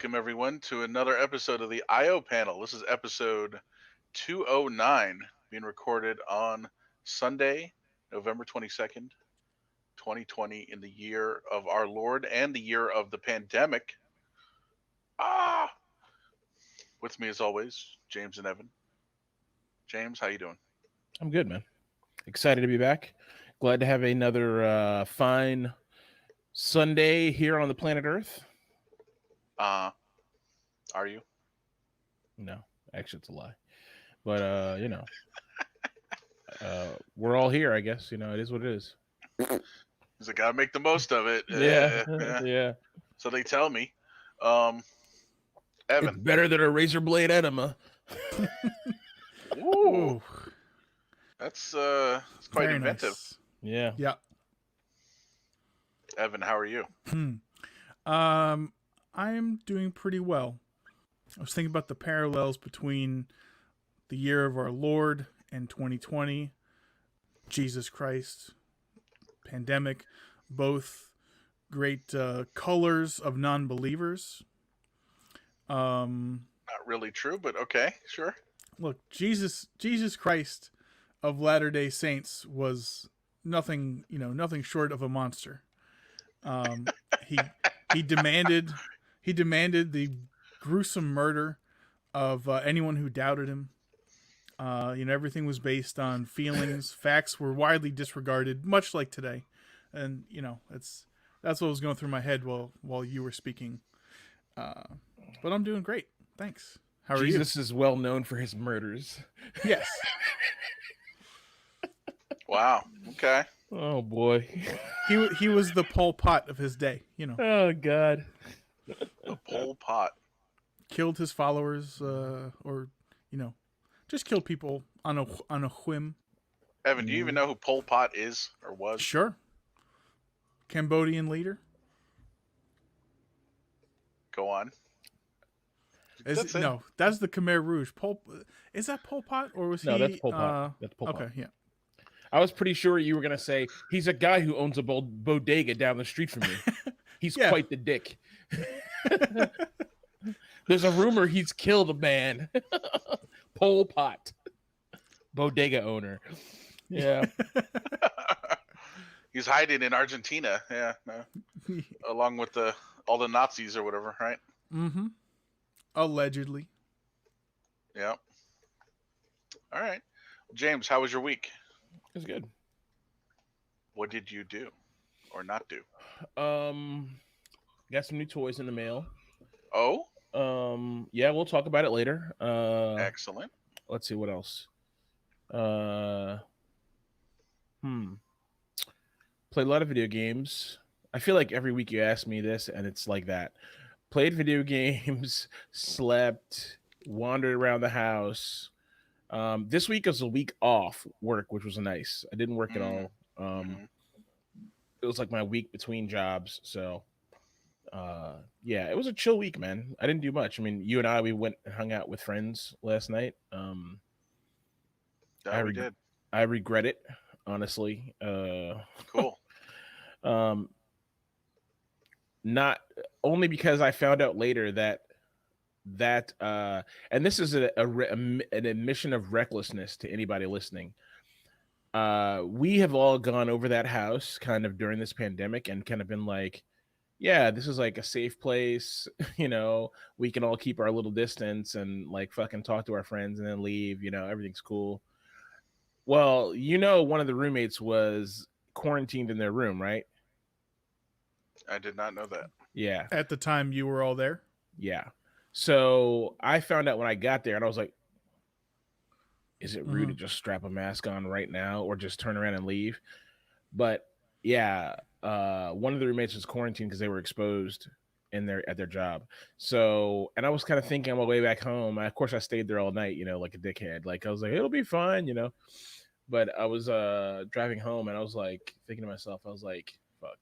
welcome everyone to another episode of the IO panel. This is episode 209, being recorded on Sunday, November 22nd, 2020, in the year of our Lord and the year of the pandemic. With me as always, James and Evan. James, how you doing? I'm good, man. Excited to be back. Glad to have another fine Sunday here on the planet Earth. Are you? No, actually, it's a lie. But we're all here. I guess it is what it is. Because I gotta make the most of it. Yeah. So they tell me. It's Evan. better than a razor blade enema. Ooh. That's quite Very inventive. Nice. Yeah. Yeah. Evan, how are you? I'm doing pretty well. I was thinking about the parallels between the year of our Lord and 2020, Jesus Christ, pandemic, both great colors of non-believers. Not really true, but okay, sure. Look, Jesus Christ of Latter-day Saints was nothing short of a monster. He demanded the gruesome murder of anyone who doubted him. Everything was based on feelings. Facts were widely disregarded, much like today. And that's what was going through my head while you were speaking. But I'm doing great. Thanks. How are you? Jesus is well known for his murders. Yes. Wow. Okay. Oh boy. He was the Pol Pot of his day. Oh God. The Pol Pot. Killed his followers, or just killed people on a whim. Evan, do you even know who Pol Pot is or was? Sure. Cambodian leader. Go on. That's the Khmer Rouge. Is that Pol Pot or was he? No, that's Pol Pot. That's Pol Pot. Okay, yeah. I was pretty sure you were gonna say he's a guy who owns a bodega down the street from me. He's quite the dick. There's a rumor he's killed a man. Pol Pot, bodega owner. Yeah. He's hiding in Argentina. Yeah. No. Along with all the Nazis or whatever, right? Mm-hmm. Allegedly. Yeah. All right. James, how was your week? It was good. What did you do or not do? Got some new toys in the mail. Oh? Yeah, we'll talk about it later. Excellent. Let's see what else. Played a lot of video games. I feel like every week you ask me this and it's like that. Played video games, slept, wandered around the house. This week was a week off work, which was nice. I didn't work at all. It was like my week between jobs. So, yeah, it was a chill week, man. I didn't do much. I mean, you and we went and hung out with friends last night. We did. I regret it, honestly. Cool. Not only because I found out later that and this is an admission of recklessness to anybody listening. We have all gone over that house kind of during this pandemic and kind of been like, yeah, this is like a safe place. We can all keep our little distance and like fucking talk to our friends and then leave. Everything's cool. Well, one of the roommates was quarantined in their room, right? I did not know that. Yeah. At the time you were all there? Yeah. So I found out when I got there and I was like, is it rude to just strap a mask on right now or just turn around and leave? But yeah, one of the roommates was quarantined because they were exposed at their job. So, and I was kind of thinking on my way back home. Of course, I stayed there all night, like a dickhead. Like I was like, it'll be fine, But I was driving home and I was like thinking to myself, I was like, fuck.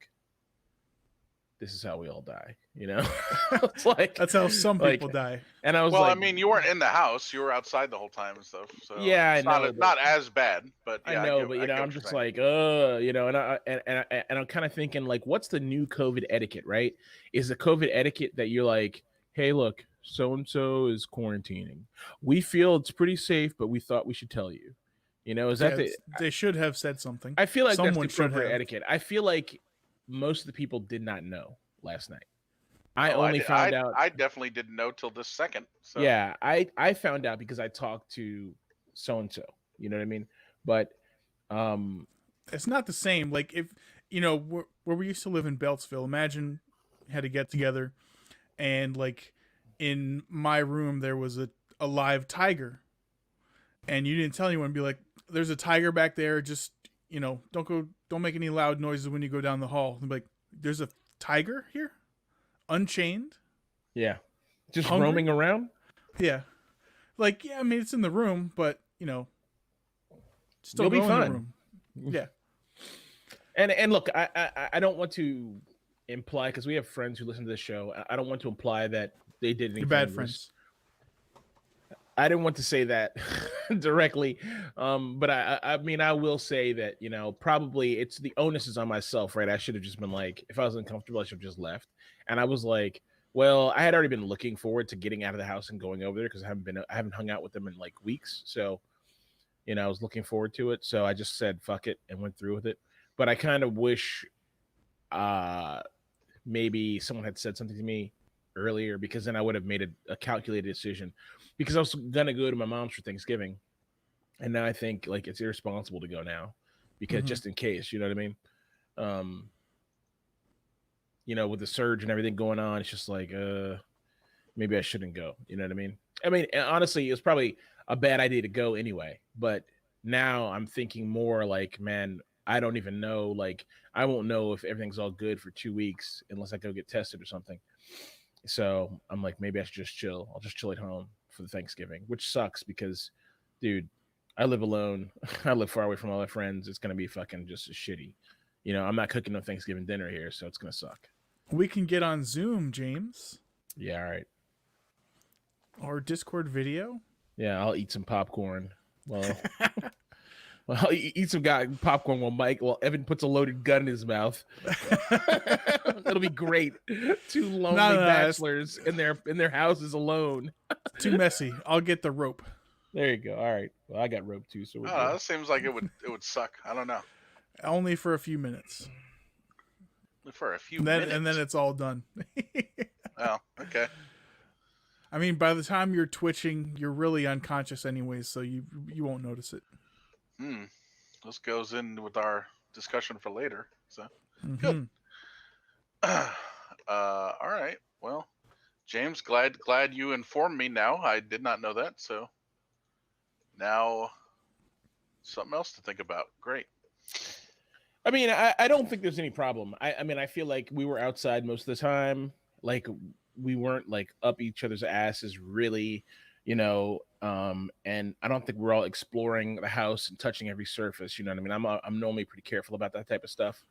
This is how we all die, It's like that's how some people die. And I was I mean, you weren't in the house; you were outside the whole time and stuff. So yeah, it's not as bad, but yeah, I know. But I'm just like, and I'm kind of thinking like, what's the new COVID etiquette, right? Is the COVID etiquette that you're like, hey, look, so and so is quarantining. We feel it's pretty safe, but we thought we should tell you. Is that the? They should have said something. I feel like that's the Someone should appropriate have. etiquette. I feel like most of the people did not know last night. I Oh, only found out. I definitely didn't know till this second. So. Yeah, I found out because I talked to so and so. You know what I mean? But It's not the same. Like if where we used to live in Beltsville, imagine had to get together, and like in my room there was a live tiger, and you didn't tell anyone. Be like, there's a tiger back there. Just don't make any loud noises when you go down the hall. And be like, there's a tiger here, unchained. Yeah, just Hungry? roaming around. Yeah, like I mean it's in the room, but still You'll be go in fine. the room. Yeah. And look, I don't want to imply, because we have friends who listen to this show. I don't want to imply that they did anything. You're bad friends. I didn't want to say that directly, but I mean, I will say that probably it's the onus is on myself, right? I should have just been like, if I was uncomfortable, I should have just left. And I was like, well, I had already been looking forward to getting out of the house and going over there because I haven't hung out with them in like weeks, so I was looking forward to it. So I just said fuck it and went through with it. But I kind of wish maybe someone had said something to me earlier, because then I would have made a calculated decision, because I was gonna go to my mom's for Thanksgiving, and now I think like it's irresponsible to go now, because just in case, you know what I mean? With the surge and everything going on, it's just like maybe I shouldn't go. You know what I mean? I mean, honestly, it was probably a bad idea to go anyway, but now I'm thinking more like, man, I don't even know. Like, I won't know if everything's all good for 2 weeks unless I go get tested or something. So I'm like, maybe I should just chill. I'll just chill at home for the Thanksgiving, which sucks because, dude, I live alone. I live far away from all my friends. It's going to be fucking just shitty. I'm not cooking no Thanksgiving dinner here, so it's going to suck. We can get on Zoom, James. Yeah, all right. Or Discord video. Yeah, I'll eat some popcorn. Well, I'll eat some popcorn while Evan puts a loaded gun in his mouth. It'll be great. Two lonely bachelors in their houses alone. Too messy. I'll get the rope. There you go. All right. Well, I got rope too, so we're good. That seems like it would suck. I don't know. Only for a few minutes. For a few minutes. And then it's all done. Oh, okay. I mean, by the time you're twitching, you're really unconscious anyways, so you won't notice it. This goes in with our discussion for later. So good. All right. Well, James, glad you informed me. Now I did not know that. So now something else to think about. Great. I mean, I don't think there's any problem. I mean, I feel like we were outside most of the time. Like, we weren't like up each other's asses really, and I don't think we're all exploring the house and touching every surface. You know what I mean? I'm normally pretty careful about that type of stuff,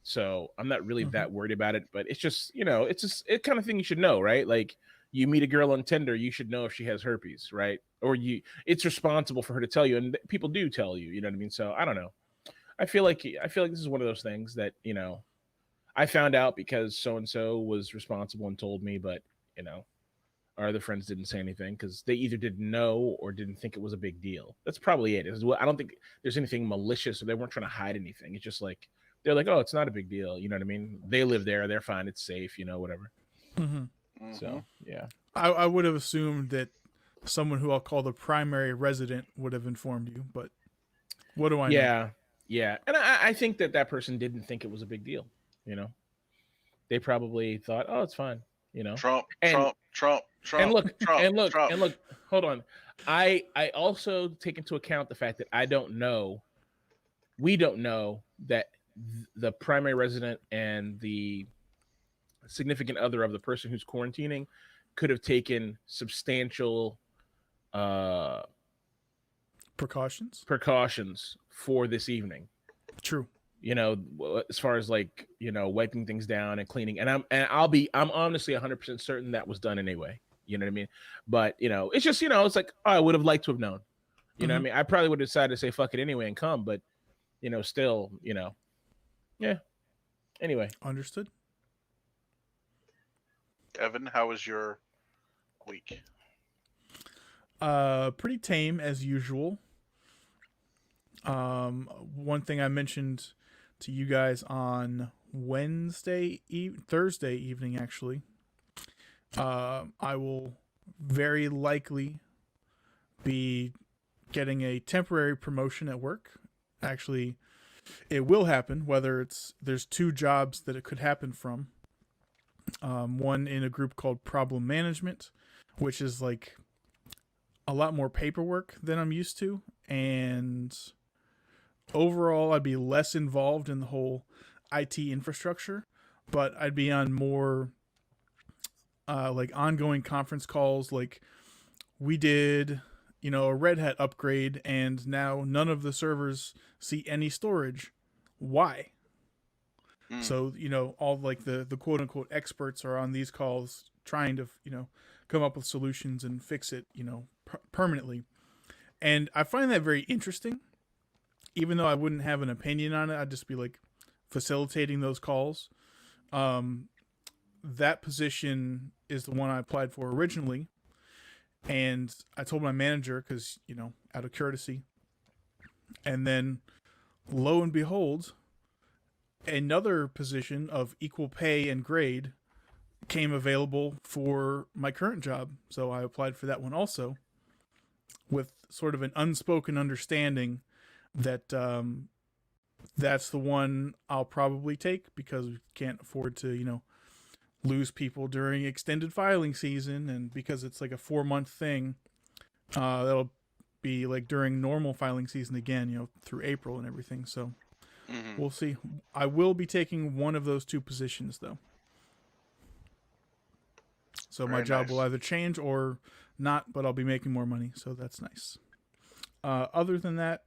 so I'm not really that worried about it. But it's just, it's kind of thing you should know, right? Like, you meet a girl on Tinder, you should know if she has herpes, right? Or it's responsible for her to tell you, and people do tell you. You know what I mean? So I don't know. I feel like this is one of those things that, I found out because so-and-so was responsible and told me, but, our other friends didn't say anything because they either didn't know or didn't think it was a big deal. That's probably it. I don't think there's anything malicious, or they weren't trying to hide anything. It's just like, they're like, oh, it's not a big deal. You know what I mean? They live there. They're fine. It's safe, whatever. So, yeah. I would have assumed that someone who I'll call the primary resident would have informed you, but what do I know? Yeah. And I think that person didn't think it was a big deal. They probably thought, oh, it's fine. Trump. And look, hold on. I also take into account the fact that we don't know that the primary resident and the significant other of the person who's quarantining could have taken substantial precautions for this evening. True. As far as like, wiping things down and cleaning, and I'm honestly 100% certain that was done anyway. You know what I mean? But it's just, it's like, oh, I would have liked to have known. You know what I mean? I probably would have decided to say fuck it anyway and come, but still, yeah. Anyway, understood. Evan, how was your week? Pretty tame as usual. One thing I mentioned to you guys on Thursday evening, actually. I will very likely be getting a temporary promotion at work. Actually, it will happen. Whether there's two jobs that it could happen from. One in a group called Problem Management, which is like a lot more paperwork than I'm used to, and overall I'd be less involved in the whole IT infrastructure, but I'd be on more like ongoing conference calls. Like we did, a Red Hat upgrade, and now none of the servers see any storage. Why? So, all like the quote unquote experts are on these calls trying to, come up with solutions and fix it, permanently. And I find that very interesting. Even though I wouldn't have an opinion on it, I'd just be like facilitating those calls. That position is the one I applied for originally. And I told my manager because, out of courtesy. And then lo and behold, another position of equal pay and grade came available for my current job. So I applied for that one also, with sort of an unspoken understanding that that's the one I'll probably take because we can't afford to, lose people during extended filing season. And because it's like a 4-month thing, that'll be like during normal filing season again, through April and everything. So we'll see. I will be taking one of those two positions, though. So my job will either change or not, but I'll be making more money, so that's nice. Other than that,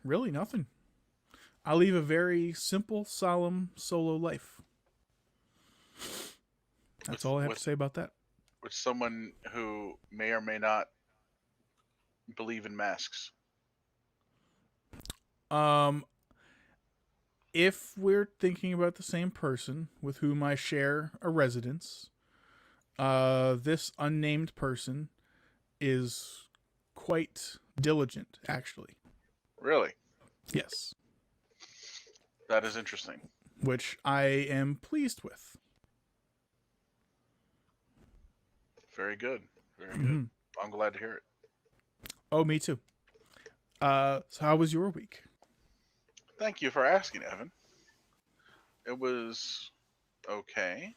really nothing. I leave a very simple, solemn, solo life. That's all I have to say about that. With someone who may or may not believe in masks. If we're thinking about the same person with whom I share a residence, this unnamed person is quite diligent, actually. Really? Yes. That is interesting. Which I am pleased with. Very good. Very good. I'm glad to hear it. Oh, me too. So how was your week? Thank you for asking, Evan. It was okay.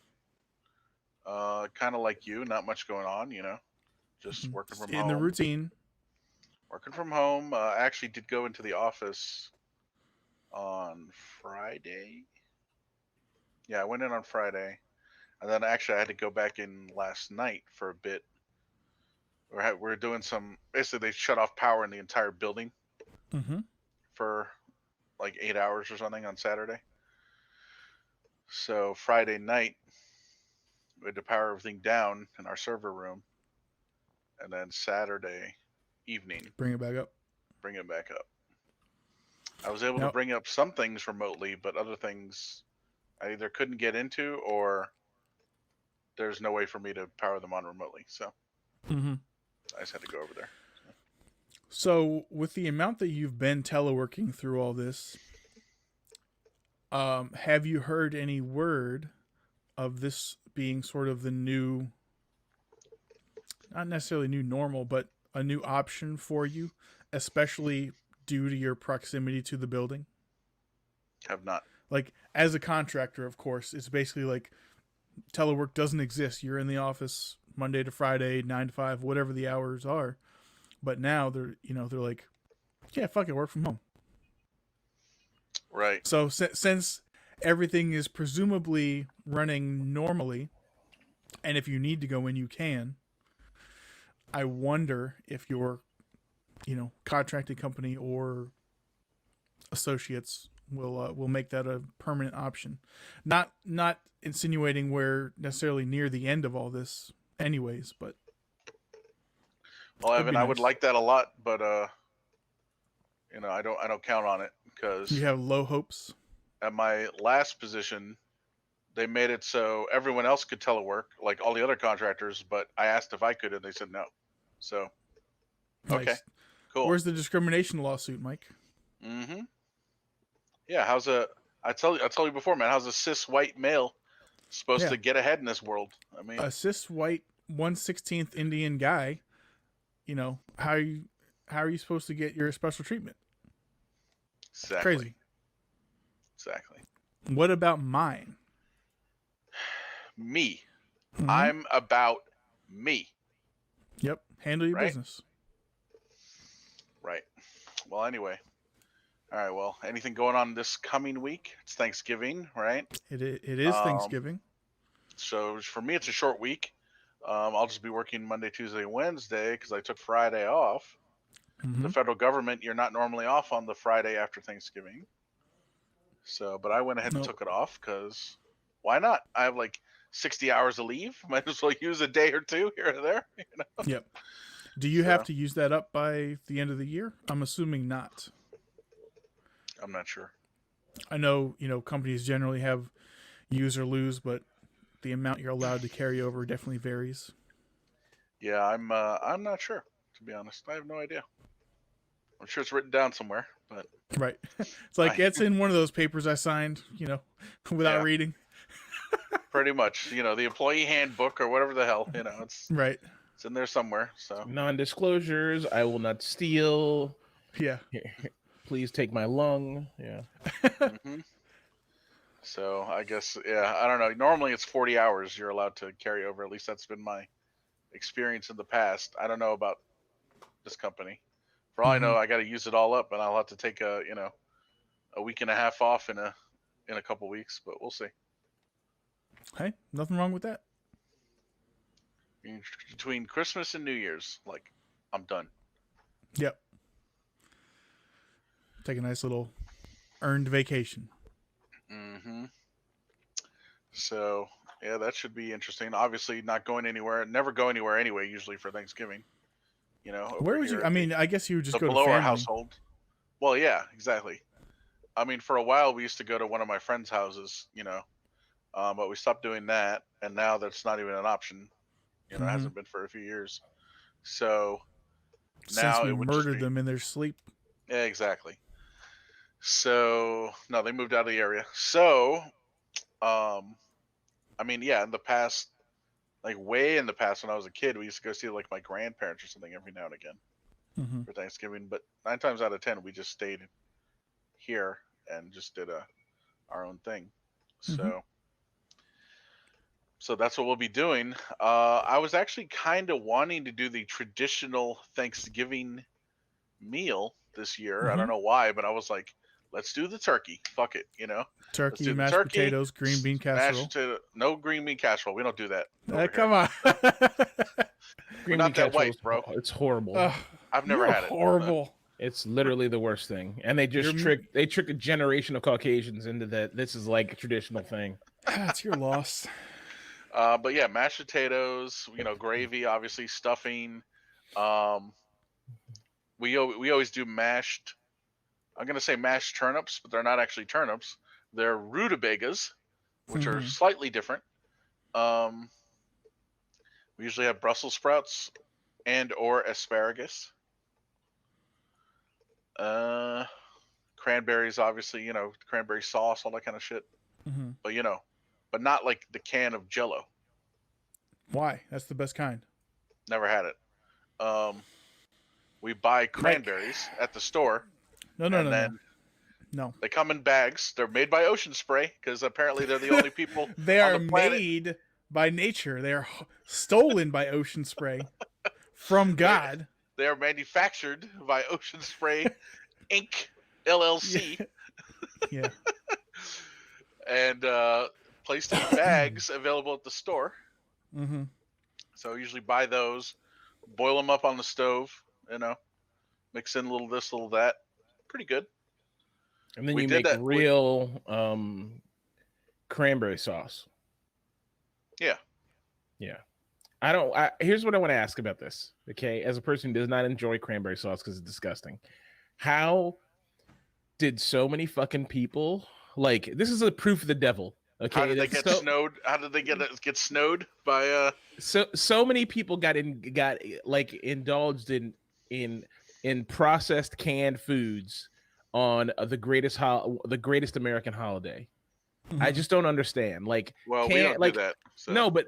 Kind of like you, not much going on, just working from home. In the routine. Working from home. I actually did go into the office on Friday. Yeah, I went in on Friday. And then actually I had to go back in last night for a bit. We're doing basically they shut off power in the entire building for like 8 hours or something on Saturday. So Friday night, we had to power everything down in our server room. And then Saturday evening, bring it back up. I was able to bring up some things remotely, but other things I either couldn't get into or there's no way for me to power them on remotely. So I just had to go over there. So with the amount that you've been teleworking through all this, have you heard any word of this being sort of the new, not necessarily new normal, but a new option for you, especially due to your proximity to the building? Have not. Like, as a contractor, of course, it's basically like telework doesn't exist. You're in the office Monday to Friday, 9 to 5, whatever the hours are. But now they're like, yeah, fuck it, work from home. Right. So since everything is presumably running normally, and if you need to go in, you can. I wonder if your, contracting company or associates will make that a permanent option. Not insinuating we're necessarily near the end of all this, anyways, but. Well, Evan, I would like that a lot, but I don't count on it because you have low hopes. At my last position, they made it so everyone else could telework, like all the other contractors. But I asked if I could, and they said no. So okay, Nice. cool. Where's the discrimination lawsuit, Mike? Mm-hmm. Yeah. I tell you before, man. How's a cis white male supposed Yeah. to get ahead in this world? I mean, A cis white 1/16th Indian guy. You know, how are you supposed to get your special treatment? exactly. Crazy. Exactly. What about mine? Me. Mhm. I'm about me. Yep. Handle your Right? business. Right. Well, anyway. All right. Well, anything going on this coming week? It's Thanksgiving, right? It is Thanksgiving. So for me, it's a short week. I'll just be working Monday, Tuesday, Wednesday because I took Friday off. Mhm. The federal government, you're not normally off on the Friday after Thanksgiving. So, but I went ahead and Nope. took it off because why not? I have like 60 hours of leave. Might as well use a day or two here or there. You know? Yep. Do you have So- to use that up by the end of the year? I'm assuming not. I'm not sure. I know, companies generally have use or lose, but the amount you're allowed to carry over definitely varies. Yeah, I'm not sure, to be honest. I have no idea. I'm sure it's written down somewhere, but Right. It's like it's in one of those papers I signed, without Yeah. reading. pretty much, the employee handbook or whatever the hell, it's Right. in there somewhere. So Non-disclosures. I will not steal. Yeah. Please take my lung. Yeah. mhm. So I guess, yeah, I don't know. Normally it's 40 hours you're allowed to carry over. At least that's been my experience in the past. I don't know about this company. For all I know, I got to use it all up, and I'll have to take a week and a half off in a couple weeks. But we'll see. Hey, nothing wrong with that. Between Christmas and New Year's, like, I'm done. Yep. Take a nice little earned vacation. Mm-hmm. So yeah, that should be interesting. Obviously, not going anywhere. Never go anywhere anyway. Usually for Thanksgiving. Where would you? I mean, I guess you would just the go to blower family. household. Well, yeah, exactly. I mean, for a while we used to go to one of my friends' houses, but we stopped doing that, and now that's not even an option. It hasn't been for a few years. So Since now we it would just murdered be, them in their sleep. yeah, exactly. So no, they moved out of the area. So, I mean, yeah, in the past, like way in the past when I was a kid, we used to go see like my grandparents or something every now and again Mm-hmm. for Thanksgiving. But 9 times out of 10, we just stayed here and just did our own thing. So, so that's what we'll be doing. I was actually kind of wanting to do the traditional Thanksgiving meal this year. I don't know why, but I was like, let's do the turkey. Fuck it, Turkey, do the mashed turkey, potatoes, green bean casserole. no green bean casserole. We don't do that. over Come here. on. Green not bean that white, casserole is- bro. It's horrible. I've never You're had it. horrible. It's literally the worst thing. And they just trick a generation of Caucasians into that this is like a traditional thing. That's your loss. But yeah, mashed potatoes, gravy, obviously stuffing. We always do mashed. I'm gonna say mashed turnips, but they're not actually turnips. They're rutabagas, which are slightly different. We usually have Brussels sprouts and or asparagus. Cranberries, obviously, cranberry sauce, all that kind of shit. But but not like the can of Jello. Why? That's the best kind. Never had it. We buy cranberries at the store. No. They come in bags. They're made by Ocean Spray because apparently they're the only people. They on are the planet. made by nature. They are stolen by Ocean Spray from God. They are manufactured by Ocean Spray Inc. LLC. Yeah. And placed in bags available at the store. So I usually buy those, boil them up on the stove, mix in a little this, little that. Pretty good. And then you make real cranberry sauce. Yeah. Yeah. Here's what I want to ask about this. Okay. As a person who does not enjoy cranberry sauce because it's disgusting. How did so many fucking people, like, this is a proof of the devil. How Okay, did they that's get snowed? How did they get snowed by? so many people got like indulged in in processed canned foods on the greatest American holiday. I Mhm. just don't understand. Like, Well, we can't don't do like that. So no, but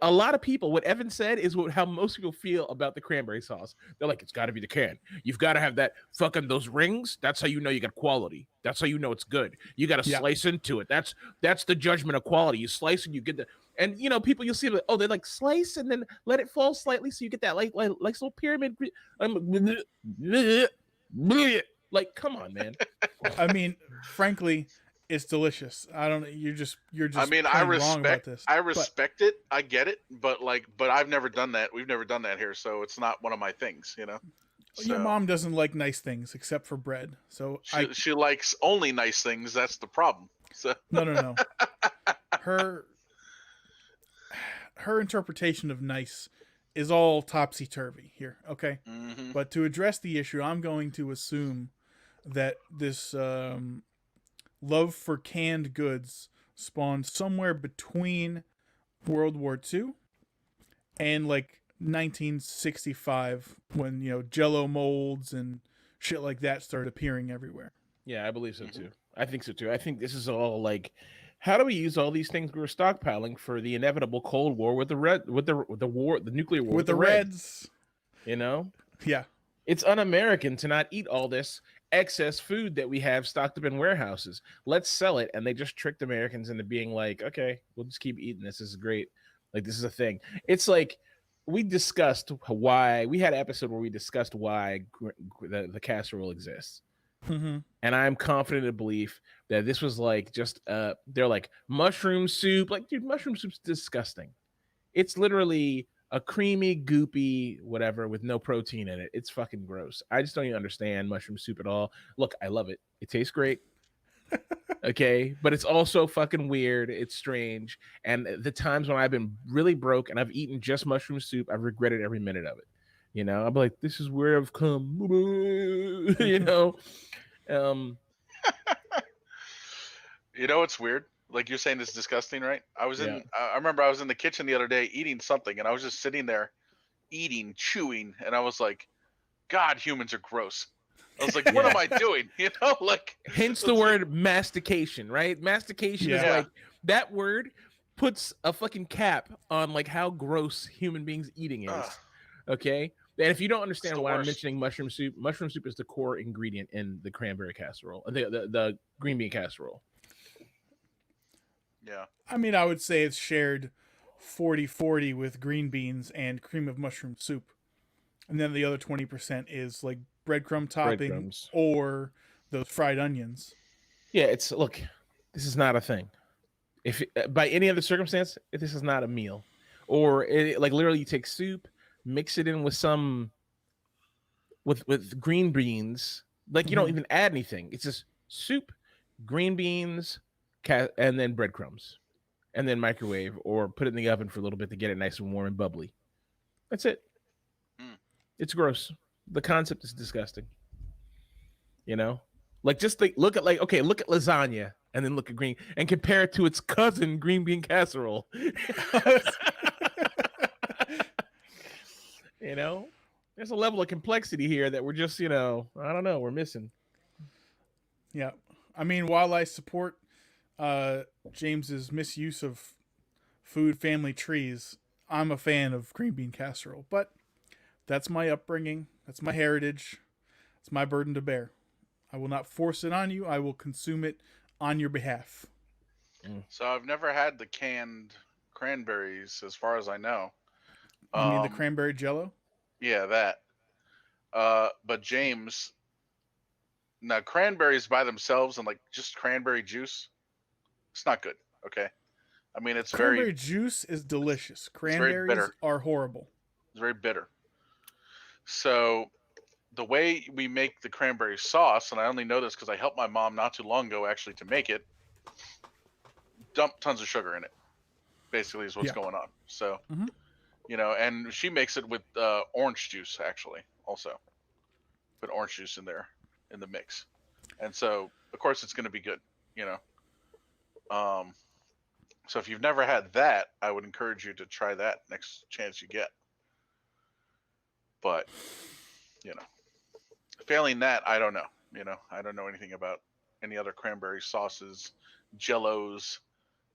a lot of people. What Evan said is how most people feel about the cranberry sauce. They're like, it's got to be the can. You've got to have that fucking those rings. That's how you know you got quality. That's how you know it's good. You got to Yeah. slice into it. That's the judgment of quality. You slice and you get the and people you'll see like, oh, they like slice and then let it fall slightly so you get that like little pyramid. Like, come on, man. I mean, frankly, it's delicious. I don't. You're I just mean, plain wrong about this. I But respect it. I get it, but I've never done that. We've never done that here, so it's not one of my things. your So mom doesn't like nice things except for bread. So she likes only nice things. That's the problem. So no. Her her interpretation of nice is all topsy turvy here. Okay. mhm. But to address the issue, I'm going to assume that this love for canned goods spawned somewhere between World War II and like 1965 when, Jello molds and shit like that started appearing everywhere. Yeah, I believe so too. I think so too. I think this is all like, how do we use all these things we were stockpiling for the inevitable Cold War with the nuclear war With with the the Reds? Reds, You know, yeah. it's un-American to not eat all this excess food that we have stocked up in warehouses. Let's sell it, and they just tricked Americans into being like, okay, we'll just keep eating this. This is great. Like, this is a thing. It's like we discussed why we had an episode where we discussed why the casserole exists. Mm-hmm. And I'm confident in belief that this was like just they're like mushroom soup. Like, dude, mushroom soup's disgusting. It's literally a creamy, goopy, whatever with no protein in it. It's fucking gross. I just don't even understand mushroom soup at all. Look, I love it. It tastes great. Okay, but it's also fucking weird. It's strange. And the times when I've been really broke and I've eaten just mushroom soup, I've regretted every minute of it. I'm like, this is where I've come. Um, It's weird. Like you're saying, it's disgusting, right? yeah. I remember I was in the kitchen the other day eating something, and I was just sitting there eating, chewing, and I was like, God, humans are gross. I was like, what am Yeah. I doing? Like Hence the it's like, word mastication, right? Mastication is Yeah. like that word puts a fucking cap on like how gross human beings eating is. Okay. And if you don't understand the why I'm worst. mentioning mushroom soup is the core ingredient in the cranberry casserole, the green bean casserole. Yeah. I mean, I would say it's shared 40-40 with green beans and cream of mushroom soup. And then the other 20% is like breadcrumb topping Breadcrumbs. or those fried onions. Yeah, look, this is not a thing. If by any other circumstance, if this is not a meal, or like literally you take soup, mix it in with some with green beans, like you don't even add anything. It's just soup, green beans, and then breadcrumbs, and then microwave or put it in the oven for a little bit to get it nice and warm and bubbly. That's it. Mm. It's gross. The concept is disgusting. Like just look at lasagna and then look at green and compare it to its cousin green bean casserole. There's a level of complexity here that we're just I don't know, we're missing. Yeah. I mean, while I support James's misuse of food family trees, I'm a fan of green bean casserole. But that's my upbringing. That's my heritage. It's my burden to bear. I will not force it on you. I will consume it on your behalf. So I've never had the canned cranberries, as far as I know. You mean the cranberry jello? Yeah, that. But James, now cranberries by themselves and like just cranberry juice, it's not good. Okay. I mean, Cranberry juice is delicious. it's very Cranberries bitter. are horrible. It's very bitter. So the way we make the cranberry sauce, and I only know this because I helped my mom not too long ago actually to make it, dump tons of sugar in it. Basically, is what's going on. So, and she makes it with orange juice actually. Also, put orange juice in there in the mix, and so of course it's going to be good. Um, So if you've never had that, I would encourage you to try that next chance you get. But, failing that, I don't know. I don't know anything about any other cranberry sauces, jellos,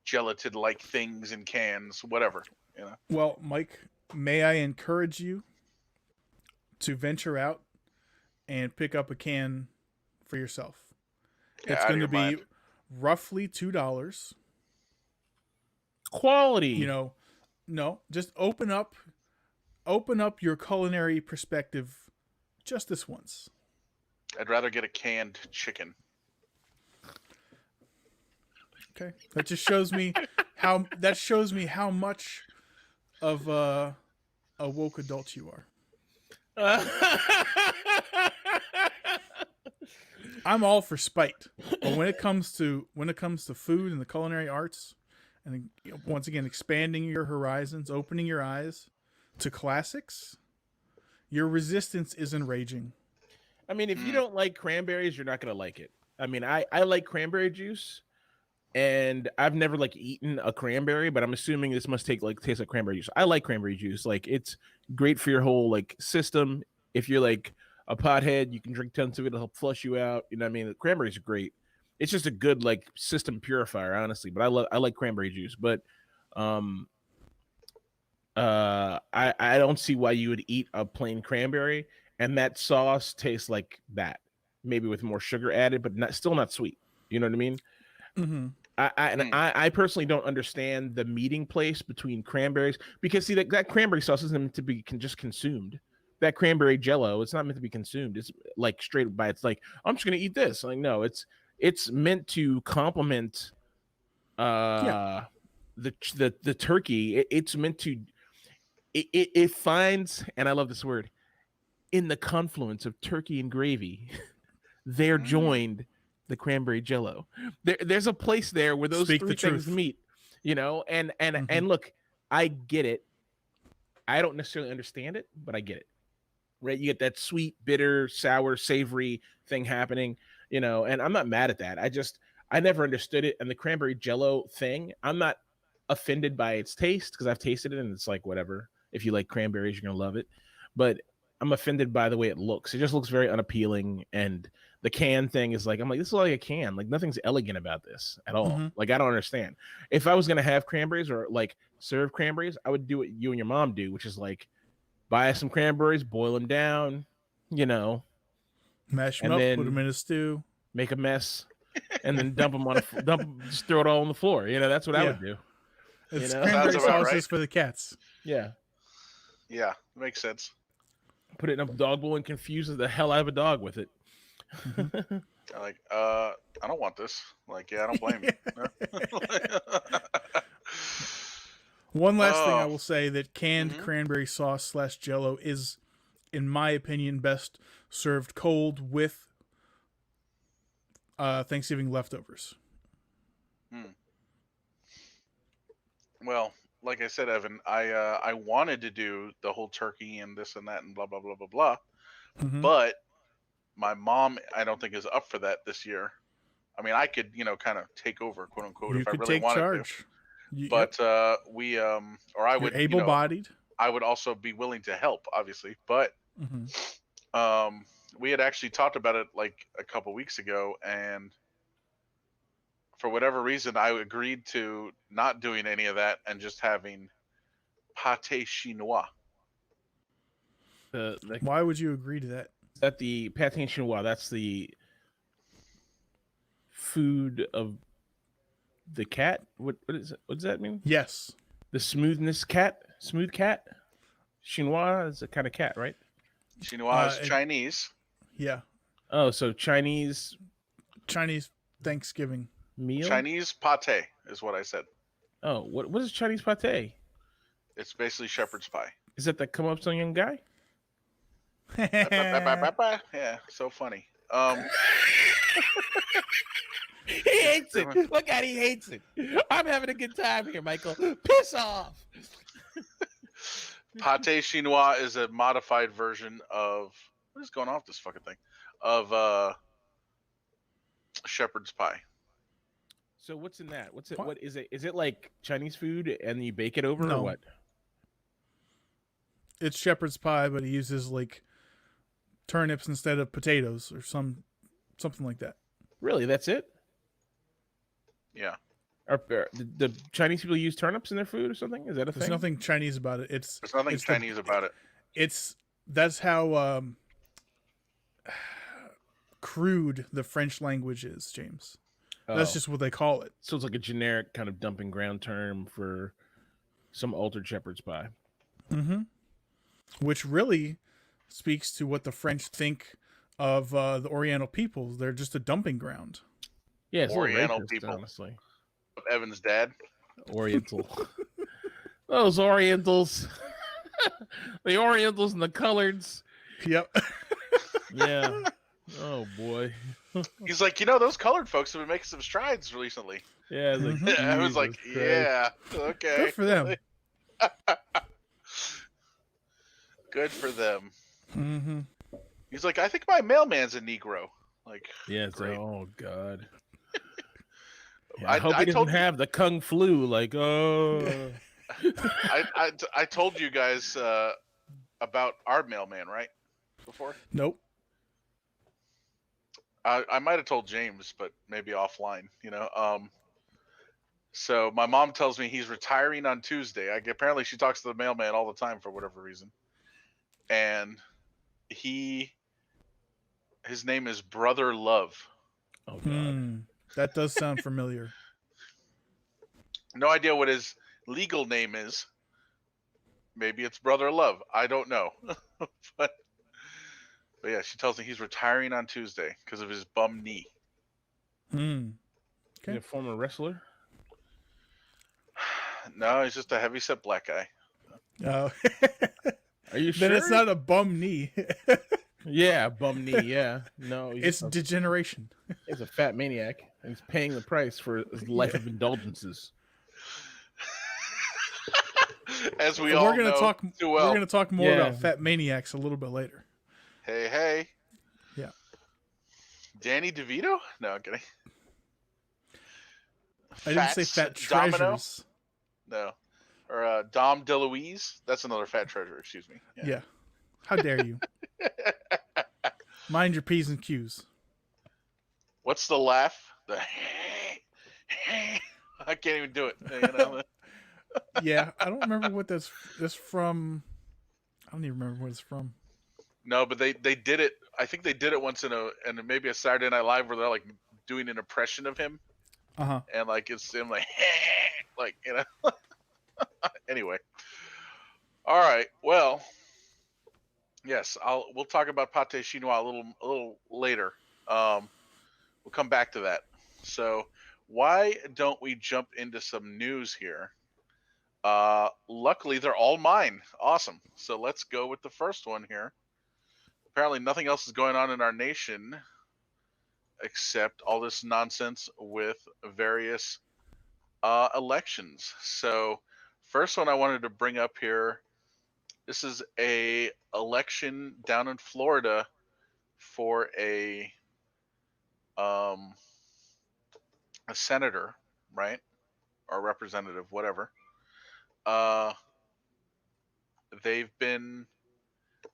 gelatin-like things in cans, whatever. Well, Mike, may I encourage you to venture out and pick up a can for yourself? Yeah, It's out of going to your be mind. roughly $2. Quality. No, just open up your culinary perspective just this once. I'd rather get a canned chicken. Okay, that just shows me how much of a woke adult you are. I'm all for spite, but when it comes to food and the culinary arts, and once again expanding your horizons, opening your eyes to classics, your resistance is enraging. I mean, if you don't like cranberries, you're not gonna like it. I mean, I like cranberry juice, and I've never like eaten a cranberry, but I'm assuming this must taste like cranberry juice. I like cranberry juice. Like it's great for your whole like system. If you're like a pothead, you can drink tons of it. It'll help flush you out. You know what I mean? The cranberries are great. It's just a good like system purifier, honestly. But I like cranberry juice. But um I don't see why you would eat a plain cranberry and that sauce tastes like that. Maybe with more sugar added, but still not sweet. You know what I mean? Mm-hmm. I personally don't understand the meeting place between cranberries because see that cranberry sauce isn't meant to be just consumed. That cranberry jello, it's not meant to be consumed. It's like straight by. It's like I'm just gonna eat this. Like no, it's meant to complement the turkey. It's meant to it finds, and I love this word, in the confluence of turkey and gravy. They're joined the cranberry jello. There's a place there where those Speak the three things truth. meet, and look, I get it. I don't necessarily understand it, but I get it. Right? You get that sweet, bitter, sour, savory thing happening, and I'm not mad at that. I never understood it. And the cranberry jello thing, I'm not offended by its taste because I've tasted it and it's like whatever. If you like cranberries, you're gonna love it. But I'm offended by the way it looks. It just looks very unappealing. And the can thing is like, I'm like, this is like a can. Like nothing's elegant about this at all. Mm-hmm. Like I don't understand. If I was gonna have cranberries or like serve cranberries, I would do what you and your mom do, which is like buy some cranberries, boil them down, Mash them and up, put them then in a stew. make a mess, and then dump them just throw it all on the floor. That's what I would do. It's Sounds cranberry about sauces right. for the cats. Yeah. Yeah, makes sense. Put it in a dog bowl and confuse the hell out of a dog with it. Mm-hmm. Like, I don't want this. Like, yeah, I don't blame you. One last thing I Oh. will say that canned cranberry sauce / jello is, in my opinion, best served cold with Thanksgiving leftovers. Well, like I said, Evan, I wanted to do the whole turkey and this and that and blah blah blah blah blah, Mm-hmm. but my mom I don't think is up for that this year. I mean, I could kind of take over, quote unquote, You if I could really take wanted charge. to. But we or I You're would able-bodied. I would also be willing to help, obviously. But Mm-hmm. we had actually talked about it like a couple weeks ago, and for whatever reason, I agreed to not doing any of that and just having pâté chinois. Why would you agree to that? That the pâté chinois, that's the food of the cat. What is it? What does that mean? Yes. The smooth cat. Chinois is a kind of cat, right? Chinois is Chinese. Yeah. Oh, so Chinese Thanksgiving meal. Chinese pâté is what I said. Oh, what is Chinese pâté? It's basically shepherd's pie. Is that the come up some young guy? Yeah, so funny. He hates it. Look at he hates it. I'm having a good time here, Michael. Piss off. Pâté chinois is a modified version of what is going on with this fucking thing? Of shepherd's pie. So what's in that? What's it? What? What is it? Is it like Chinese food and you bake it over, or No. what? It's shepherd's pie, but he uses like turnips instead of potatoes or something like that. Really? That's it? Yeah. The Chinese people use turnips in their food or something? Is that a There's thing? nothing Chinese about it. There's nothing it's Chinese about it. That's how crude the French language is, James. That's just what they call it. So it's like a generic kind of dumping ground term for some altered shepherd's pie. Mm-hmm. Which really speaks to what the French think of the Oriental peoples. They're just a dumping ground. Yeah, it's Oriental a little racist, people. honestly. Evan's dad. Oriental. Those Orientals. The Orientals and the coloreds. Yep. Yeah. Oh boy. He's like, those colored folks have been making some strides recently. Yeah, it's like, I was like, Jesus yeah, okay. Good for them. Good for them. Mm-hmm. He's like, I think my mailman's a Negro. Like, Yeah, it's great. like, oh god. Yeah, I I hope he told doesn't have the kung flu. Like, oh. I told you guys about our mailman, right? Before? Nope. I might have told James, but maybe offline, So my mom tells me he's retiring on Tuesday. Apparently she talks to the mailman all the time for whatever reason. And his name is Brother Love. Oh god. That does sound familiar. No idea what his legal name is. Maybe it's Brother Love. I don't know. but yeah, she tells me he's retiring on Tuesday because of his bum knee. Okay. Is he a former wrestler? No, he's just a heavyset black guy. Oh. Are you sure? Then it's not a bum knee. Yeah, bum knee. Yeah, no, It's degeneration. He's a fat maniac, and he's paying the price for his life of indulgences. As we all know too well. We're gonna talk more about fat maniacs a little bit later. Hey. Yeah. Danny DeVito? No, I'm kidding. I didn't say fat treasures. Domino? No. Or Dom DeLuise? That's another fat treasure, excuse me. Yeah. How dare you? Mind your P's and Q's. What's the laugh? The I can't even do it. Yeah, I don't remember what that's from. I don't even remember what it's from. No, but they did it. I think they did it once in maybe a Saturday Night Live where they're like doing an impression of him. Uh-huh. And like it's him like Anyway. All right. Well, yes, we'll talk about pâté chinois a little later. We'll come back to that. So, why don't we jump into some news here? Luckily, they're all mine. Awesome. So let's go with the first one here. Apparently, nothing else is going on in our nation except all this nonsense with various elections. So, first one I wanted to bring up here. This is a election down in Florida for a senator, right, or representative, whatever.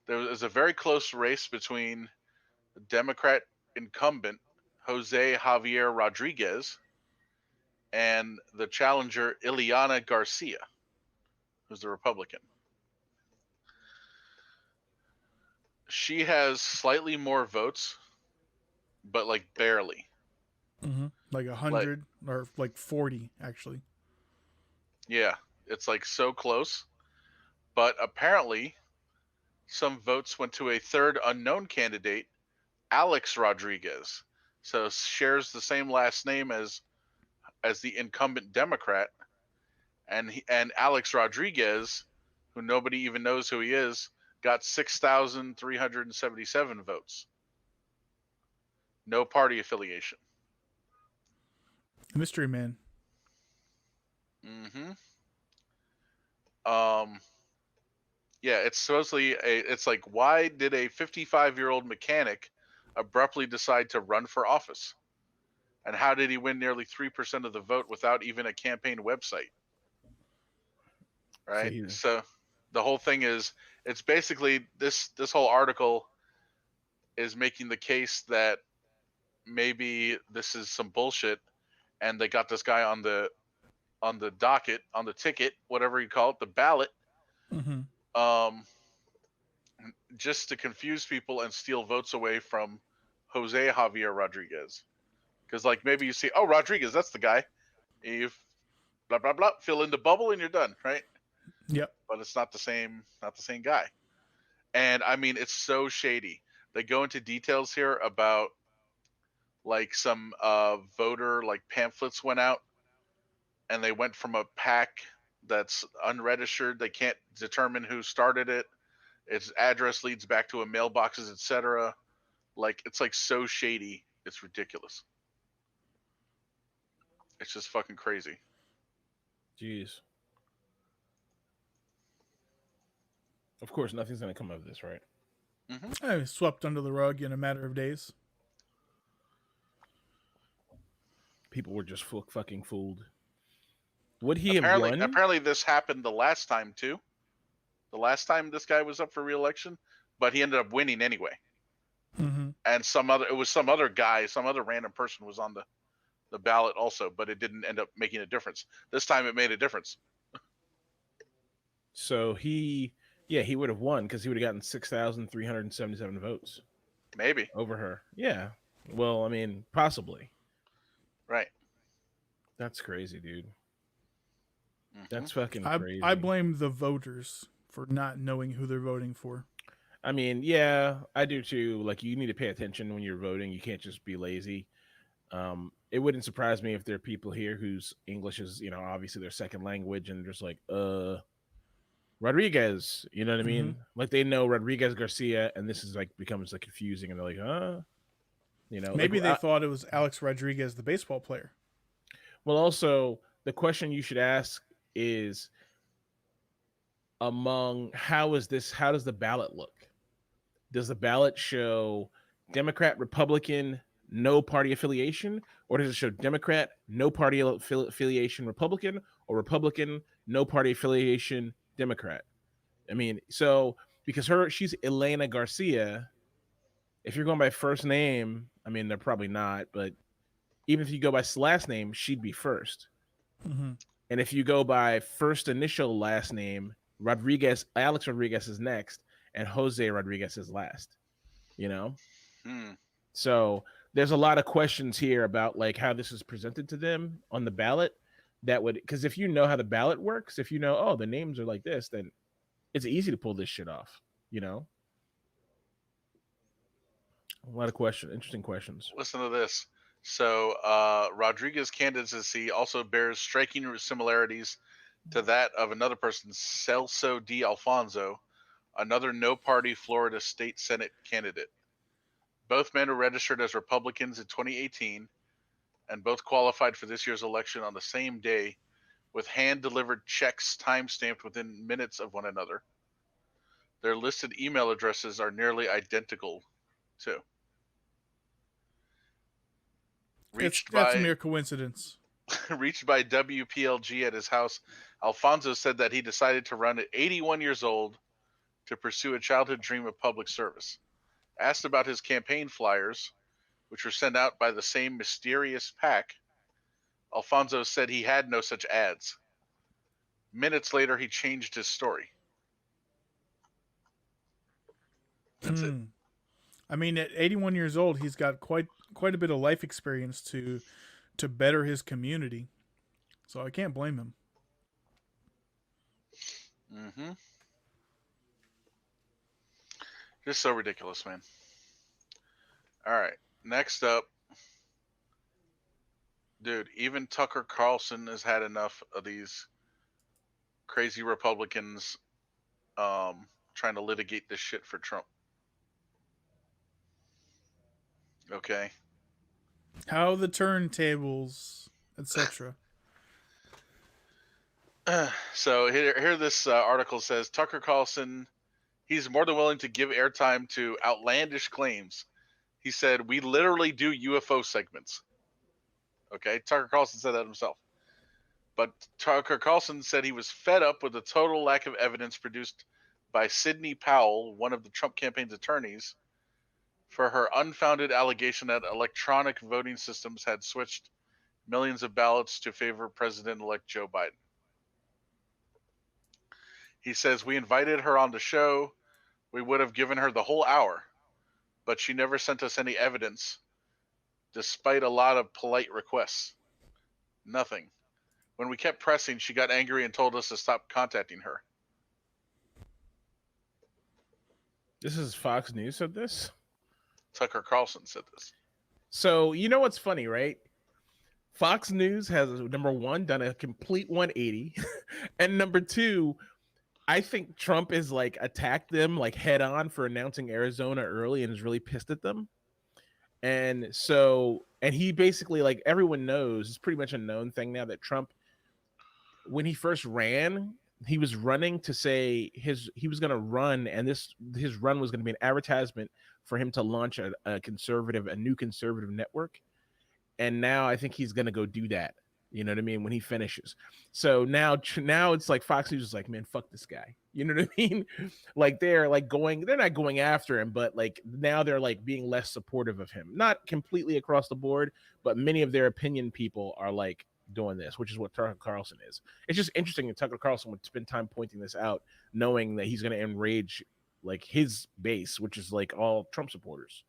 There was a very close race between the Democrat incumbent Jose Javier Rodriguez and the challenger Ileana Garcia, who's the Republican. She has slightly more votes, but like barely. Mm-hmm. Like 100 or like 40, actually. Yeah, it's like so close. But apparently, some votes went to a third unknown candidate, Alex Rodriguez. So shares the same last name as the incumbent Democrat, and Alex Rodriguez, who nobody even knows who he is, got 6,377 votes. No party affiliation. Mystery man. Mm-hmm. Yeah, it's supposedly it's like, why did a 55-year-old mechanic abruptly decide to run for office? And how did he win nearly 3% of the vote without even a campaign website? Right. So the whole thing is, it's basically this whole article is making the case that maybe this is some bullshit, and they got this guy on the docket, on the ticket, whatever you call it, the ballot, um, just to confuse people and steal votes away from Jose Javier Rodriguez. Because like maybe you see, oh, Rodriguez, that's the guy. You blah blah blah, fill in the bubble and you're done, right? Yep. But it's not the same guy. And I mean, it's so shady. They go into details here about like some voter like pamphlets went out, and they went from a pack that's unregistered. They can't determine who started it. Its address leads back to a mailboxes, etc. Like it's like so shady, it's ridiculous. It's just fucking crazy. Jeez. Of course, nothing's gonna come of this, right? I swept under the rug in a matter of days. People were just fucking fooled. Would he have won? Apparently, this happened the last time too. The last time this guy was up for re-election, but he ended up winning anyway. And some other guy, some other random person was on the ballot also, but it didn't end up making a difference. This time it made a difference. So he would have won because he would have gotten 6,377 votes. Maybe. Over her. Yeah. Well, I mean, possibly. Right. That's crazy, dude. That's fucking crazy. I blame the voters for not knowing who they're voting for. I mean, yeah, I do too. Like, you need to pay attention when you're voting. You can't just be lazy. It wouldn't surprise me if there are people here whose English is, obviously their second language, and just like, Rodriguez, you know what I mean? Like, they know Rodriguez Garcia, and this is like becomes like confusing, and they're like, huh? Maybe they thought it was Alex Rodriguez, the baseball player. Well, also the question you should ask is, how does the ballot look? Does the ballot show Democrat, Republican, no party affiliation, or does it show Democrat, no party affiliation, Republican, or Republican, no party affiliation, Democrat? I mean, so because she's Elena Garcia. If you're going by first name, I mean, they're probably not, but even if you go by last name, she'd be first. And if you go by first initial last name, Alex Rodriguez is next, and Jose Rodriguez is last. So there's a lot of questions here about like how this is presented to them on the ballot. Because if you know how the ballot works, if you know, oh, the names are like this, then it's easy to pull this shit off. A lot of interesting questions. Listen to this. So Rodriguez's candidacy also bears striking similarities to that of another person, Celso D. Alfonso, another no-party Florida State Senate candidate. Both men were registered as Republicans in 2018, and both qualified for this year's election on the same day, with hand-delivered checks time-stamped within minutes of one another. Their listed email addresses are nearly identical, too. That's a mere coincidence. Reached by WPLG at his house, Alfonso said that he decided to run at 81 years old to pursue a childhood dream of public service. Asked about his campaign flyers, which were sent out by the same mysterious pack, Alfonso said he had no such ads. Minutes later, he changed his story. That's it. I mean, at 81 years old, he's got quite a bit of life experience to better his community. So I can't blame him. Just so ridiculous, man. All right. Next up, dude, even Tucker Carlson has had enough of these crazy Republicans trying to litigate this shit for Trump. Okay. How the turntables, etc. So here this article says Tucker Carlson, he's more than willing to give airtime to outlandish claims. He said, "We literally do UFO segments." Okay, Tucker Carlson said that himself. But Tucker Carlson said he was fed up with the total lack of evidence produced by Sidney Powell, one of the Trump campaign's attorneys, for her unfounded allegation that electronic voting systems had switched millions of ballots to favor President-elect Joe Biden. He says, "We invited her on the show. We would have given her the whole hour, but she never sent us any evidence, despite a lot of polite requests. Nothing. When we kept pressing, she got angry and told us to stop contacting her." This is Fox News said this. Tucker Carlson said this. So you know what's funny, right? Fox News has, number one, done a complete 180, and number two, I think Trump is like attacked them like head on for announcing Arizona early and is really pissed at them. And so, and he basically, like, everyone knows, it's pretty much a known thing now that Trump, when he first ran, he was running to say he was going to run, and his run was going to be an advertisement for him to launch a new conservative network. And now I think he's going to go do that. You know what I mean? When he finishes. So now it's like Fox News is like, man, fuck this guy. You know what I mean? Like they're not going after him, but like now they're like being less supportive of him. Not completely across the board, but many of their opinion people are like doing this, which is what Tucker Carlson is. It's just interesting that Tucker Carlson would spend time pointing this out, knowing that he's going to enrage like his base, which is like all Trump supporters.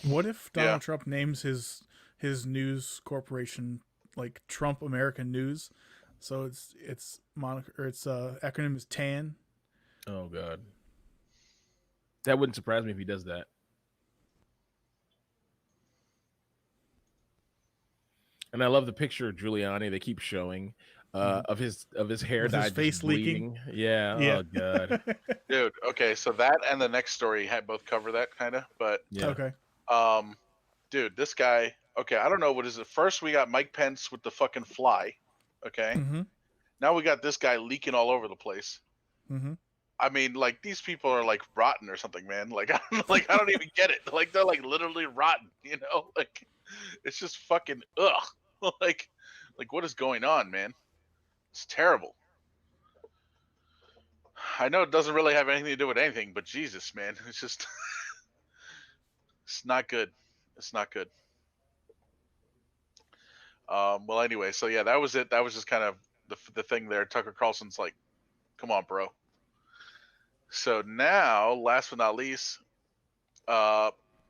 What if Donald Trump names his news corporation like Trump American News? So its acronym is TAN. Oh God, that wouldn't surprise me if he does that. And I love the picture of Giuliani they keep showing of his hair dye, his face leaking. Yeah. Oh God, dude. Okay, so that and the next story had both cover that kind of, but yeah. Okay. Dude, this guy. Okay, I don't know what is it. First, we got Mike Pence with the fucking fly. Okay. Mm-hmm. Now we got this guy leaking all over the place. Mm-hmm. I mean, like these people are like rotten or something, man. Like I don't even get it. Like they're like literally rotten. You know, like it's just fucking ugh. like what is going on, man? It's terrible. I know it doesn't really have anything to do with anything, but Jesus, man, it's just it's not good. It's not good. Well, anyway, so yeah, that was it. That was just kind of the thing there. Tucker Carlson's like, come on, bro. So now, last but not least,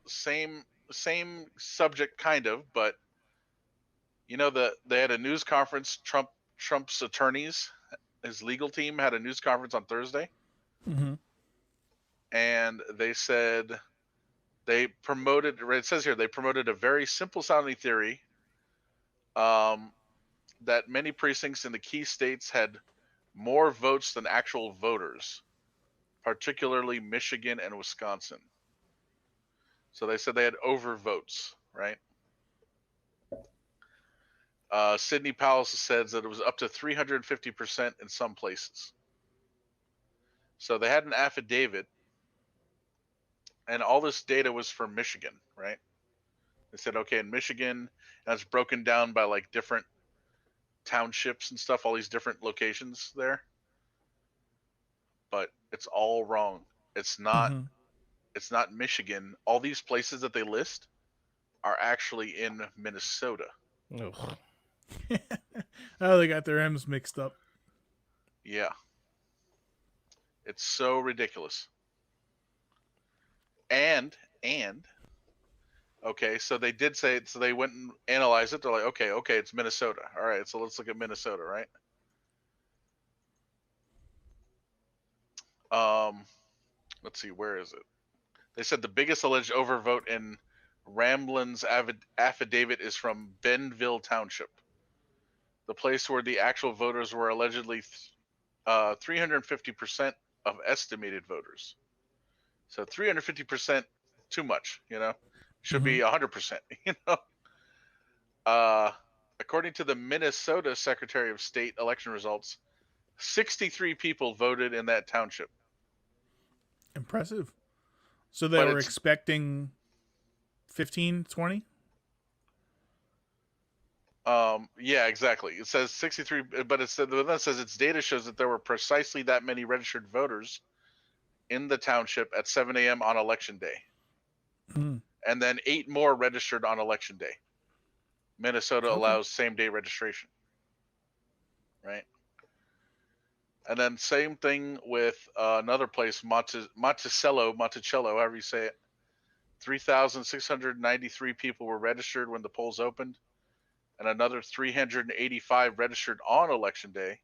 same subject kind of, but you know they had a news conference. Trump's attorneys, his legal team had a news conference on Thursday, Mm-hmm. and they said they promoted. It says here they promoted a very simple sounding theory. That many precincts in the key states had more votes than actual voters, particularly Michigan and Wisconsin. So they said they had overvotes, right? Sidney Powell says that it was up to 350% in some places. So they had an affidavit, and all this data was from Michigan, right? They said, okay, in Michigan, and it's broken down by like different townships and stuff, all these different locations there. But it's all wrong. It's not. Mm-hmm. It's not Michigan. All these places that they list are actually in Minnesota. Ugh. Oh, they got their M's mixed up. Yeah. It's so ridiculous. And okay, so they did say, so they went and analyzed it. They're like, okay, it's Minnesota. All right, so let's look at Minnesota, right? Let's see, where is it? They said the biggest alleged overvote in Ramblin's affidavit is from Benville Township, the place where the actual voters were allegedly 350% of estimated voters. So 350% too much, you know? Should be 100%, you know? According to the Minnesota Secretary of State election results, 63 people voted in that township. Impressive. So they were expecting 15, 20? Yeah, exactly. It says 63, but then it says its data shows that there were precisely that many registered voters in the township at 7 a.m. on election day, and then 8 more registered on election day. Minnesota allows same day registration, right? And then same thing with another place, Monticello, however you say it. 3,693 people were registered when the polls opened, and another 385 registered on election day.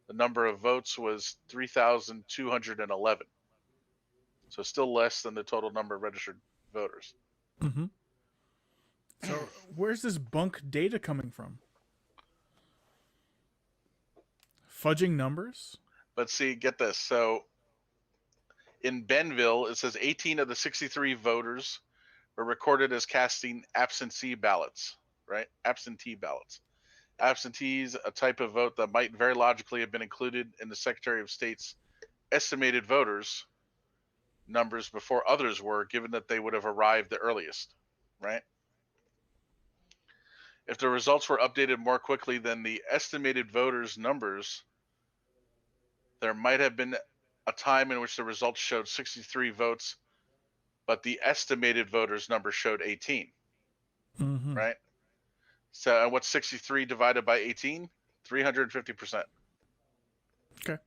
The number of votes was 3,211. So still less than the total number of registered voters. Mm-hmm. So where's this bunk data coming from? Fudging numbers? But see, get this. So in Benville, it says 18 of the 63 voters were recorded as casting absentee ballots, right? Absentee ballots. Absentees, a type of vote that might very logically have been included in the Secretary of State's estimated voters numbers before others were, given that they would have arrived the earliest, right? If the results were updated more quickly than the estimated voters' numbers, there might have been a time in which the results showed 63 votes, but the estimated voters' number showed 18, right? So, and what's 63 divided by 18? 350%. Okay.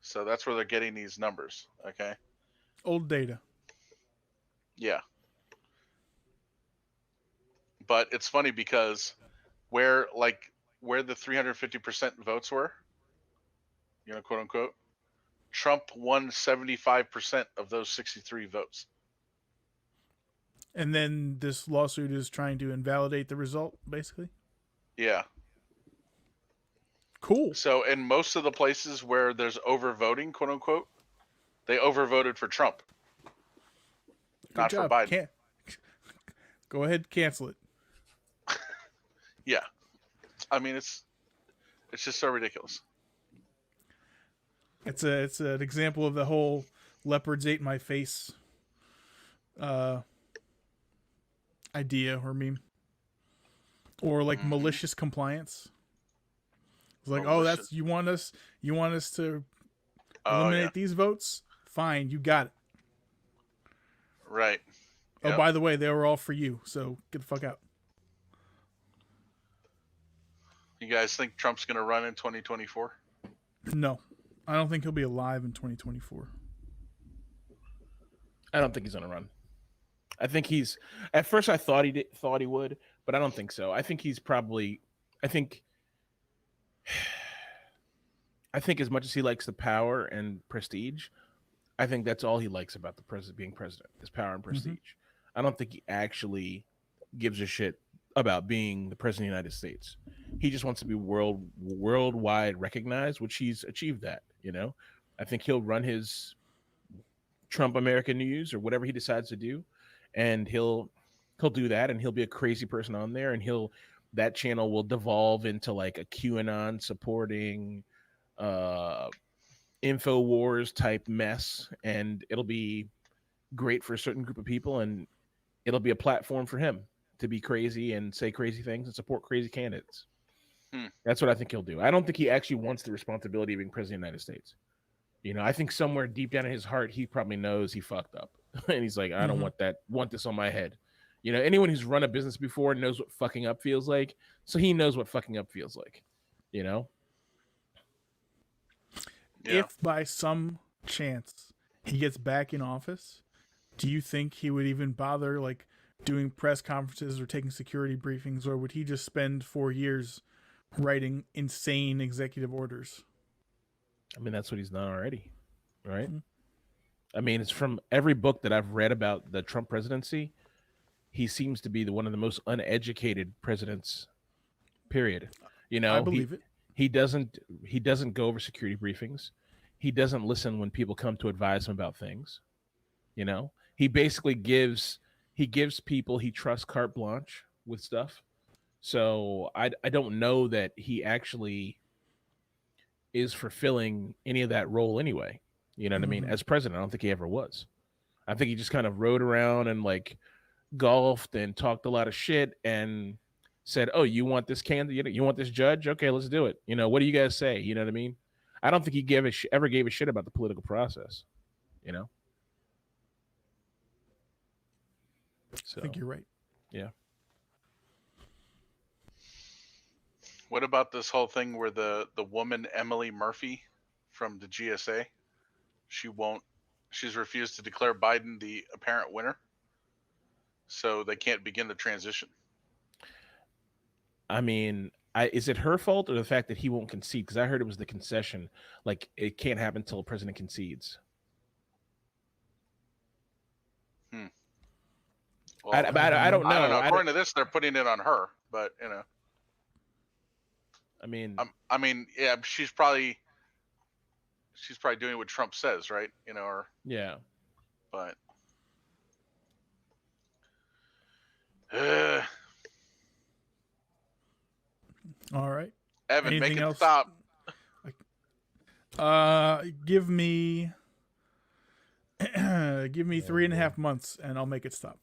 So that's where they're getting these numbers, okay? Old data. Yeah. But it's funny because where the 350% votes were, quote unquote, Trump won 75% of those 63 votes. And then this lawsuit is trying to invalidate the result, basically? Yeah. Cool. So in most of the places where there's overvoting, quote unquote, they overvoted for Trump. Good not job. for Biden. Go ahead, cancel it. Yeah. I mean, it's just so ridiculous. It's an example of the whole leopards ate my face idea or meme, or like malicious compliance. It's like, oh, that's you want us to eliminate these votes? Fine, you got it. Right. Oh, by the way, they were all for you, so get the fuck out. You guys think Trump's going to run in 2024? No, I don't think he'll be alive in 2024. I don't think he's gonna run. I think he's. At first, I thought he would, but I don't think so. I think he's probably. I think as much as he likes the power and prestige, I think that's all he likes about the being president is power and prestige. I don't think he actually gives a shit about being the president of the United States. He just wants to be worldwide recognized, which he's achieved that. I think he'll run his Trump American News or whatever he decides to do, and he'll do that, and he'll be a crazy person on there, and that channel will devolve into like a QAnon supporting InfoWars type mess, and it'll be great for a certain group of people, and it'll be a platform for him to be crazy and say crazy things and support crazy candidates. That's what I think he'll do. I don't think he actually wants the responsibility of being president of the United States. I think somewhere deep down in his heart, he probably knows he fucked up. And he's like, I don't want this on my head. Anyone who's run a business before knows what fucking up feels like. So he knows what fucking up feels like, Yeah. If by some chance he gets back in office, do you think he would even bother like doing press conferences or taking security briefings, or would he just spend 4 years writing insane executive orders? I mean, that's what he's done already, right? I mean, it's from every book that I've read about the Trump presidency, he seems to be one of the most uneducated presidents, period. I believe it. He doesn't go over security briefings. He doesn't listen when people come to advise him about things. He basically gives people he trusts carte blanche with stuff. So I don't know that he actually is fulfilling any of that role anyway. You know what I mean? As president, I don't think he ever was. I think he just kind of rode around and like golfed and talked a lot of shit and said, "Oh, you want this candidate? You want this judge? Okay, let's do it." What do you guys say? You know what I mean? I don't think he ever gave a shit about the political process. So I think you're right. yeah. What about this whole thing where the woman Emily Murphy from the GSA, she's refused to declare Biden the apparent winner, so they can't begin the transition. I mean, is it her fault or the fact that he won't concede? Because I heard it was the concession. Like, it can't happen until the president concedes. Well, I don't know. I don't know. According to this, they're putting it on her, but I mean, yeah, she's probably doing what Trump says, right? Yeah. But All right. Evan, Anything make it else? stop. Give me 3.5 months, and I'll make it stop.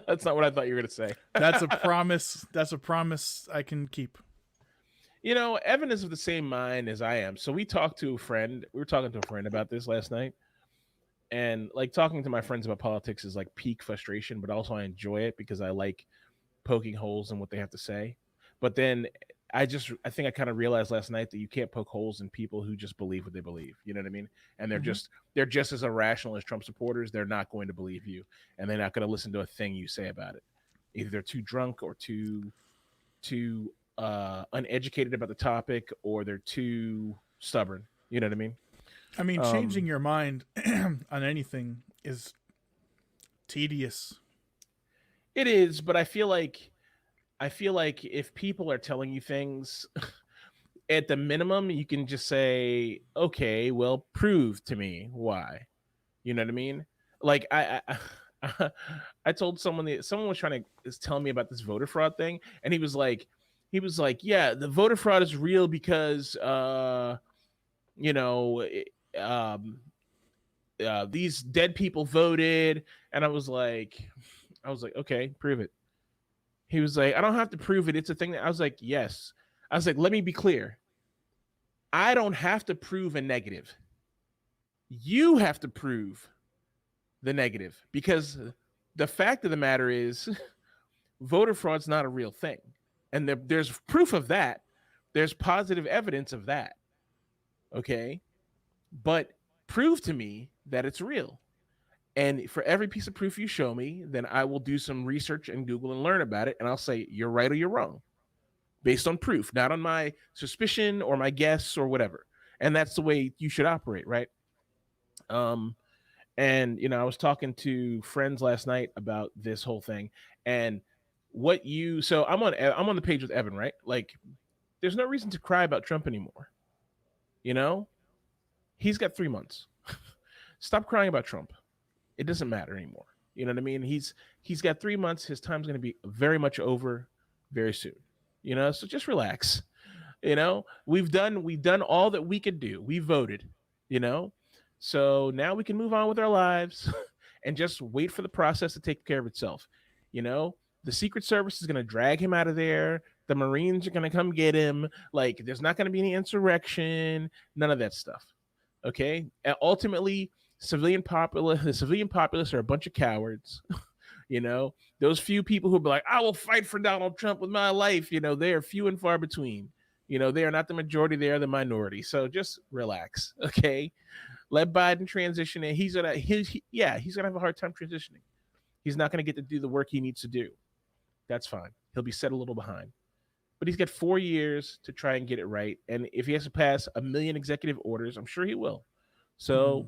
That's not what I thought you were going to say. That's a promise. That's a promise I can keep. Evan is of the same mind as I am. So we talked to a friend. We were talking to a friend about this last night. And like talking to my friends about politics is like peak frustration, but also I enjoy it because I like poking holes in what they have to say. But then I think I kind of realized last night that you can't poke holes in people who just believe what they believe. You know what I mean? And they're just as irrational as Trump supporters. They're not going to believe you, and they're not going to listen to a thing you say about it. Either they're too drunk or too uneducated about the topic, or they're too stubborn. You know what I mean? I mean, changing your mind on anything is tedious. It is, but I feel like if people are telling you things, at the minimum, you can just say, "Okay, well, prove to me why." You know what I mean? Like I told someone was trying to tell me about this voter fraud thing, and he was like, "Yeah, the voter fraud is real because these dead people voted," and I was like, "Okay, prove it." He was like, "I don't have to prove it. It's a thing that," I was like, "Yes." I was like, "Let me be clear. I don't have to prove a negative. You have to prove the negative, because the fact of the matter is voter fraud's not a real thing. And there's proof of that. There's positive evidence of that. Okay? But prove to me that it's real. And for every piece of proof you show me, then I will do some research and Google and learn about it. And I'll say, you're right or you're wrong, based on proof, not on my suspicion or my guess or whatever. And that's the way you should operate, right? And I was talking to friends last night about this whole thing. And so I'm on the page with Evan, right? Like, there's no reason to cry about Trump anymore. He's got 3 months. Stop crying about Trump. It doesn't matter anymore. You know what I mean? He's got 3 months. His time's going to be very much over very soon. So just relax. We've done all that we could do. We voted. So now we can move on with our lives and just wait for the process to take care of itself. The Secret Service is going to drag him out of there. The Marines are going to come get him. Like, there's not going to be any insurrection. None of that stuff. Okay. And ultimately, the civilian populace are a bunch of cowards. Those few people who be like, I will fight for Donald Trump with my life. They are few and far between. They are not the majority. They are the minority. So just relax. Okay. Let Biden transition, and he's gonna have a hard time transitioning. He's not gonna get to do the work he needs to do. That's fine. He'll be set a little behind, but he's got 4 years to try and get it right. And if he has to pass 1 million executive orders, I'm sure he will. So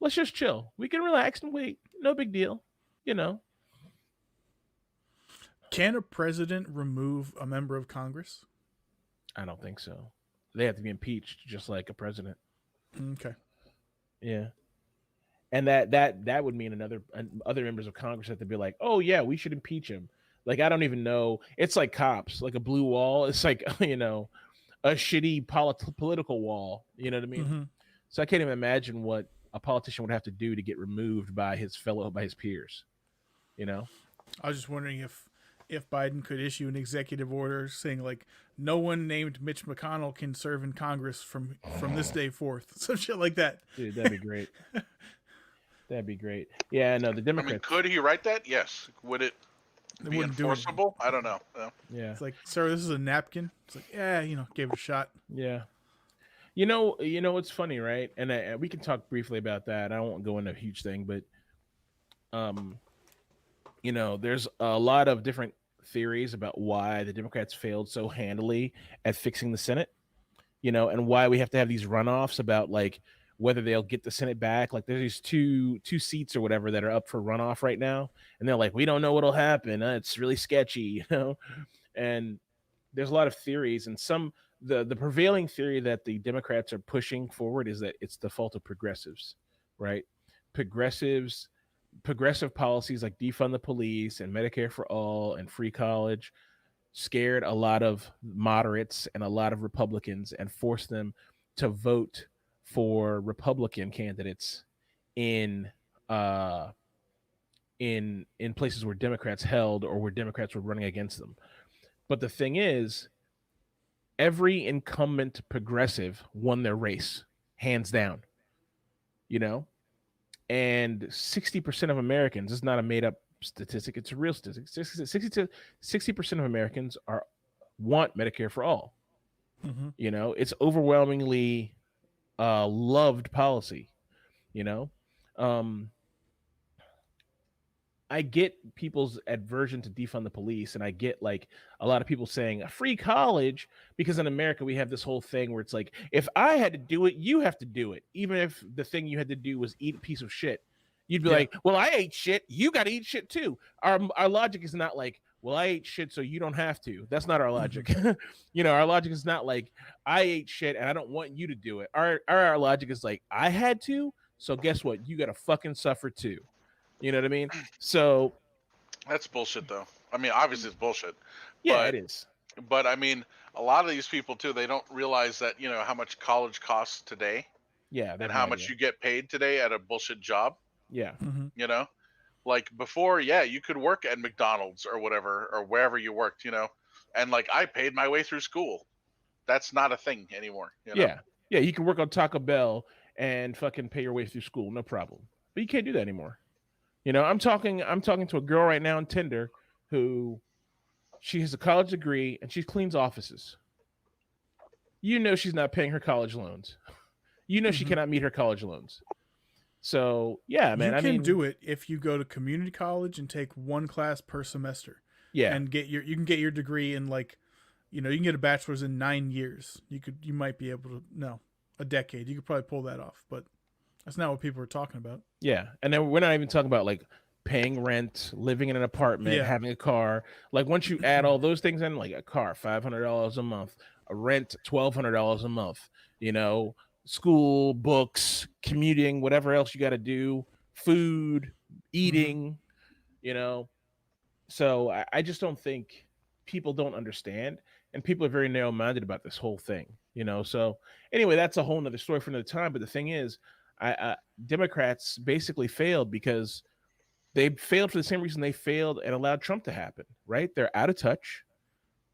let's just chill. We can relax and wait. No big deal. Can a president remove a member of Congress? I don't think so. They have to be impeached, just like a president. Okay. Yeah. And that would mean other members of Congress have to be like, oh yeah, we should impeach him. Like, I don't even know. It's like cops, like a blue wall. It's like, a shitty political wall. You know what I mean? Mm-hmm. So I can't even imagine what a politician would have to do to get removed by his peers. I was just wondering if Biden could issue an executive order saying like no one named Mitch McConnell can serve in Congress from this day forth, some shit like that. Dude, that'd be great. That'd be great. Yeah, no, the I mean, Democrats. could he write that? Yes. Would it They be wouldn't do it. enforceable? I don't know. No. Yeah, It's like, sir, this is a napkin. It's like, yeah, give it a shot. yeah. It's funny, right? And we can talk briefly about that. I won't go into a huge thing, but um, there's a lot of different theories about why the Democrats failed so handily at fixing the Senate. And why we have to have these runoffs about like whether they'll get the Senate back. Like there's these two seats or whatever that are up for runoff right now, and they're like, we don't know what'll happen. It's really sketchy, And there's a lot of theories, and the prevailing theory that the Democrats are pushing forward is that it's the fault of progressives, right? Progressive policies like defund the police and Medicare for all and free college scared a lot of moderates and a lot of Republicans and forced them to vote for Republican candidates in places where Democrats held or where Democrats were running against them. But the thing is, every incumbent progressive won their race, hands down. And 60% of Americans, it's not a made up statistic, it's a real statistic. 60% of Americans want Medicare for all. Mm-hmm. It's overwhelmingly loved policy. I get people's aversion to defund the police, and I get like a lot of people saying free college, because in America we have this whole thing where it's like, if I had to do it, you have to do it, even if the thing you had to do was eat a piece of shit. You'd be like, well, I ate shit, you got to eat shit too. Our logic is not like, well, I ate shit so you don't have to. That's not our logic. Our logic is not like, I ate shit and I don't want you to do it. Our logic is like, I had to, so guess what? You got to fucking suffer too. You know what I mean? So that's bullshit, though. I mean, obviously it's bullshit. Yeah, it is. But I mean, a lot of these people too, they don't realize that how much college costs today. Yeah, and how much you get paid today at a bullshit job. Yeah. Mm-hmm. Like before, you could work at McDonald's or whatever or wherever you worked, and like I paid my way through school. That's not a thing anymore. Yeah, you can work on Taco Bell and fucking pay your way through school, no problem. But you can't do that anymore. I'm talking to a girl right now on Tinder who she has a college degree and she cleans offices. She's not paying her college loans. She cannot meet her college loans. So yeah, man, you can do it if you go to community college and take one class per semester. Yeah, and you can get your degree in like, you can get a bachelor's in 9 years. You might be able to a decade. You could probably pull that off, but that's not what people are talking about. Yeah, and then we're not even talking about like paying rent, living in an apartment, having a car. Like once you add all those things in, like a car, $500 a month, a rent, $1,200 a month. School, books, commuting, whatever else you got to do, food, eating. So I just don't think people don't understand, and people are very narrow-minded about this whole thing. So anyway, that's a whole nother story for another time. But the thing is, Democrats basically failed because they failed for the same reason they failed and allowed Trump to happen, right? They're out of touch.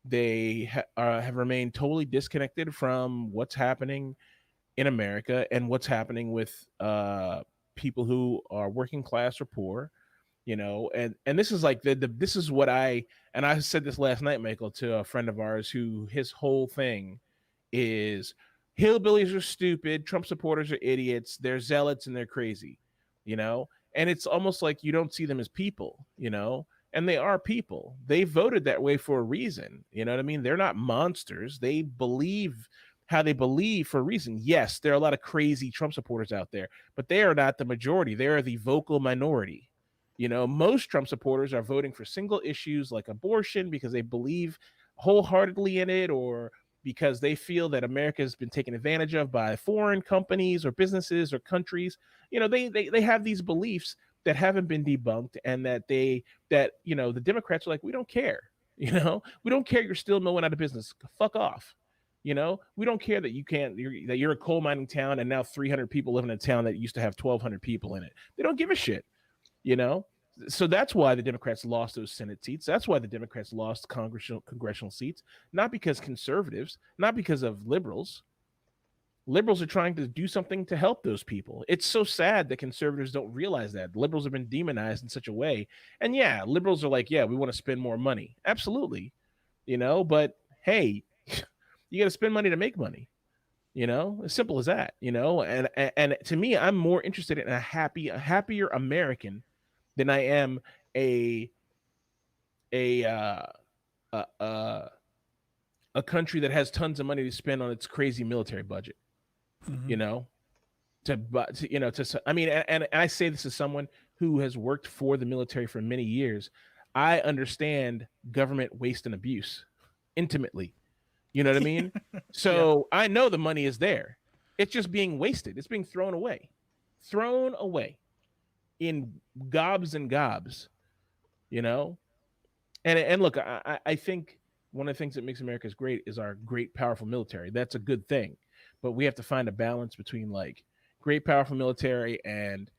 They have remained totally disconnected from what's happening in America and what's happening with people who are working class or poor, and this is like this is what I said this last night, Michael, to a friend of ours who his whole thing is hillbillies are stupid, Trump supporters are idiots, they're zealots and they're crazy, and it's almost like you don't see them as people, and they are people. They voted that way for a reason. You know what I mean? They're not monsters. They believe how they believe for a reason. Yes, there are a lot of crazy Trump supporters out there, but they are not the majority. They are the vocal minority. Most Trump supporters are voting for single issues like abortion because they believe wholeheartedly in it, or because they feel that America has been taken advantage of by foreign companies or businesses or countries. They have these beliefs that haven't been debunked, and that the Democrats are like, we don't care. We don't care you're still no one out of business. Fuck off. We don't care that you're a coal mining town and now 300 people live in a town that used to have 1,200 people in it. They don't give a shit. So that's why the Democrats lost those Senate seats. That's why the Democrats lost congressional seats, not because conservatives, not because of liberals. Liberals are trying to do something to help those people. It's so sad that conservatives don't realize that. Liberals have been demonized in such a way. And yeah, liberals are like, yeah, we want to spend more money. Absolutely. But hey, you got to spend money to make money. As simple as that. And to me, I'm more interested in a happier American than I am a a uh, a, a a country that has tons of money to spend on its crazy military budget. Mm-hmm. I mean, and I say this as someone who has worked for the military for many years. I understand government waste and abuse intimately. You know what I mean? So yeah. I know the money is there. It's just being wasted. It's being thrown away in gobs and gobs, And look, I think one of the things that makes America great is our great, powerful military. That's a good thing. But we have to find a balance between like great, powerful military and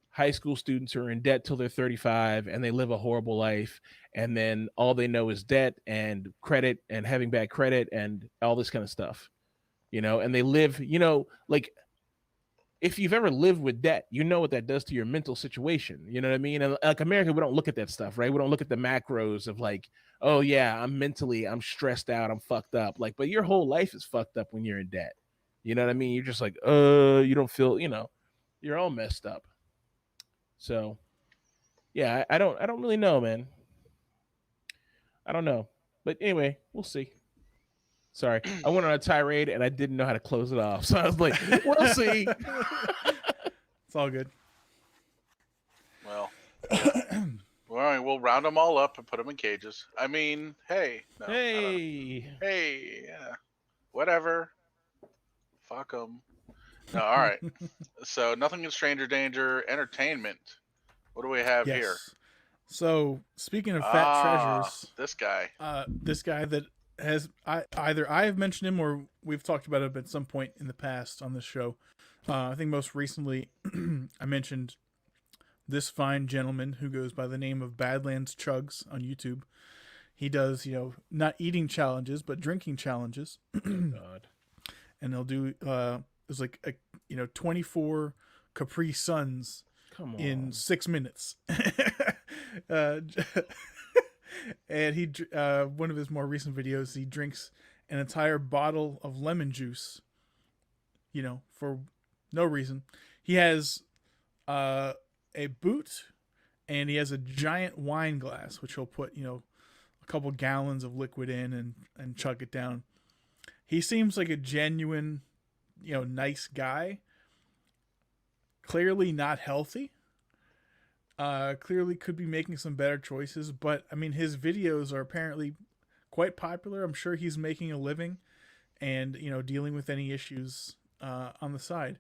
high school students who are in debt till they're 35 and they live a horrible life. And then all they know is debt and credit and having bad credit and all this kind of stuff, and they live, like if you've ever lived with debt, you know what that does to your mental situation. You know what I mean? And like America, we don't look at that stuff, right? We don't look at the macros of like, oh yeah, I'm stressed out, I'm fucked up. Like, but your whole life is fucked up when you're in debt. You know what I mean? You're just like, you don't feel, you're all messed up. So yeah, I don't really know, man. I don't know. But anyway, we'll see. Sorry, I went on a tirade and I didn't know how to close it off. So I was like, we'll see. It's all good. Well, we'll round them all up and put them in cages. I mean, hey. No, hey, yeah. Whatever. Fuck them. No, all right. So, nothing in stranger danger. Entertainment. What do we have here? So, speaking of fat treasures. This guy. This guy that has either I have mentioned him or we've talked about him at some point in the past on this show. I think most recently I mentioned this fine gentleman who goes by the name of Badlands Chugs on YouTube. He does, not eating challenges but drinking challenges. Oh God! And he'll do it's like 24 Capri Suns in 6 minutes. And he one of his more recent videos, he drinks an entire bottle of lemon juice, for no reason. He has a boot and he has a giant wine glass, which he'll put, a couple gallons of liquid in and chug it down. He seems like a genuine, nice guy. Clearly not healthy. Clearly could be making some better choices, but I mean, his videos are apparently quite popular. I'm sure he's making a living and, dealing with any issues on the side.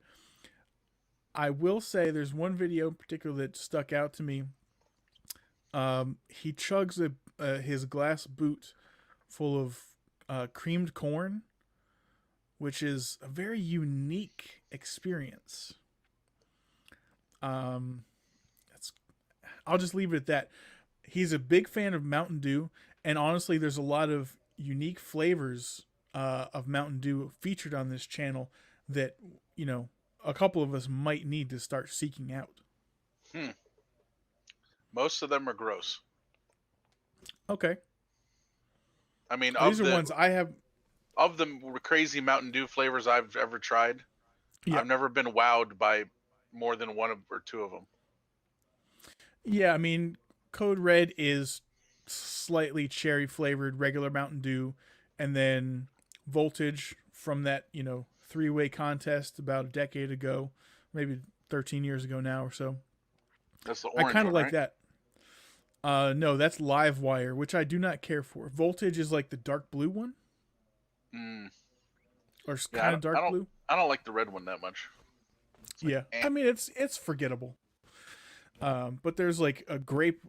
I will say there's one video in particular that stuck out to me. He chugs his glass boot full of creamed corn, which is a very unique experience. I'll just leave it at that. He's a big fan of Mountain Dew, and honestly, there's a lot of unique flavors of Mountain Dew featured on this channel that, a couple of us might need to start seeking out. Most of them are gross. Okay. I mean, these are ones I have. Of the crazy Mountain Dew flavors I've ever tried, I've never been wowed by more than one or two of them. Yeah, I mean, Code Red is slightly cherry flavored regular Mountain Dew, and then Voltage from that, three-way contest about a decade ago, maybe 13 years ago now or so. That's the orange I kind of like right? that. No, that's Live Wire, which I do not care for. Voltage is like the dark blue one. Or kind of dark blue. I don't like the red one that much. I mean, it's forgettable. But there's like a grape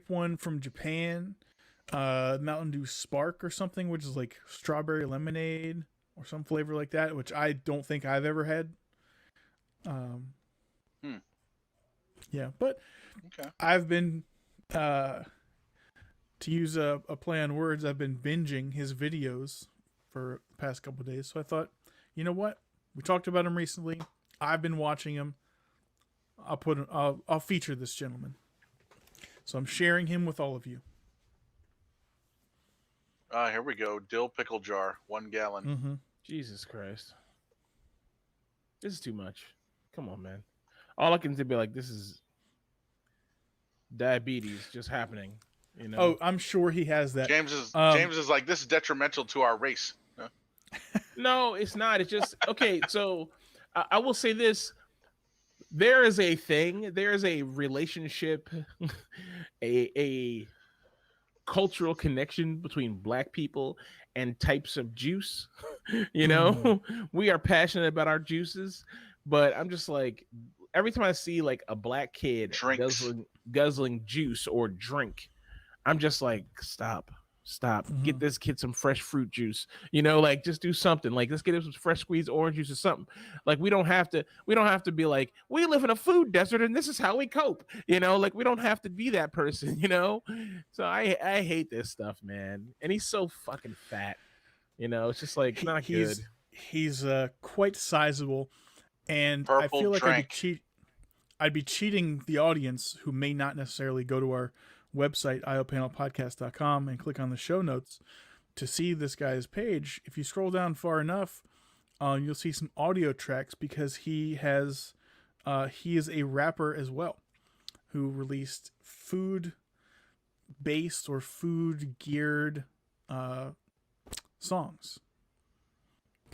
one from Japan, Mountain Dew Spark or something, which is like strawberry lemonade or some flavor like that, which I don't think I've ever had. Yeah, but Okay. I've been, to use a play on words, I've been binging his videos for the past couple of days. So I thought, you know what? We talked about him recently. I've been watching him. I'll feature this gentleman. So I'm sharing him with all of you. Here we go. Dill pickle jar, 1 gallon. Mm-hmm. Jesus Christ. This is too much. Come on, man. All I can be like, this is diabetes just happening. You know? Oh, I'm sure he has that. James is like, this is detrimental to our race. No? No, it's not. It's just okay. So I will say this: there is a thing. There is a relationship, a cultural connection between Black people and types of juice. You know, we are passionate about our juices, but I'm just like, every time I see like a Black kid guzzling juice or drink, I'm just like, stop. Get this kid some fresh fruit juice. You know, like, just do something. Like, let's get him some fresh squeezed orange juice or something. Like, we don't have to be like, we live in a food desert and this is how we cope. You know, like, we don't have to be that person, you know? So I hate this stuff, man. And he's so fucking fat. You know, it's just like, not good. He's quite sizable, and Purple I feel like drink. I'd be cheating the audience who may not necessarily go to our website, iopanelpodcast.com, and click on the show notes to see this guy's page. If you scroll down far enough, you'll see some audio tracks, because he is a rapper as well, who released food based or food geared songs.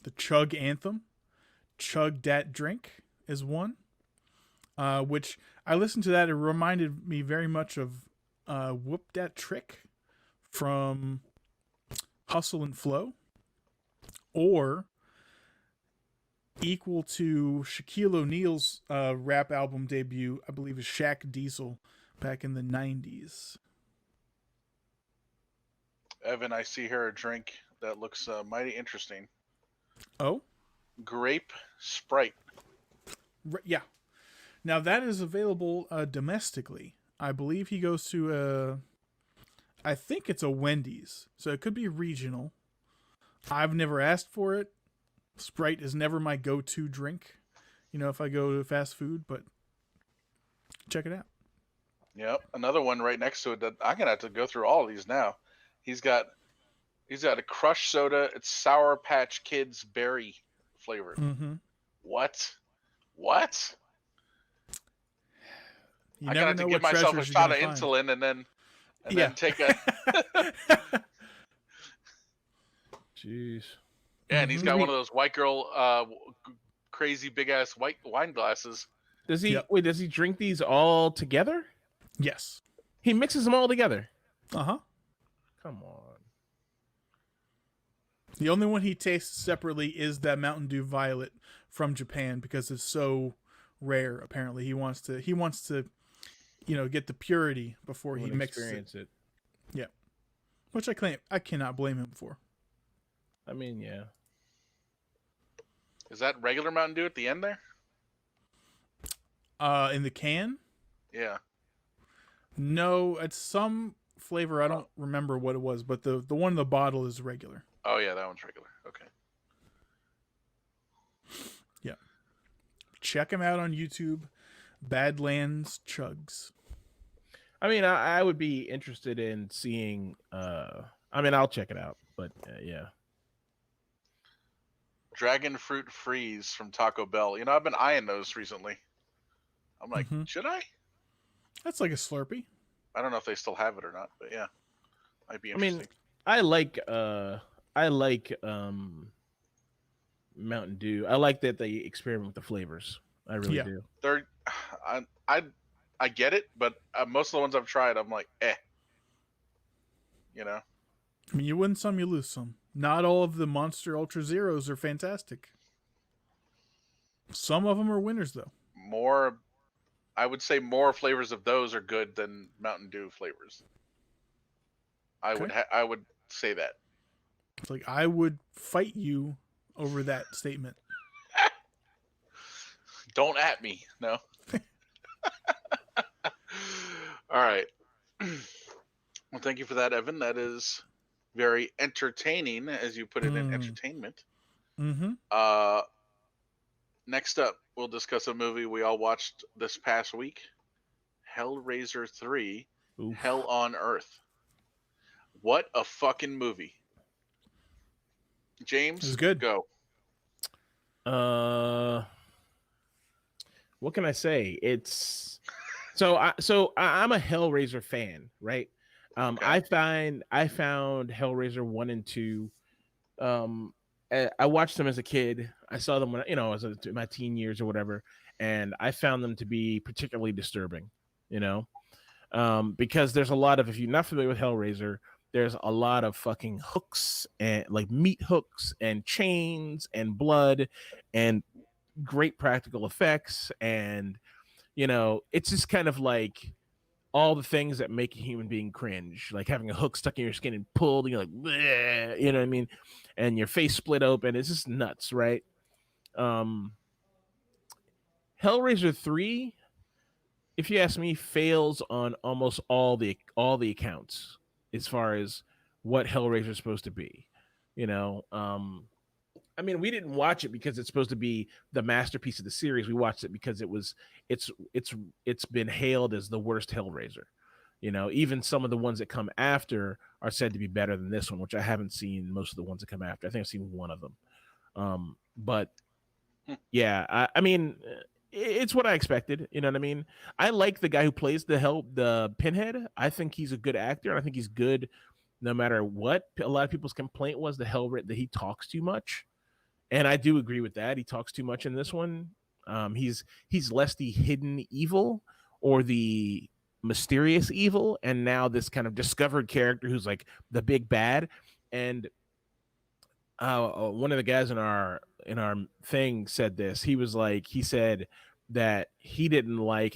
The Chug Anthem, Chug Dat Drink is one, which I listened to that. It reminded me very much of Whoop Dat Trick from Hustle and Flow, or equal to Shaquille O'Neal's rap album debut, I believe, is Shaq Diesel back in the 90s. Evan, I see here a drink that looks mighty interesting. Oh? Grape Sprite. Yeah. Now that is available domestically. I believe he goes to I think it's a Wendy's, so it could be regional. I've never asked for it. Sprite is never my go-to drink, you know, if I go to fast food, but check it out. Yep, another one right next to it that I'm gonna have to go through all of these now. He's got a crushed soda. It's Sour Patch Kids berry flavored. Mm-hmm. What? You I never got know to what give myself a treasures you're shot of gonna find. insulin and then take a. Jeez. Yeah, and he's got one of those white girl, crazy big ass white wine glasses. Does he wait? Does he drink these all together? Yes. He mixes them all together. Uh-huh. Come on. The only one he tastes separately is that Mountain Dew Violet from Japan, because it's so rare. Apparently, he wants to, you know, get the purity before he mixes it. Yeah, which I cannot blame him for. I mean, yeah. Is that regular Mountain Dew at the end there? In the can? Yeah. No, it's some flavor. I don't remember what it was, but the one in the bottle is regular. Oh yeah, that one's regular. Okay. Yeah. Check him out on YouTube. Badlands Chugs. I mean, I would be interested in seeing. I mean, I'll check it out, but yeah. Dragon Fruit Freeze from Taco Bell. You know, I've been eyeing those recently. I'm like, should I? That's like a Slurpee. I don't know if they still have it or not, but yeah, might be interesting. I mean, I like Mountain Dew. I like that they experiment with the flavors. I really do. They're, I get it, but most of the ones I've tried, I'm like, you know. I mean, you win some, you lose some. Not all of the Monster Ultra Zeros are fantastic. Some of them are winners, though. I would say more flavors of those are good than Mountain Dew flavors. I would say that. It's like, I would fight you over that statement. Don't at me, no. All right. Well, thank you for that, Evan. That is very entertaining, as you put it in entertainment. Mm-hmm. Next up, we'll discuss a movie we all watched this past week, Hellraiser 3, Oof. Hell on Earth. What a fucking movie. It James, was good. go. Uh, what can I say? It's I'm a Hellraiser fan, right? Okay. I found Hellraiser 1 and 2. I watched them as a kid. I saw them when I was in my teen years or whatever, and I found them to be particularly disturbing. You know, because there's a lot of, if you're not familiar with Hellraiser, there's a lot of fucking hooks and like meat hooks and chains and blood and great practical effects, and it's just kind of like all the things that make a human being cringe, like having a hook stuck in your skin and pulled, and you're like, bleh, you know what I mean, and your face split open. It's just nuts, right? Um, Hellraiser 3, if you ask me, fails on almost all the accounts as far as what Hellraiser is supposed to be. You know, I mean, we didn't watch it because it's supposed to be the masterpiece of the series. We watched it because it's been hailed as the worst Hellraiser. Even some of the ones that come after are said to be better than this one, which I haven't seen most of the ones that come after. I think I've seen one of them. But yeah, I mean, it's what I expected. You know what I mean? I like the guy who plays the Pinhead. I think he's a good actor, and I think he's good no matter what. A lot of people's complaint was that he talks too much, and I do agree with that. He talks too much in this one. He's less the hidden evil or the mysterious evil, and now this kind of discovered character who's like the big bad. And one of the guys in our thing said this. He said that he didn't like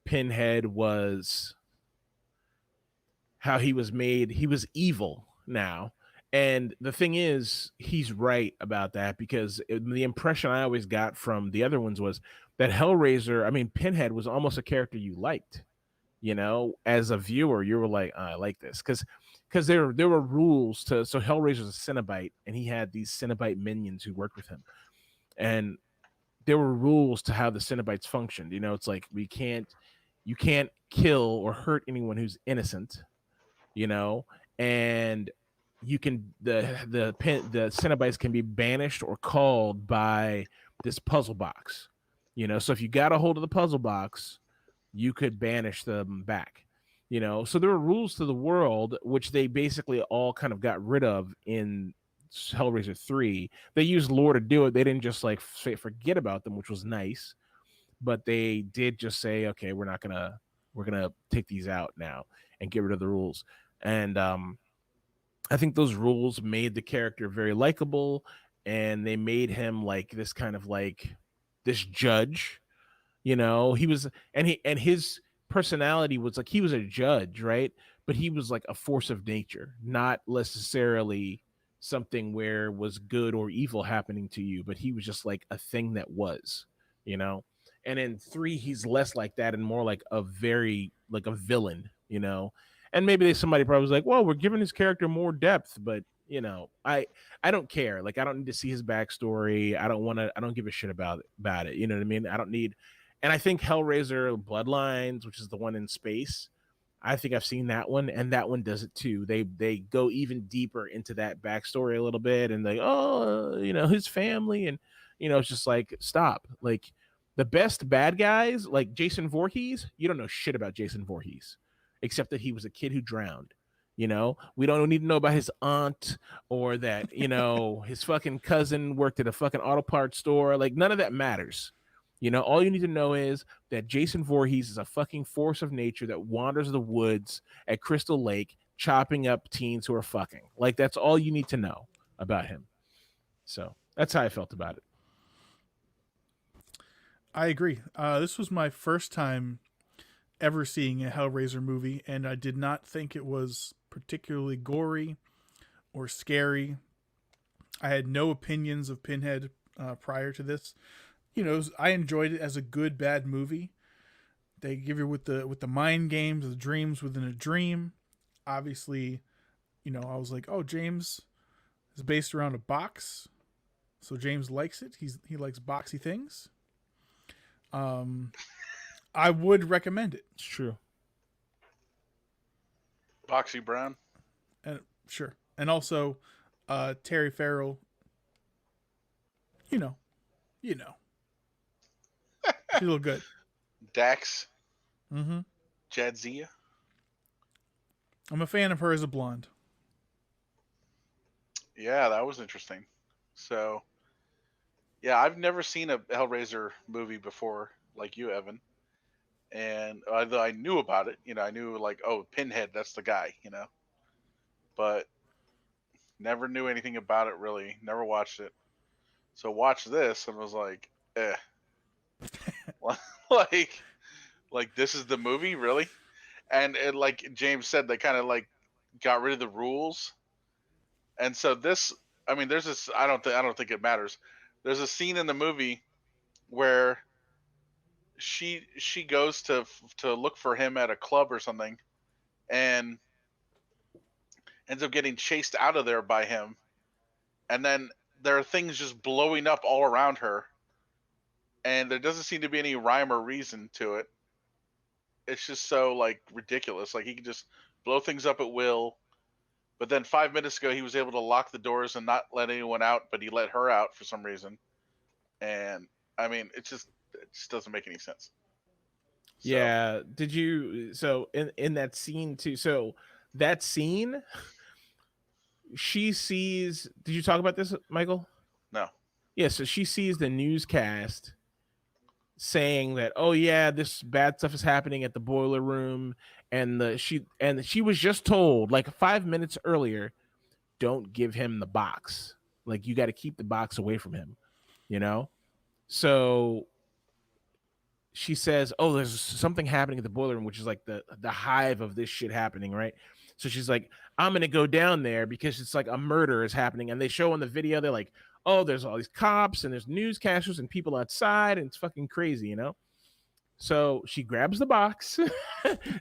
Pinhead was how he was made. He was evil now. And the thing is, he's right about that, because the impression I always got from the other ones was that Pinhead was almost a character you liked. As a viewer, you were like, I like this, because there were rules to. So Hellraiser's a Cenobite, and he had these Cenobite minions who worked with him, and there were rules to how the Cenobites functioned. It's like you can't kill or hurt anyone who's innocent. And you can the Cenobites can be banished or called by this puzzle box. So if you got a hold of the puzzle box, you could banish them back. So there were rules to the world, which they basically all kind of got rid of in Hellraiser 3. They used lore to do it. They didn't just like forget about them, which was nice, but they did just say, okay, we're gonna take these out now and get rid of the rules. And I think those rules made the character very likable, and they made him like this kind of like this judge. He was, and his personality was like he was a judge, right? But he was like a force of nature, not necessarily something where was good or evil happening to you, but he was just like a thing that was, you know. And in 3, he's less like that and more like a very like a villain, And maybe somebody probably was like, "Well, we're giving his character more depth," but I don't care. Like, I don't need to see his backstory. I don't give a shit about it. You know what I mean? I don't need. And I think Hellraiser Bloodlines, which is the one in space, I think I've seen that one, and that one does it too. They go even deeper into that backstory a little bit, and his family, and it's just like, stop. Like, the best bad guys, like Jason Voorhees, you don't know shit about Jason Voorhees, except that he was a kid who drowned. We don't need to know about his aunt, or that his fucking cousin worked at a fucking auto parts store. Like, none of that matters. All you need to know is that Jason Voorhees is a fucking force of nature that wanders the woods at Crystal Lake, chopping up teens who are fucking. Like, that's all you need to know about him. So that's how I felt about it. I agree. This was my first time ever seeing a Hellraiser movie, and I did not think it was particularly gory or scary. I had no opinions of Pinhead prior to this. I enjoyed it as a good bad movie. They give you with the mind games, the dreams within a dream. Obviously, I was like, oh, James is based around a box, so James likes it. He likes boxy things. I would recommend it. It's true. Boxy Brown. And sure. And also, Terry Farrell. You know. She's a little good. Dax. Mm-hmm. Jadzia. I'm a fan of her as a blonde. Yeah, that was interesting. So, yeah, I've never seen a Hellraiser movie before, like you, Evan. And although I knew about it, I knew like, oh, Pinhead, that's the guy, but never knew anything about it really. Never watched it. So watched this and was like, eh, like, like this is the movie, really? And like James said, they kind of like got rid of the rules, and so this, I mean, there's this. I don't think it matters. There's a scene in the movie where she goes to look for him at a club or something, and ends up getting chased out of there by him, and then there are things just blowing up all around her, and there doesn't seem to be any rhyme or reason to it. It's just so like ridiculous. Like he can just blow things up at will. But then 5 minutes ago, he was able to lock the doors and not let anyone out, but he let her out for some reason. And I mean, it just doesn't make any sense. So. Yeah. Did you? So in that scene too. So that scene, she sees. Did you talk about this, Michael? No. Yeah. So she sees the newscast saying that, oh yeah, this bad stuff is happening at the boiler room, and she was just told like 5 minutes earlier, don't give him the box. Like you got to keep the box away from him, So she says, oh, there's something happening at the boiler room, which is like the hive of this shit happening, right? So she's like, I'm gonna go down there because it's like a murder is happening, and they show in the video, they're like, oh, there's all these cops and there's newscasters and people outside, and it's fucking crazy, So she grabs the box,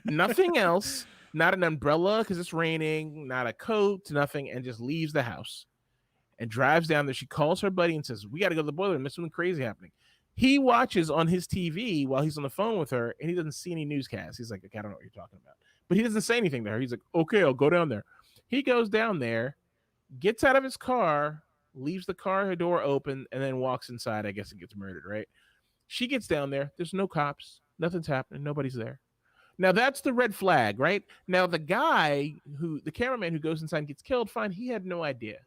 nothing else, not an umbrella because it's raining, not a coat, nothing, and just leaves the house and drives down there. She calls her buddy and says, we got to go to the boiler room. There's something crazy happening. He watches on his TV while he's on the phone with her, and he doesn't see any newscasts. He's like, okay, I don't know what you're talking about. But he doesn't say anything to her. He's like, okay, I'll go down there. He goes down there, gets out of his car, leaves the car door open, and then walks inside, I guess, and gets murdered, right? She gets down there. There's no cops. Nothing's happening. Nobody's there. Now, that's the red flag, right? Now, the cameraman who goes inside and gets killed, fine, he had no idea.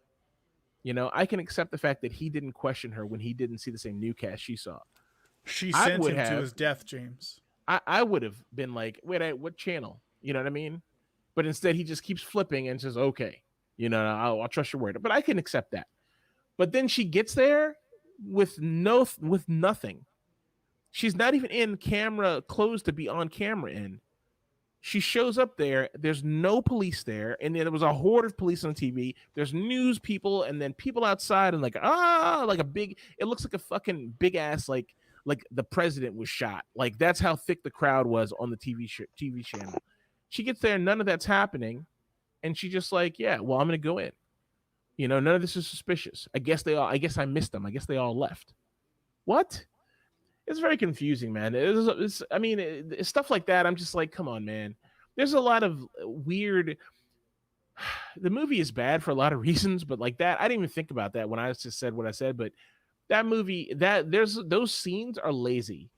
I can accept the fact that he didn't question her when he didn't see the same newscast she saw. She sent him to his death, James. I would have been like, wait, what channel? You know what I mean? But instead, he just keeps flipping and says, okay, I'll trust your word. But I can accept that. But then she gets there with nothing. She's not even in camera clothes to be on camera in. She shows up there. There's no police there. And then there was a horde of police on TV. There's news people and then people outside and like it looks like a fucking big ass, like the president was shot. Like that's how thick the crowd was on the TV channel. She gets there. None of that's happening. And she just like, yeah, well, I'm going to go in. None of this is suspicious. I guess I missed them. I guess they all left. What? It's very confusing, man. It's stuff like that. I'm just like, come on, man. There's a lot of weird. The movie is bad for a lot of reasons, but like that, I didn't even think about that when I just said what I said. But that movie, those scenes are lazy.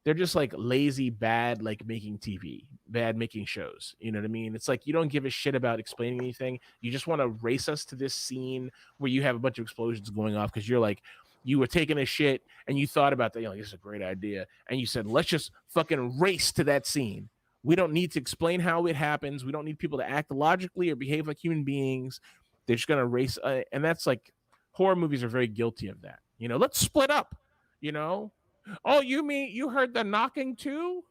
They're just like lazy, bad, like making TV, bad making shows. You know what I mean? It's like you don't give a shit about explaining anything. You just want to race us to this scene where you have a bunch of explosions going off because you're like, you were taking a shit and you thought about that. You're like, this is a great idea. And you said, let's just fucking race to that scene. We don't need to explain how it happens. We don't need people to act logically or behave like human beings. They're just going to race. And that's like, horror movies are very guilty of that. Let's split up, Oh, you mean you heard the knocking too?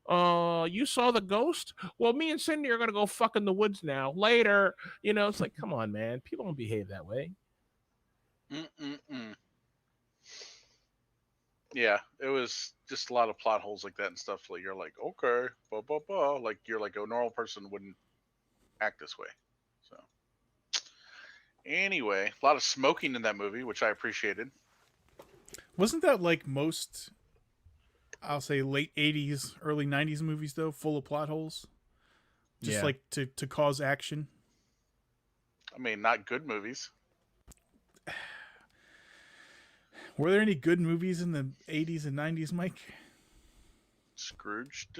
You saw the ghost? Well, me and Cindy are going to go fuck in the woods now. Later. It's like, come on, man. People don't behave that way. Mm-mm-mm. Yeah, it was just a lot of plot holes like that and stuff. Like you're like, okay, blah blah blah. Like you're like a normal person wouldn't act this way. So anyway, a lot of smoking in that movie, which I appreciated. Wasn't that like most, I'll say, late 80s, early 90s movies, though, full of plot holes? Just Yeah. like to cause action? I mean, not good movies. Were there any good movies in the 80s and 90s, Mike? Scrooged,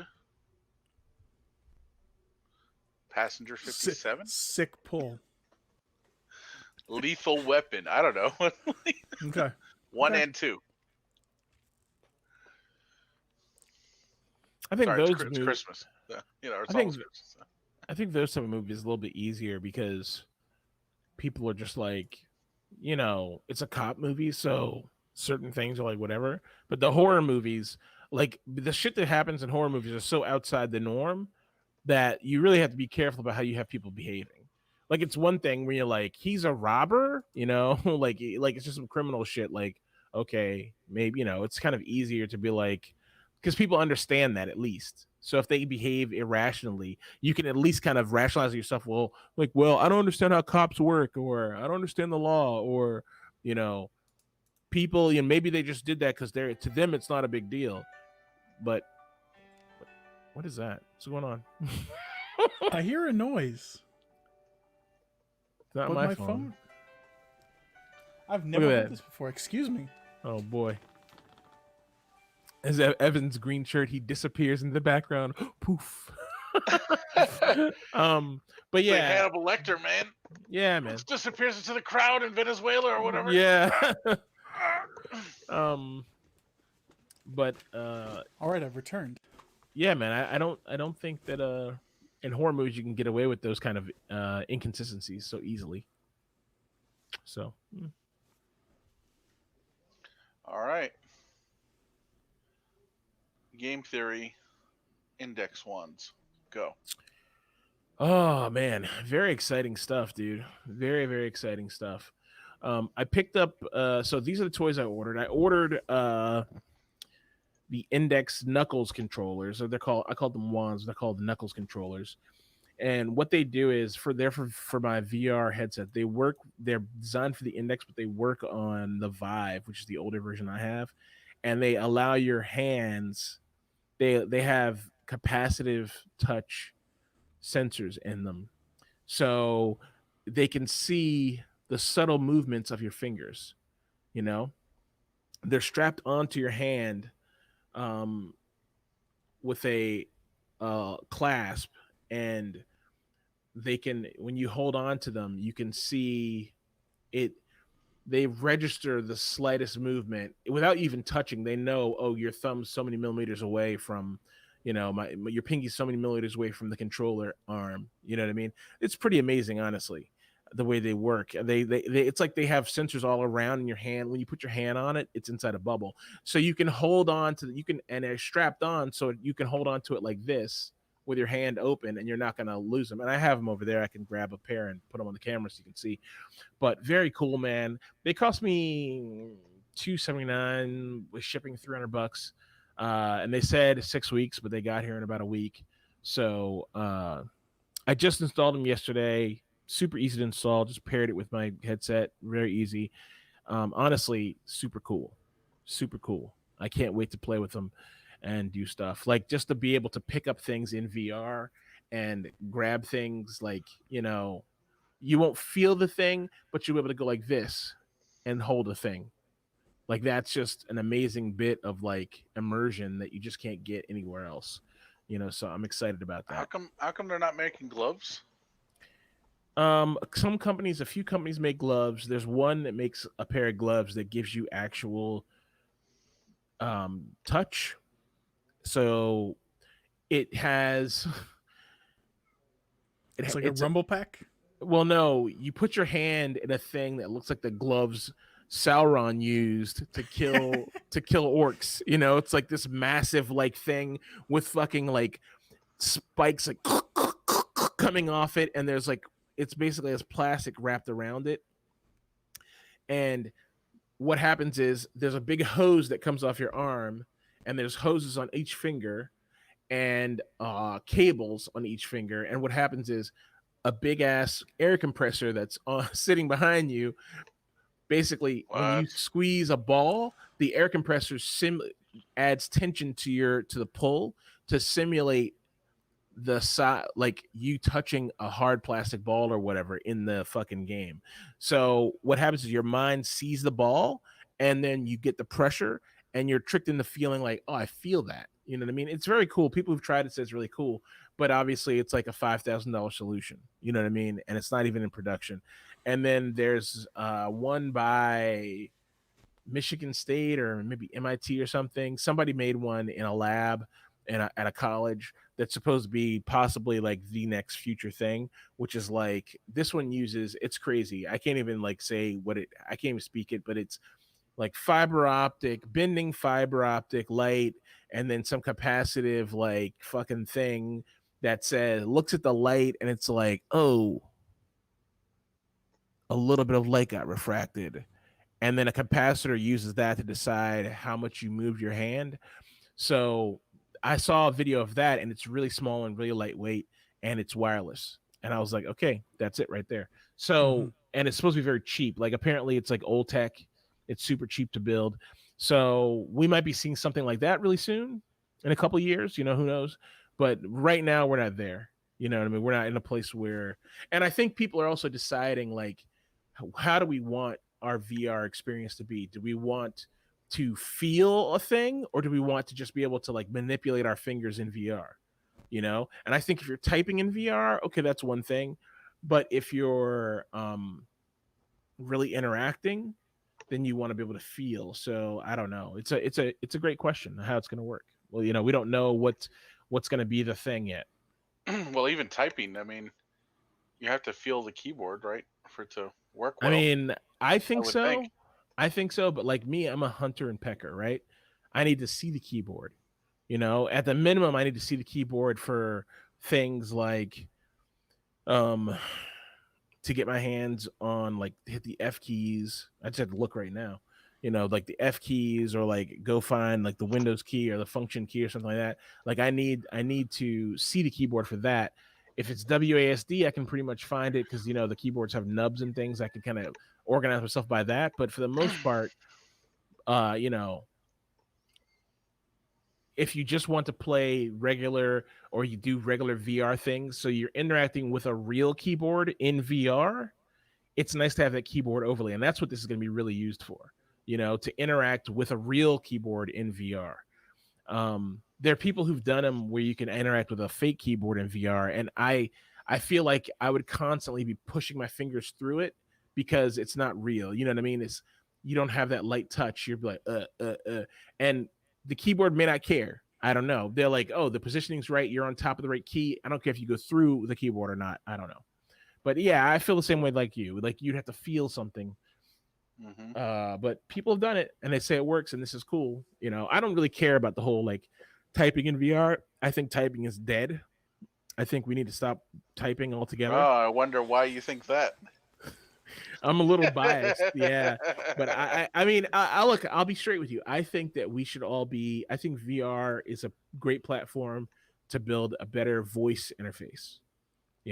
Passenger 57, Sick pull. Lethal Weapon. I don't know. Okay. One Okay. and two. I think Sorry, those it's movies. Christmas. You know, it's I think almost Christmas. So. I think those type of movies is a little bit easier because people are just like, it's a cop movie, so certain things are like whatever. But the horror movies, like the shit that happens in horror movies, are so outside the norm that you really have to be careful about how you have people behaving. Like it's one thing when you're like, he's a robber, like it's just some criminal shit. Like, okay, maybe it's kind of easier to be like, because people understand that at least. So if they behave irrationally, you can at least kind of rationalize yourself. Well, like, I don't understand how cops work, or I don't understand the law, or you know, people, maybe they just did that because to them it's not a big deal. But what is that? What's going on? I hear a noise. It's not But my my phone. I've never heard that. this before. Excuse me. Oh boy. As Evan's green shirt, he disappears in the background. Poof. But It's yeah, like Hannibal Lecter, man. Yeah, man. It disappears into the crowd in Venezuela or whatever. Yeah. But all right, I've returned. Yeah, man. I don't think that in horror movies you can get away with those kind of inconsistencies so easily. So. All right. Game theory, index ones, go. Oh man, very exciting stuff, dude. Very, very exciting stuff. I picked up so these are the toys I ordered. I ordered the Index Knuckles controllers, or I called them wands, they're called Knuckles controllers. And what they do is for my VR headset, they're designed for the Index, but they work on the Vive, which is the older version I have, and they allow your hands, they have capacitive touch sensors in them, so they can see the subtle movements of your fingers. They're strapped onto your hand with a clasp, and they can, when you hold on to them, you can see it. They register the slightest movement without even touching. They know, oh, your thumb's so many millimeters away from, your pinky's so many millimeters away from the controller arm. You know what I mean? It's pretty amazing, honestly, the way they work. They it's like they have sensors all around in your hand. When you put your hand on it, it's inside a bubble, so you can hold on to and they're strapped on, so you can hold on to it like this with your hand open, and you're not going to lose them. And I have them over there. I can grab a pair and put them on the camera so you can see. But very cool, man. They cost me $279 with shipping, $300. And they said 6 weeks, but they got here in about a week. So I just installed them yesterday. Super easy to install. Just paired it with my headset. Very easy. Honestly, super cool. Super cool. I can't wait to play with them and do stuff. Like just to be able to pick up things in VR and grab things, like, you won't feel the thing, but you'll be able to go like this and hold a thing. Like that's just an amazing bit of like immersion that you just can't get anywhere else. So I'm excited about that. How come they're not making gloves? A few companies make gloves. There's one that makes a pair of gloves that gives you actual touch. So it has it's like a rumble pack. Well, no, you put your hand in a thing that looks like the gloves Sauron used to kill orcs. It's like this massive like thing with fucking like spikes like coming off it, and there's like, it's basically this plastic wrapped around it, and what happens is there's a big hose that comes off your arm, and there's hoses on each finger and cables on each finger. And what happens is a big ass air compressor that's sitting behind you. Basically, when you What? squeeze a ball, the air compressor adds tension to the pull to simulate the side, like you touching a hard plastic ball or whatever in the fucking game. So what happens is your mind sees the ball, and then you get the pressure, and you're tricked into feeling like, oh, I feel that. You know what I mean? It's very cool. People who've tried it say it's really cool, but obviously it's like a $5,000 solution. You know what I mean? And it's not even in production. And then there's one by Michigan State or maybe MIT or something. Somebody made one in a lab at a college that's supposed to be possibly like the next future thing, which is like this one uses, it's crazy. I can't even like say I can't even speak it, but it's like bending fiber optic light, and then some capacitive like fucking thing that says, looks at the light and it's like, oh, a little bit of light got refracted. And then a capacitor uses that to decide how much you move your hand. So I saw a video of that, and it's really small and really lightweight, and it's wireless. And I was like, okay, that's it right there. So, and it's supposed to be very cheap. Like apparently it's like old tech. It's super cheap to build. So we might be seeing something like that really soon in a couple of years, who knows? But right now we're not there. You know what I mean? We're not in a place where, and I think people are also deciding like, how do we want our VR experience to be? Do we want to feel a thing, or do we want to just be able to like manipulate our fingers in VR? And I think if you're typing in VR, okay, that's one thing. But if you're really interacting, then you want to be able to feel. So I don't know. It's a great question how it's going to work. Well, we don't know what's going to be the thing yet. Well, even typing, I mean, you have to feel the keyboard, right, for it to work well. I mean, I think would so. think. I think so, but like me, I'm a hunter and pecker, right? I need to see the keyboard. At the minimum, I need to see the keyboard for things like to get my hands on, like, hit the F keys. I just have to look right now. Like the F keys, or like go find like the Windows key or the function key or something like that. Like I need to see the keyboard for that. If it's WASD, I can pretty much find it because the keyboards have nubs and things. I can kind of organize myself by that. But for the most part, if you just want to play regular, or you do regular VR things, so you're interacting with a real keyboard in VR, it's nice to have that keyboard overlay. And that's what this is going to be really used for, to interact with a real keyboard in VR. There are people who've done them where you can interact with a fake keyboard in VR. And I feel like I would constantly be pushing my fingers through it because it's not real. You know what I mean? You don't have that light touch. You're like, and the keyboard may not care. I don't know. They're like, oh, the positioning's right. You're on top of the right key. I don't care if you go through the keyboard or not. I don't know. But yeah, I feel the same way like you. Like you'd have to feel something. But people have done it and they say it works and this is cool. I don't really care about the whole like typing in VR. I think typing is dead. I think we need to stop typing altogether. Oh, I wonder why you think that. I'm a little biased, yeah, but I mean, I'll be straight with you. I think that we should all be. I think VR is a great platform to build a better voice interface.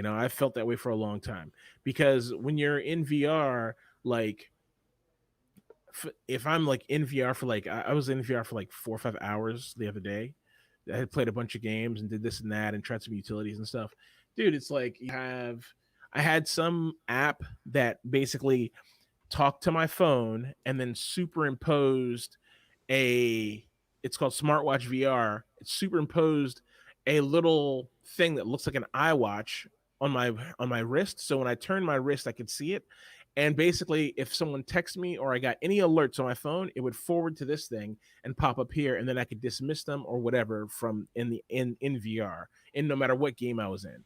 I felt that way for a long time because when you're in VR, like if I'm like in VR for like, I was in VR for like 4 or 5 hours the other day. I had played a bunch of games and did this and that and tried some utilities and stuff. Dude, it's like I had some app that basically talked to my phone and then superimposed it's called Smartwatch VR. It superimposed a little thing that looks like an iWatch on my wrist. So when I turned my wrist, I could see it. And basically, if someone texts me or I got any alerts on my phone, it would forward to this thing and pop up here, and then I could dismiss them or whatever from in VR, in no matter what game I was in,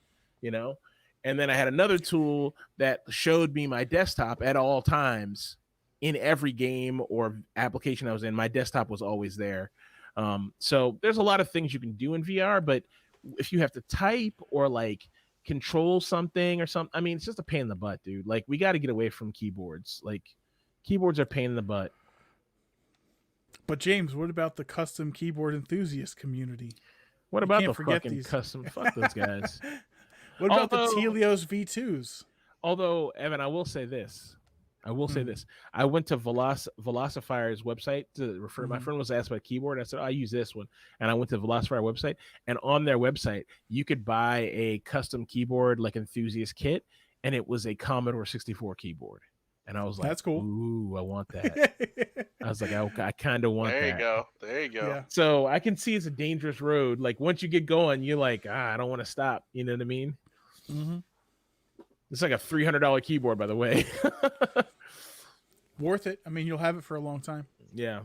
And then I had another tool that showed me my desktop at all times in every game or application I was in. My desktop was always there. So there's a lot of things you can do in VR, but if you have to type or like control something or something, I mean, it's just a pain in the butt, dude. Like we got to get away from keyboards. Like keyboards are a pain in the butt. But James, what about the custom keyboard enthusiast community? What You about can't the forget fucking these. custom? Fuck those guys. What about the Although, Telios V2s? Evan, I will say this. I will say Hmm. this. I went to Velocifier's website to refer. My Mhm. friend was asked about a keyboard. I said, I use this one. And I went to the Velocifier website. And on their website, you could buy a custom keyboard, like enthusiast kit. And it was a Commodore 64 keyboard. And I was like, That's cool. ooh, I want that. I was like, I kind of want There you that. go. There you go. Yeah. So I can see it's a dangerous road. Like once you get going, you're like, I don't want to stop. You know what I mean? Hmm. It's like a $300 keyboard, by the way. Worth it. I mean, you'll have it for a long time. Yeah.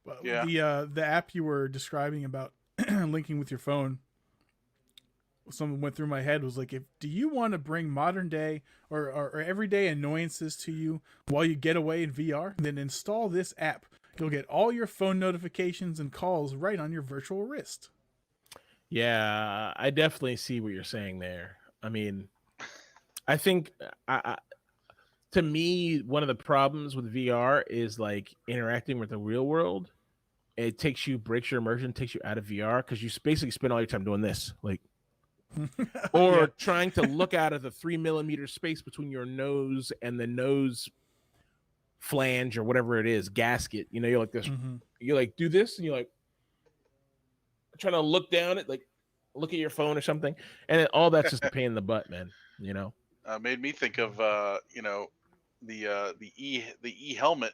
Well, Yeah. the app you were describing about linking with your phone, something went through my head was like, do you want to bring modern day or everyday annoyances to you while you get away in VR? Then install this app. You'll get all your phone notifications and calls right on your virtual wrist. Yeah, I definitely see what you're saying there. I mean, I think to me, one of the problems with VR is like interacting with the real world. It breaks your immersion, takes you out of VR because you basically spend all your time doing this, like, or Yeah. trying to look out of the 3 millimeter space between your nose and the nose flange or whatever it is, gasket. You know, you're like this. Mm-hmm. You like do this, and you're like trying to look down at, like, look at your phone or something, and all that's just a pain in the butt, man. You know. Made me think of the E helmet.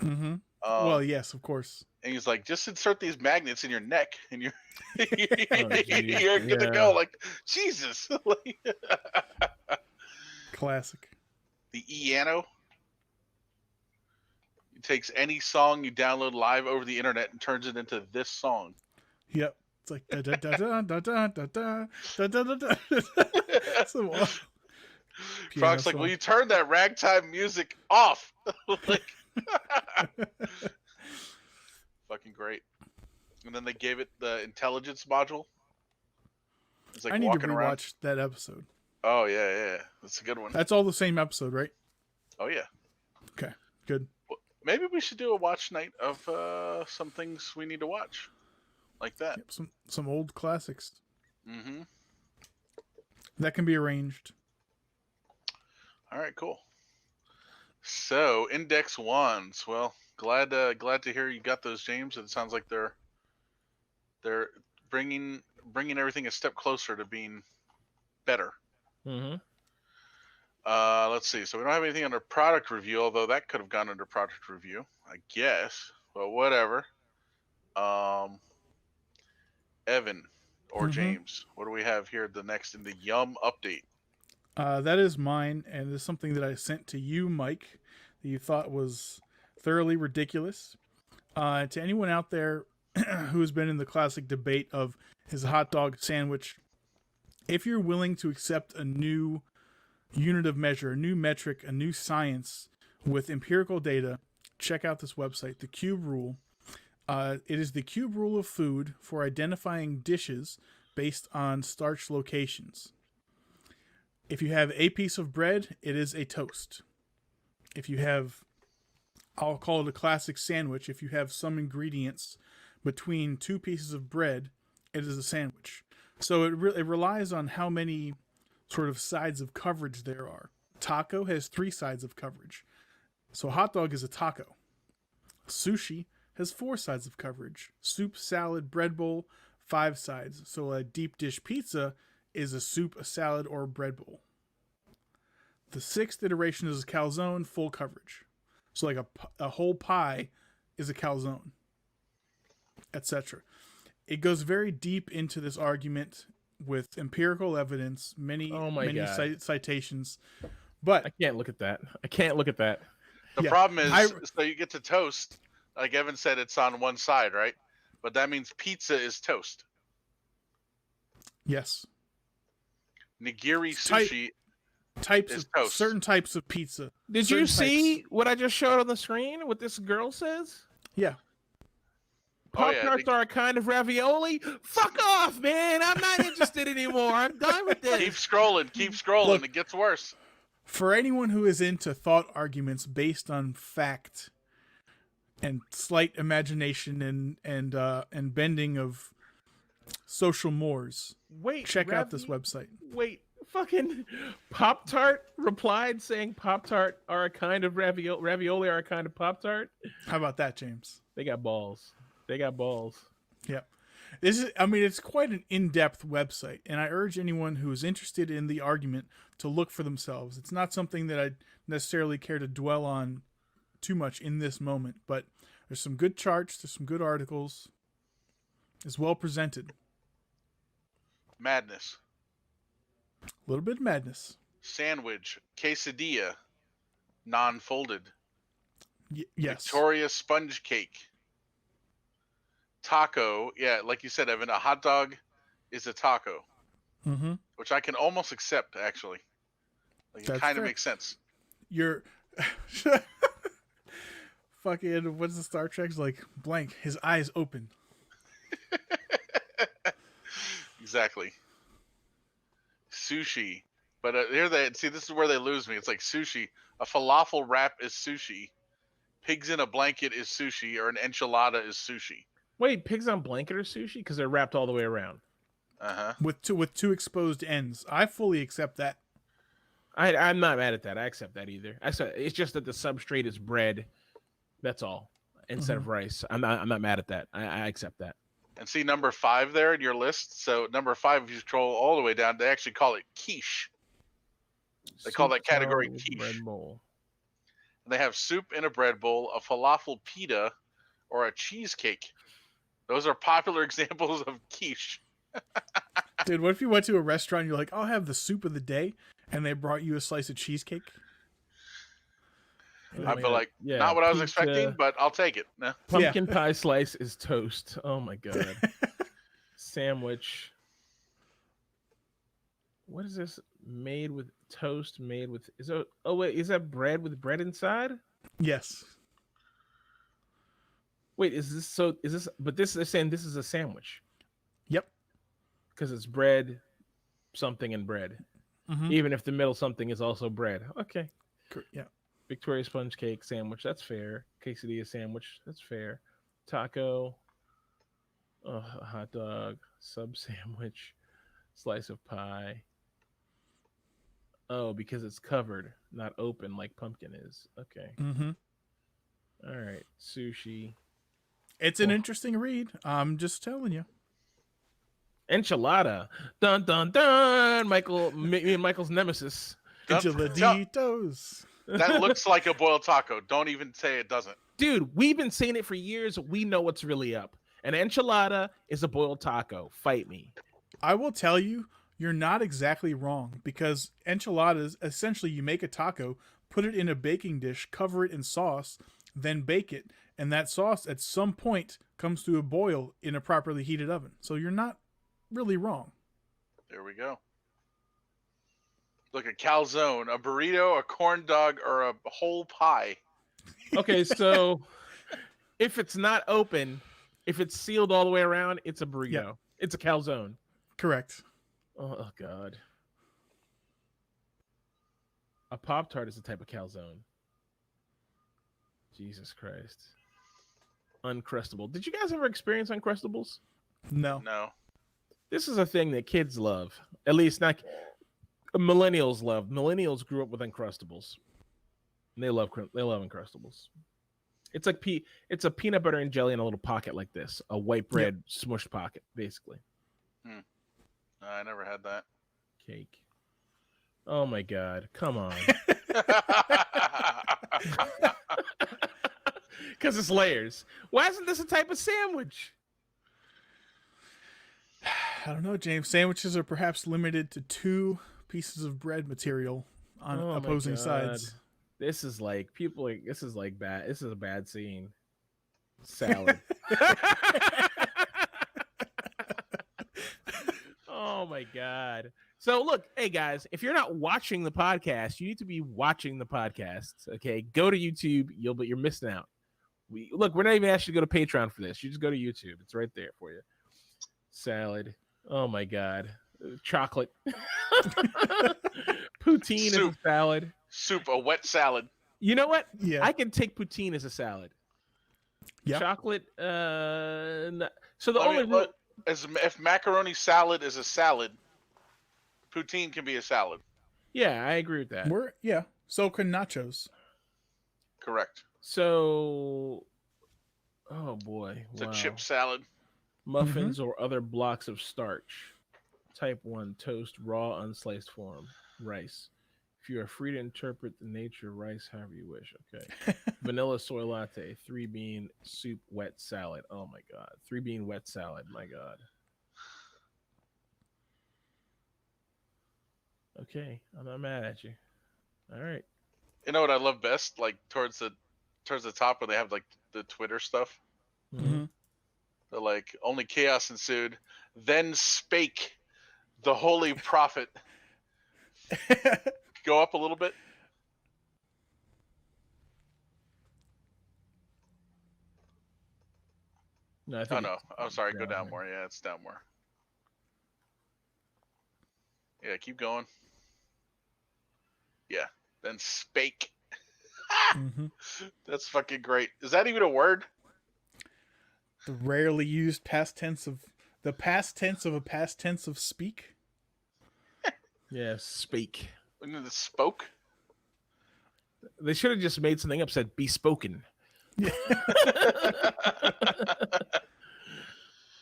Mm-hmm. Well, yes, of course. And he's like, just insert these magnets in your neck, and you're geez. you're good to Yeah. go. Like Jesus. Classic. The E-ano. It takes any song you download live over the internet and turns it into this song. Yep. It's like da da da da da da da da da da da. Some Frog's like, will you turn that ragtime music off? Like, fucking great. And then they gave it the intelligence module. It's like I need to walking around. rewatch that episode. Oh yeah, that's a good one. That's all the same episode, right? Oh yeah. Okay, good. Well, maybe we should do a watch night of some things we need to watch, like that. Yep, some old classics. Mm-hmm. That can be arranged. All right, cool. So index ones. Well, glad to hear you got those, James. It sounds like they're bringing everything a step closer to being better. Mm-hmm. Let's see. So we don't have anything under product review, although that could have gone under product review, I guess. But whatever. Evan or James, what do we have here? The next in the Yum update. That is mine, and it's something that I sent to you, Mike, that you thought was thoroughly ridiculous. To anyone out there who has been in the classic debate of is a hot dog sandwich, if you're willing to accept a new unit of measure, a new metric, a new science with empirical data, check out this website, the Cube Rule. It is the Cube Rule of food for identifying dishes based on starch locations. If you have a piece of bread, it is a toast. If you have, I'll call it a classic sandwich, if you have some ingredients between two pieces of bread, it is a sandwich. So it relies on how many sort of sides of coverage there are. Taco has 3 sides of coverage. So hot dog is a taco. Sushi has 4 sides of coverage. Soup, salad, bread bowl, 5 sides. So a deep dish pizza is a soup, a salad, or a bread bowl. The 6th iteration is a calzone, full coverage. So like a whole pie is a calzone, etc. It goes very deep into this argument with empirical evidence, many citations. But I can't look at that. The problem is, so you get to toast, like Evan said, it's on one side, right? But that means pizza is toast. Yes. Nigiri sushi is toast. Certain types of pizza. Did you see what I just showed on the screen? What this girl says? Yeah. Pop-Tarts are a kind of ravioli? Fuck off, man. I'm not interested anymore. I'm done with this. Keep scrolling. Look, it gets worse. For anyone who is into thought arguments based on fact and slight imagination and bending of social mores. Wait, Check out this website. Wait, fucking Pop-Tart replied saying Pop-Tart are a kind of ravioli are a kind of Pop-Tart. How about that, James? They got balls. They got balls. Yep. It's quite an in-depth website, and I urge anyone who is interested in the argument to look for themselves. It's not something that I necessarily care to dwell on too much in this moment, but there's some good charts, there's some good articles. It's well presented. Madness. A little bit of madness. Sandwich. Quesadilla. Non-folded. Yes. Victoria sponge cake. Taco. Yeah, like you said, Evan, a hot dog is a taco. Mm-hmm. Which I can almost accept, actually. Like, it kind of makes sense. You're... Fucking, what's the Star Trek's like? Blank. His eyes open. Exactly. Sushi. But here this is where they lose me. It's like sushi. A falafel wrap is sushi. Pigs in a blanket is sushi, or an enchilada is sushi. Wait, pigs on blanket are sushi because they're wrapped all the way around. Uh-huh. With two exposed ends. I fully accept that. I'm not mad at that. I accept that either. It's just that the substrate is bread. That's all. Instead of rice. I'm not mad at that. I accept that. And see number 5 there in your list. So number 5, if you scroll all the way down, they actually call it quiche. They call that category quiche. Bread bowl. And they have soup in a bread bowl, a falafel pita, or a cheesecake. Those are popular examples of quiche. Dude, what if you went to a restaurant and you're like, I'll have the soup of the day, and they brought you a slice of cheesecake? I'd be like, not what I was expecting, but I'll take it. No. Pumpkin pie slice is toast. Oh my god. Sandwich. What is this? Made with toast, is that bread with bread inside? Yes. Wait, they're saying this is a sandwich. Yep. Because it's bread, something, and bread. Mm-hmm. Even if the middle something is also bread. Okay. Yeah. Victoria sponge cake sandwich, that's fair. Quesadilla sandwich, that's fair. Taco, a hot dog, sub sandwich, slice of pie. Oh, because it's covered, not open like pumpkin is. Okay. Mm-hmm. All right. Sushi. It's an interesting read. I'm just telling you. Enchilada. Dun dun dun. Michael's nemesis. Enchiladitos. That looks like a boiled taco. Don't even say it doesn't. Dude, we've been saying it for years. We know what's really up. An enchilada is a boiled taco. Fight me. I will tell you, you're not exactly wrong, because enchiladas, essentially you make a taco, put it in a baking dish, cover it in sauce, then bake it, and that sauce at some point comes to a boil in a properly heated oven. So you're not really wrong. There we go. Look, a calzone, a burrito, a corn dog, or a whole pie. Okay, so if it's not open, if it's sealed all the way around, it's a burrito. Yep. It's a calzone. Correct. Oh, God. A Pop-Tart is a type of calzone. Jesus Christ. Uncrustable. Did you guys ever experience Uncrustables? No. This is a thing that kids love. At least not millennials love. Millennials grew up with Uncrustables. And they love Uncrustables. It's like it's a peanut butter and jelly in a little pocket like this. A white bread smushed pocket, basically. I never had that. Cake. Oh my God. Come on. Because it's layers. Why isn't this a type of sandwich? I don't know, James. Sandwiches are perhaps limited to 2 pieces of bread material on opposing sides. This is like this is like bad. This is a bad scene. Salad. Oh my God. So look, hey guys, if you're not watching the podcast, you need to be watching the podcast. Okay, go to YouTube. You're missing out. We're not even asking you to go to Patreon for this. You just go to YouTube. It's right there for you. Salad. Oh my God. Chocolate. Poutine is a salad. Soup, a wet salad. You know what? Yeah. I can take poutine as a salad. Yeah. Chocolate. So the I only mean, rule. if macaroni salad is a salad, poutine can be a salad. Yeah, I agree with that. So can nachos. Correct. So, oh boy, It's a wow. chip salad. Muffins or other blocks of starch. Type 1, toast, raw, unsliced form. Rice. If you are free to interpret the nature of rice however you wish. Okay. Vanilla soy latte. 3-bean soup wet salad. Oh my god. 3-bean wet salad. My god. Okay. I'm not mad at you. All right. You know what I love best? Like towards the top where they have like the Twitter stuff. Mm-hmm. They're like, only chaos ensued. Then spake the holy prophet. Go up a little bit. No, I Oh think no, I'm sorry. Go down here. more. Yeah, it's down more. Yeah, keep going. Yeah, then spake. That's fucking great. Is that even a word? The rarely used past tense of a past tense of speak. Yeah, speak. The spoke. They should have just made something up said be spoken. Yeah.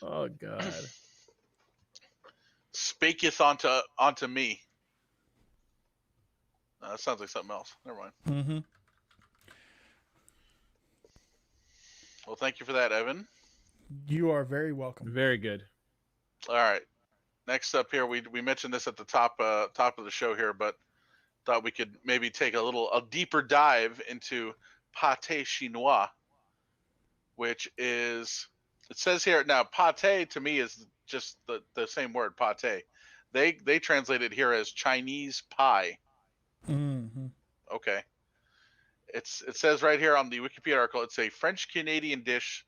Oh god. Spaketh onto me. That sounds like something else. Never mind. Well, thank you for that, Evan. You are very welcome. Very good. All right. Next up here, we mentioned this at the top of the show here, but thought we could maybe take a deeper dive into pâté chinois, which is, it says here now, pâté to me is just the same word, pâté. They translate it here as Chinese pie. Okay. It says right here on the Wikipedia article, it's a French Canadian dish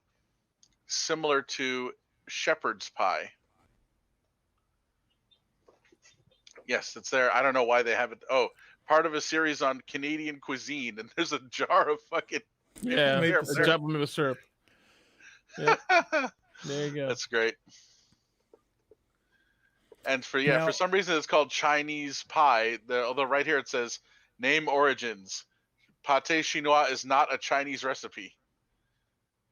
similar to shepherd's pie. Yes, it's there. I don't know why they have it. Oh, part of a series on Canadian cuisine, and there's a jar of fucking a drop of maple syrup. Yep. There you go. That's great. And for Now, some reason it's called Chinese pie. Although right here it says name origins. Pâté chinois is not a Chinese recipe.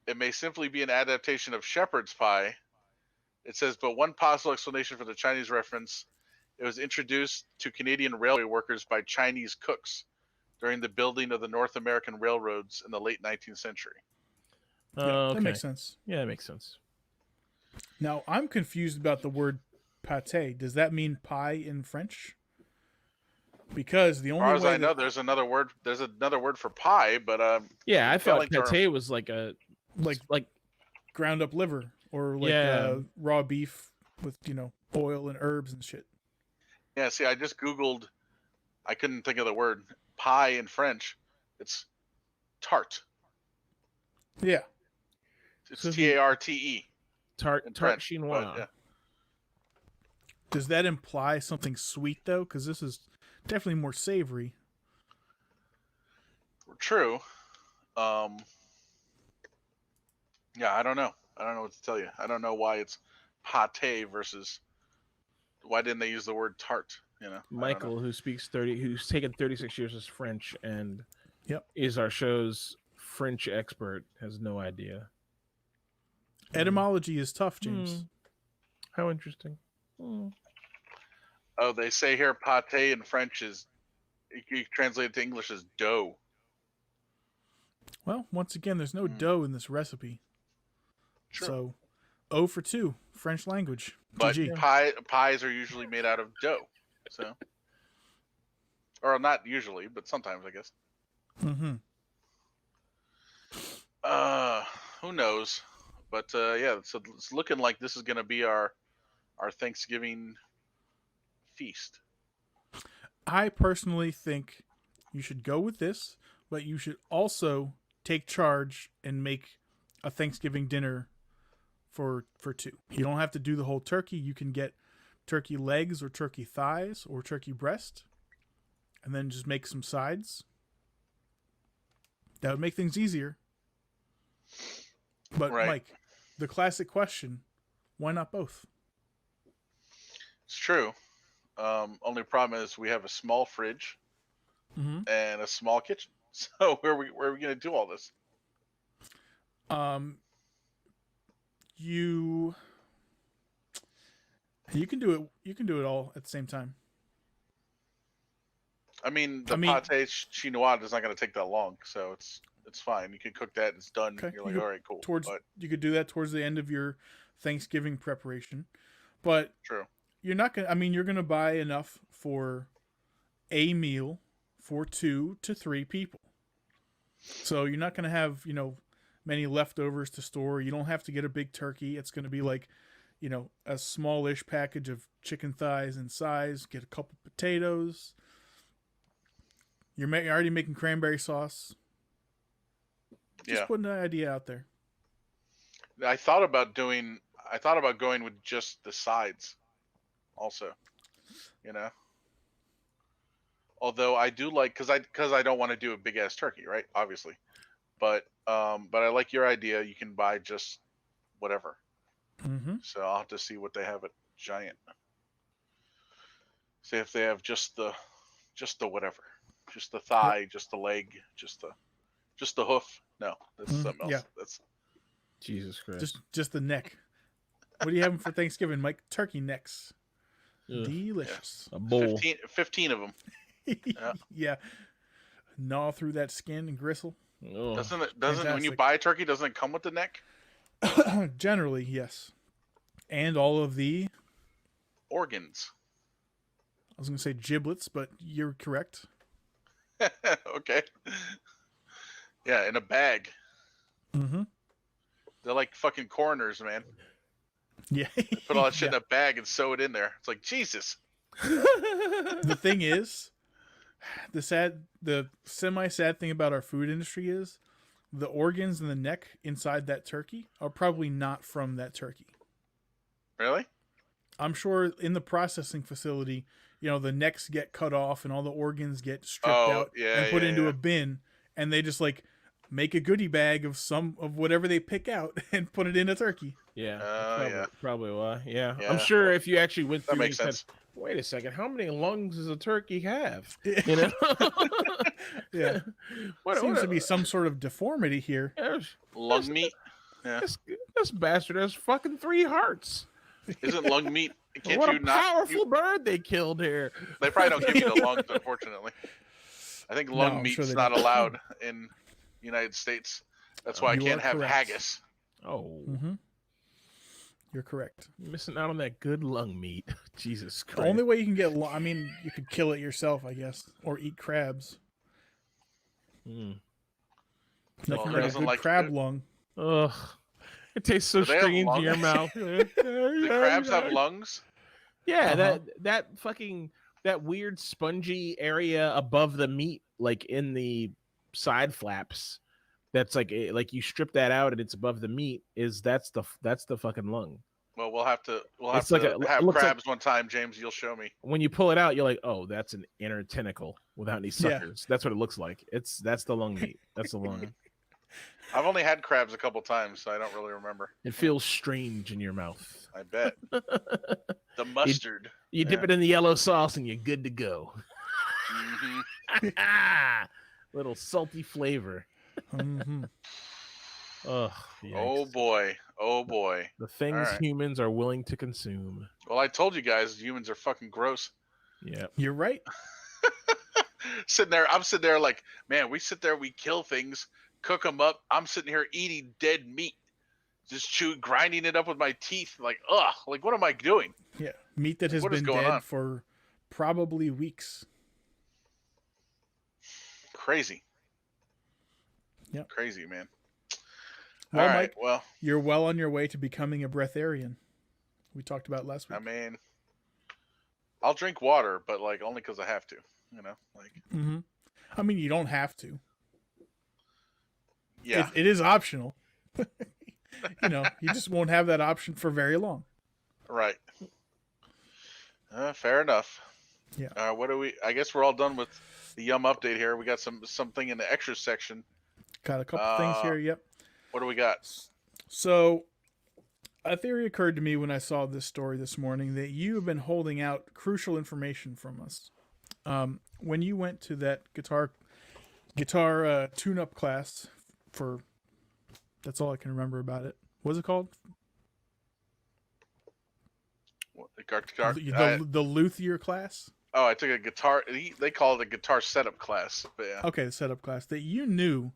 It may simply be an adaptation of shepherd's pie. It says, but one possible explanation for the Chinese reference, it was introduced to Canadian railway workers by Chinese cooks during the building of the North American railroads in the late 19th century. That makes sense. Yeah, that makes sense. Now, I'm confused about the word pâté. Does that mean pie in French? Because the only as far as way I know, there's another word for pie, but yeah, I thought pâté was like ground up liver or like raw beef with oil and herbs and shit. Yeah, see, I just Googled. I couldn't think of the word pie in French. It's tarte. Yeah. It's Tarte. Tarte chinois. Yeah. Does that imply something sweet though? Because this is definitely more savory. True. Yeah, I don't know. I don't know what to tell you. I don't know why it's pâté versus. Why didn't they use the word tart? Michael, who's taken 36 years as French and is our show's French expert, has no idea. Etymology is tough, James. How interesting. Oh, they say here pâté in French is, you translate it to English as dough. Well, once again, there's no dough in this recipe. Sure. So, 0 for 2, French language. But GG. pies are usually made out of dough. So, or not usually, but sometimes, I guess. Who knows? But yeah, so it's looking like this is going to be our Thanksgiving feast. I personally think you should go with this, but you should also take charge and make a Thanksgiving dinner for 2. You don't have to do the whole turkey. You can get turkey legs or turkey thighs or turkey breast and then just make some sides. That would make things easier. But Right. Mike, the classic question: why not both? It's true. Only problem is we have a small fridge Mm-hmm. and a small kitchen. So where are we gonna do all this? Um, you can do it. You can do it all at the same time. I mean, I the mean- pate chinois is not gonna take that long, so it's fine. You can cook that. It's done. Okay, You're you like, could all right, cool. But You could do that towards the end of your Thanksgiving preparation, but true. you're not gonna. I mean, you're gonna buy enough for a meal for 2 to 3 people. So you're not gonna have many leftovers to store. You don't have to get a big turkey. It's gonna be like a smallish package of chicken thighs in size. Get a couple potatoes. You're already making cranberry sauce. Just Yeah. putting an idea out there. I thought about going with just the sides, also. You know. Although I do like because I don't want to do a big ass turkey, right? Obviously, but I like your idea. You can buy just whatever. Mm-hmm. So I'll have to see what they have at Giant. See if they have just the whatever, just the thigh, just the leg, just the hoof. No, that's something else. Yeah. That's Jesus Christ. Just the neck. What are you having for Thanksgiving, Mike? Turkey necks. Ugh. Delicious. A bowl. 15 of them. Yeah. Gnaw through that skin and gristle. Oh. Doesn't when you Fantastic. buy a turkey, doesn't it come with the neck? Generally, yes. And all of the, Organs. I was going to say giblets, but you're correct. Okay. Yeah, in a bag. Mm-hmm. They're like fucking coroners, man. Yeah. Put all that shit in a bag and sew it in there. It's like Jesus. The thing is, the semi-sad thing about our food industry is the organs and the neck inside that turkey are probably not from that turkey. Really? I'm sure in the processing facility, the necks get cut off and all the organs get stripped Oh, out yeah, and put yeah, into yeah. a bin, and they just make a goodie bag of whatever they pick out and put it in a turkey. Yeah. Oh, probably, yeah. Probably why. Yeah. Yeah. I'm sure if you actually went through That makes and sense. said, wait a second, how many lungs does a turkey have? Yeah. You know? Yeah. What Seems to be some sort of deformity here. Lung meat? Yeah. This bastard has fucking 3 hearts. Isn't lung meat? Can't What you a not? powerful bird they killed here. They probably don't give you the lungs, unfortunately. I think lung I'm meat's sure they not don't. allowed in the United States. That's why I You can't are have correct. haggis. Oh, Mm-hmm. You're correct. missing out on that good lung meat. Jesus The Christ. only way you can get, you could kill it yourself, I guess, or eat crabs. Mm. Nothing who like a doesn't good like crab food? lung. Ugh. It tastes so Do they have strange in your lungs? mouth. Do crabs have lungs? Yeah, Uh-huh. that fucking that weird spongy area above the meat, like in the side flaps. That's like you strip that out and it's above the meat. That's the fucking lung. Well, we'll have to It's like have it looks like- crabs one time, James. You'll show me. When you pull it out, you're like, oh, that's an inner tentacle without any Yeah. suckers. That's what it looks like. That's the lung meat. That's the lung. I've only had crabs a couple times, so I don't really remember. It feels strange in your mouth. I bet. The mustard. You dip it in the yellow sauce and you're good to go. Hmm. Little salty flavor. Mm-hmm. Ugh, Oh yikes. boy. Oh boy. The things All right. humans are willing to consume. Well, I told you guys, humans are fucking gross. Yeah. You're right. I'm sitting there like, man, we sit there, we kill things, cook them up. I'm sitting here eating dead meat, just grinding it up with my teeth. Like, ugh, like what am I doing? Yeah. Meat that has What is been going dead on? for probably weeks. Crazy. Yep. Crazy, man. Well, All right. Mike, Well, you're well on your way to becoming a breatharian. We talked about last week. I mean, I'll drink water, but like only because I have to. Like Mm-hmm. I mean, you don't have to. yeah, It is optional. You just won't have that option for very long. right. Fair enough. Yeah. What do we? I guess we're all done with the Yum update here. We got something in the extra section. Got a couple things here. Yep. What do we got? So, a theory occurred to me when I saw this story this morning that you have been holding out crucial information from us. When you went to that guitar tune-up class for, that's all I can remember about it. What's it called? What, the guitar, The luthier class. oh, I took a guitar. They call it a guitar setup class, but yeah. Okay, the setup class. That you knew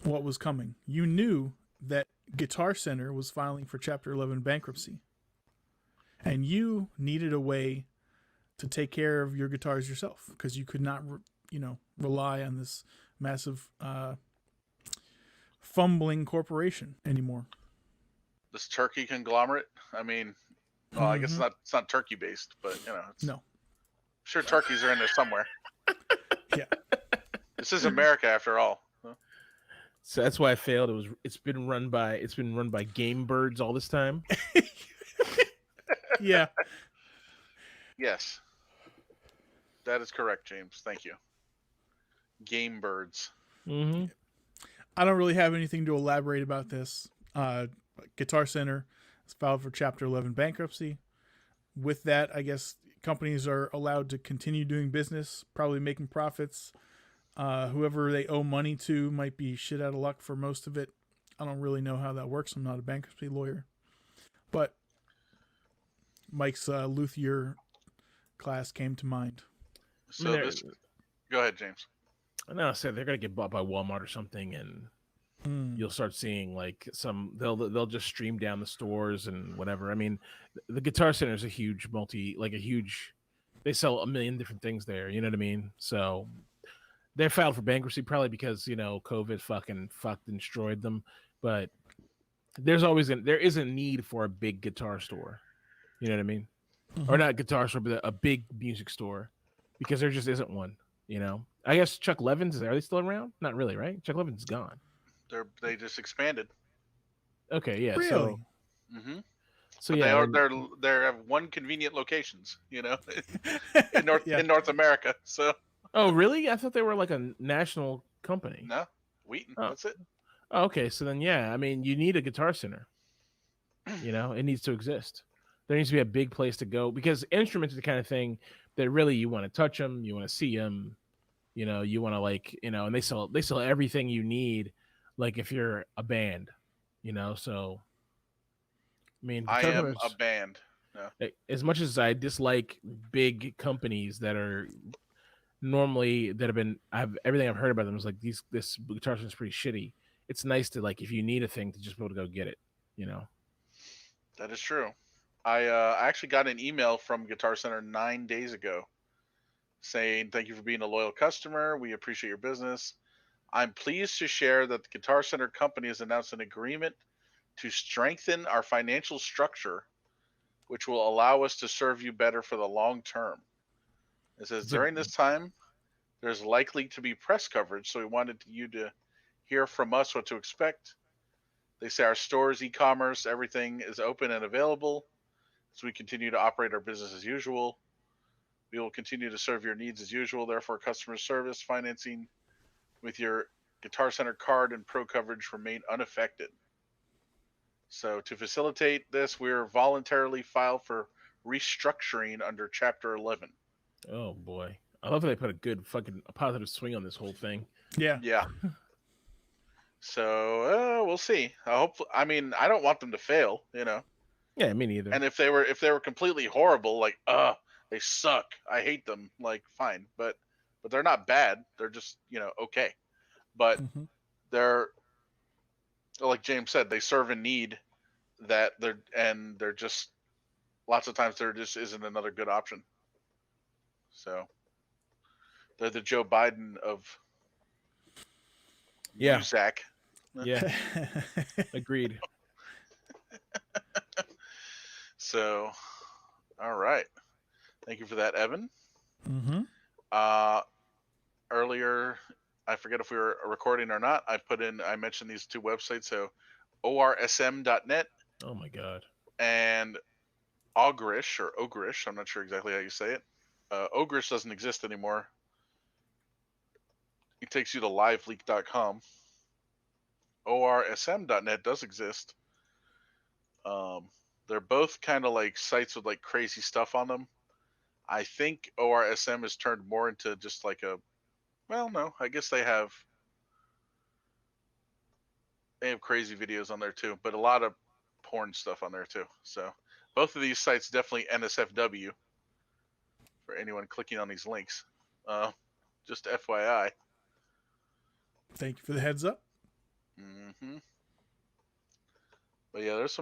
what was coming. You knew that Guitar Center was filing for Chapter 11 bankruptcy, and you needed a way to take care of your guitars yourself because you could not, rely on this massive fumbling corporation anymore. This turkey conglomerate. I mean, well, I guess it's not turkey based, but it's, No. Sure, turkeys are in there somewhere. Yeah. This is America after all. So that's why I failed. It's been run by game birds all this time. Yeah. Yes. That is correct, James. Thank you. Game birds. Mm-hmm. I don't really have anything to elaborate about this. Guitar Center has filed for Chapter 11 bankruptcy. With that, I guess companies are allowed to continue doing business, probably making profits. Whoever they owe money to might be shit out of luck for most of it. I don't really know how that works. I'm not a bankruptcy lawyer. But Mike's luthier class came to mind. So go ahead, James. No, I said they're gonna get bought by Walmart or something, and you'll start seeing like they'll just stream down the stores and whatever. I mean, the Guitar Center is a huge they sell a million different things there. You know what I mean? So they filed for bankruptcy probably because COVID fucked and destroyed them. But there is a need for a big guitar store. You know what I mean? Mm-hmm. Or not a guitar store, but a big music store, because there just isn't one. I guess Chuck Levin's, are they still around? Not really, right? Chuck Levin's gone. They just expanded. Okay, yeah. Really? So, so yeah, they have one convenient locations, in North America. So. Oh, really? I thought they were like a national company. No, Wheaton. That's it. Oh, okay, so then yeah, I mean, you need a Guitar Center. It needs to exist. There needs to be a big place to go, because instruments are the kind of thing that really you want to touch them, you want to see them, you want to and they sell everything you need, like if you're a band, so. I mean, I am a band. No. As much as I dislike big companies that are normally everything I've heard about them is like this Guitar Center is pretty shitty. It's nice to, like, if you need a thing, to just be able to go get it. That is true. I actually got an email from Guitar Center 9 days ago saying, "Thank you for being a loyal customer. We appreciate your business. I'm pleased to share that the Guitar Center company has announced an agreement to strengthen our financial structure, which will allow us to serve you better for the long term." It says, "During this time, there's likely to be press coverage, so we wanted you to hear from us what to expect. They say our stores, e-commerce, everything is open and available, so we continue to operate our business as usual. We will continue to serve your needs as usual. Therefore, customer service, financing with your Guitar Center card and pro coverage remain unaffected. So to facilitate this, we're voluntarily filed for restructuring under Chapter 11. Oh, boy. I love that they put a positive swing on this whole thing. Yeah. Yeah. So we'll see. I mean, I don't want them to fail, Yeah, me neither. And if they were completely horrible, like, they suck, I hate them, like, fine. But they're not bad. They're just, okay. But they're, like James said, they serve a need that they're just, lots of times there just isn't another good option. So they're the Joe Biden of Zach. Yeah. Agreed. So, all right. Thank you for that, Evan. Earlier, I forget if we were recording or not, I mentioned these two websites. So orsm.net. Oh my God. And Ogrish, I'm not sure exactly how you say it. Ogrish doesn't exist anymore. It takes you to liveleak.com. orsm.net does exist. They're both kind of like sites with like crazy stuff on them. I think ORSM has turned more into just like a, well, no, I guess they have crazy videos on there too, but a lot of porn stuff on there too. So both of these sites definitely NSFW for anyone clicking on these links. Just FYI. Thank you for the heads up. Mm-hmm. But yeah, there's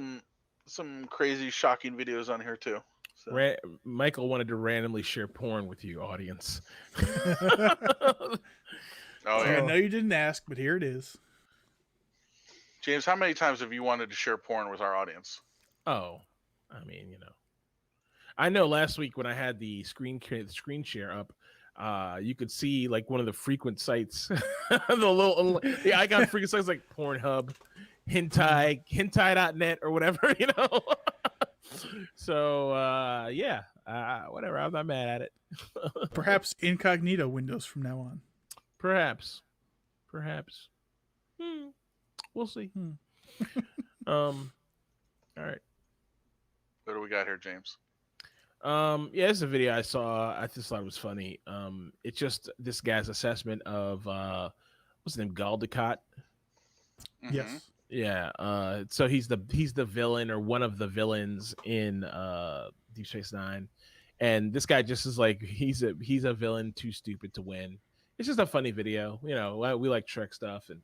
some crazy, shocking videos on here too. So. Michael wanted to randomly share porn with you, audience. Oh yeah. I know you didn't ask, but here it is. James, how many times have you wanted to share porn with our audience? Oh, I mean, you know. I know last week when I had the screen share up, you could see like one of the frequent sites, the icon frequent sites like Pornhub, hentai.net or whatever, you know. So yeah, whatever. I'm not mad at it. Perhaps incognito windows from now on. Perhaps. We'll see. All right. What do we got here, James? Yeah, it's a video I saw. I just thought it was funny. It's just this guy's assessment of what's his name, Galdecott. Mm-hmm. Yes. Yeah. So he's the villain or one of the villains in Deep Space Nine, and this guy just is like he's a villain too stupid to win. It's just a funny video. You know, we like Trek stuff, and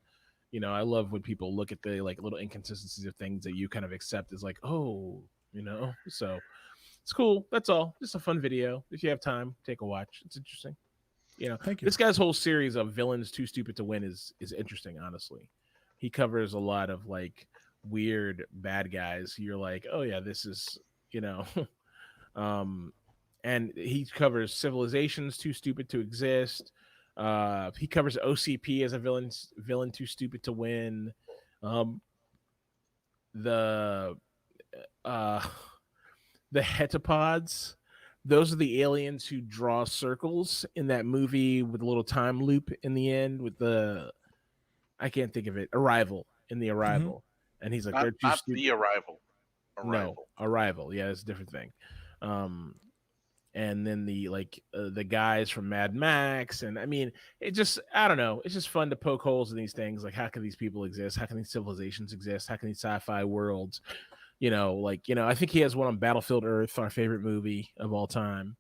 you know, I love when people look at the like little inconsistencies of things that you kind of accept as like, oh, you know, so. It's cool. That's all. Just a fun video. If you have time, take a watch. It's interesting. You know, Thank you. This guy's whole series of villains too stupid to win is interesting. Honestly, he covers a lot of like weird bad guys. You're like, oh yeah, this is you know, and he covers civilizations too stupid to exist. He covers OCP as a villain too stupid to win. The hetapods, those are the aliens who draw circles in that movie with a little time loop in the end with the I can't think of it. Arrival. And he's like, not, they're too not stupid. the Arrival. No, Arrival. Yeah, it's a different thing. And then the guys from Mad Max, and I mean, I don't know. It's just fun to poke holes in these things. Like, how can these people exist? How can these civilizations exist? How can these sci-fi worlds? I think he has one on Battlefield Earth, our favorite movie of all time.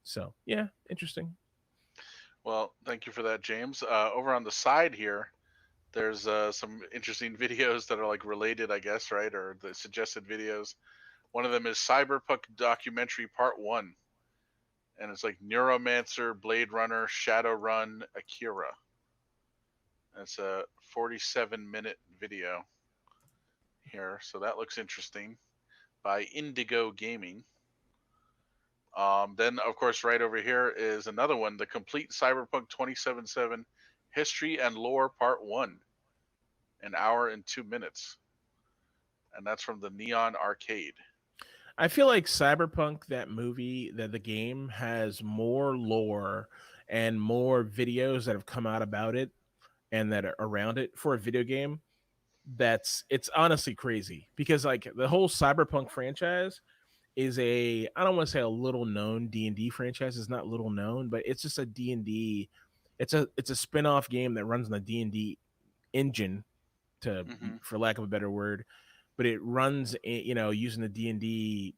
So yeah, interesting. Well, thank you for that, James. Over on the side here, there's some interesting videos that are like related, I guess, right? Or the suggested videos. One of them is Cyberpunk Documentary Part 1. And it's like Neuromancer, Blade Runner, Shadowrun, Akira. And it's a 47-minute video here. So that looks interesting. By Indigo Gaming. Then, of course, right over here is another one, the Complete Cyberpunk 2077 History and Lore Part 1. An hour and 2 minutes. And that's from the Neon Arcade. I feel like Cyberpunk, that movie, that the game has more lore and more videos that have come out about it and that are around it for a video game. It's honestly crazy because like the whole Cyberpunk franchise is I don't want to say a little known D&D franchise. It's not little known, but it's just a D&D. It's a spin-off game that runs on the D&D engine, for lack of a better word. But it runs, using the D&D.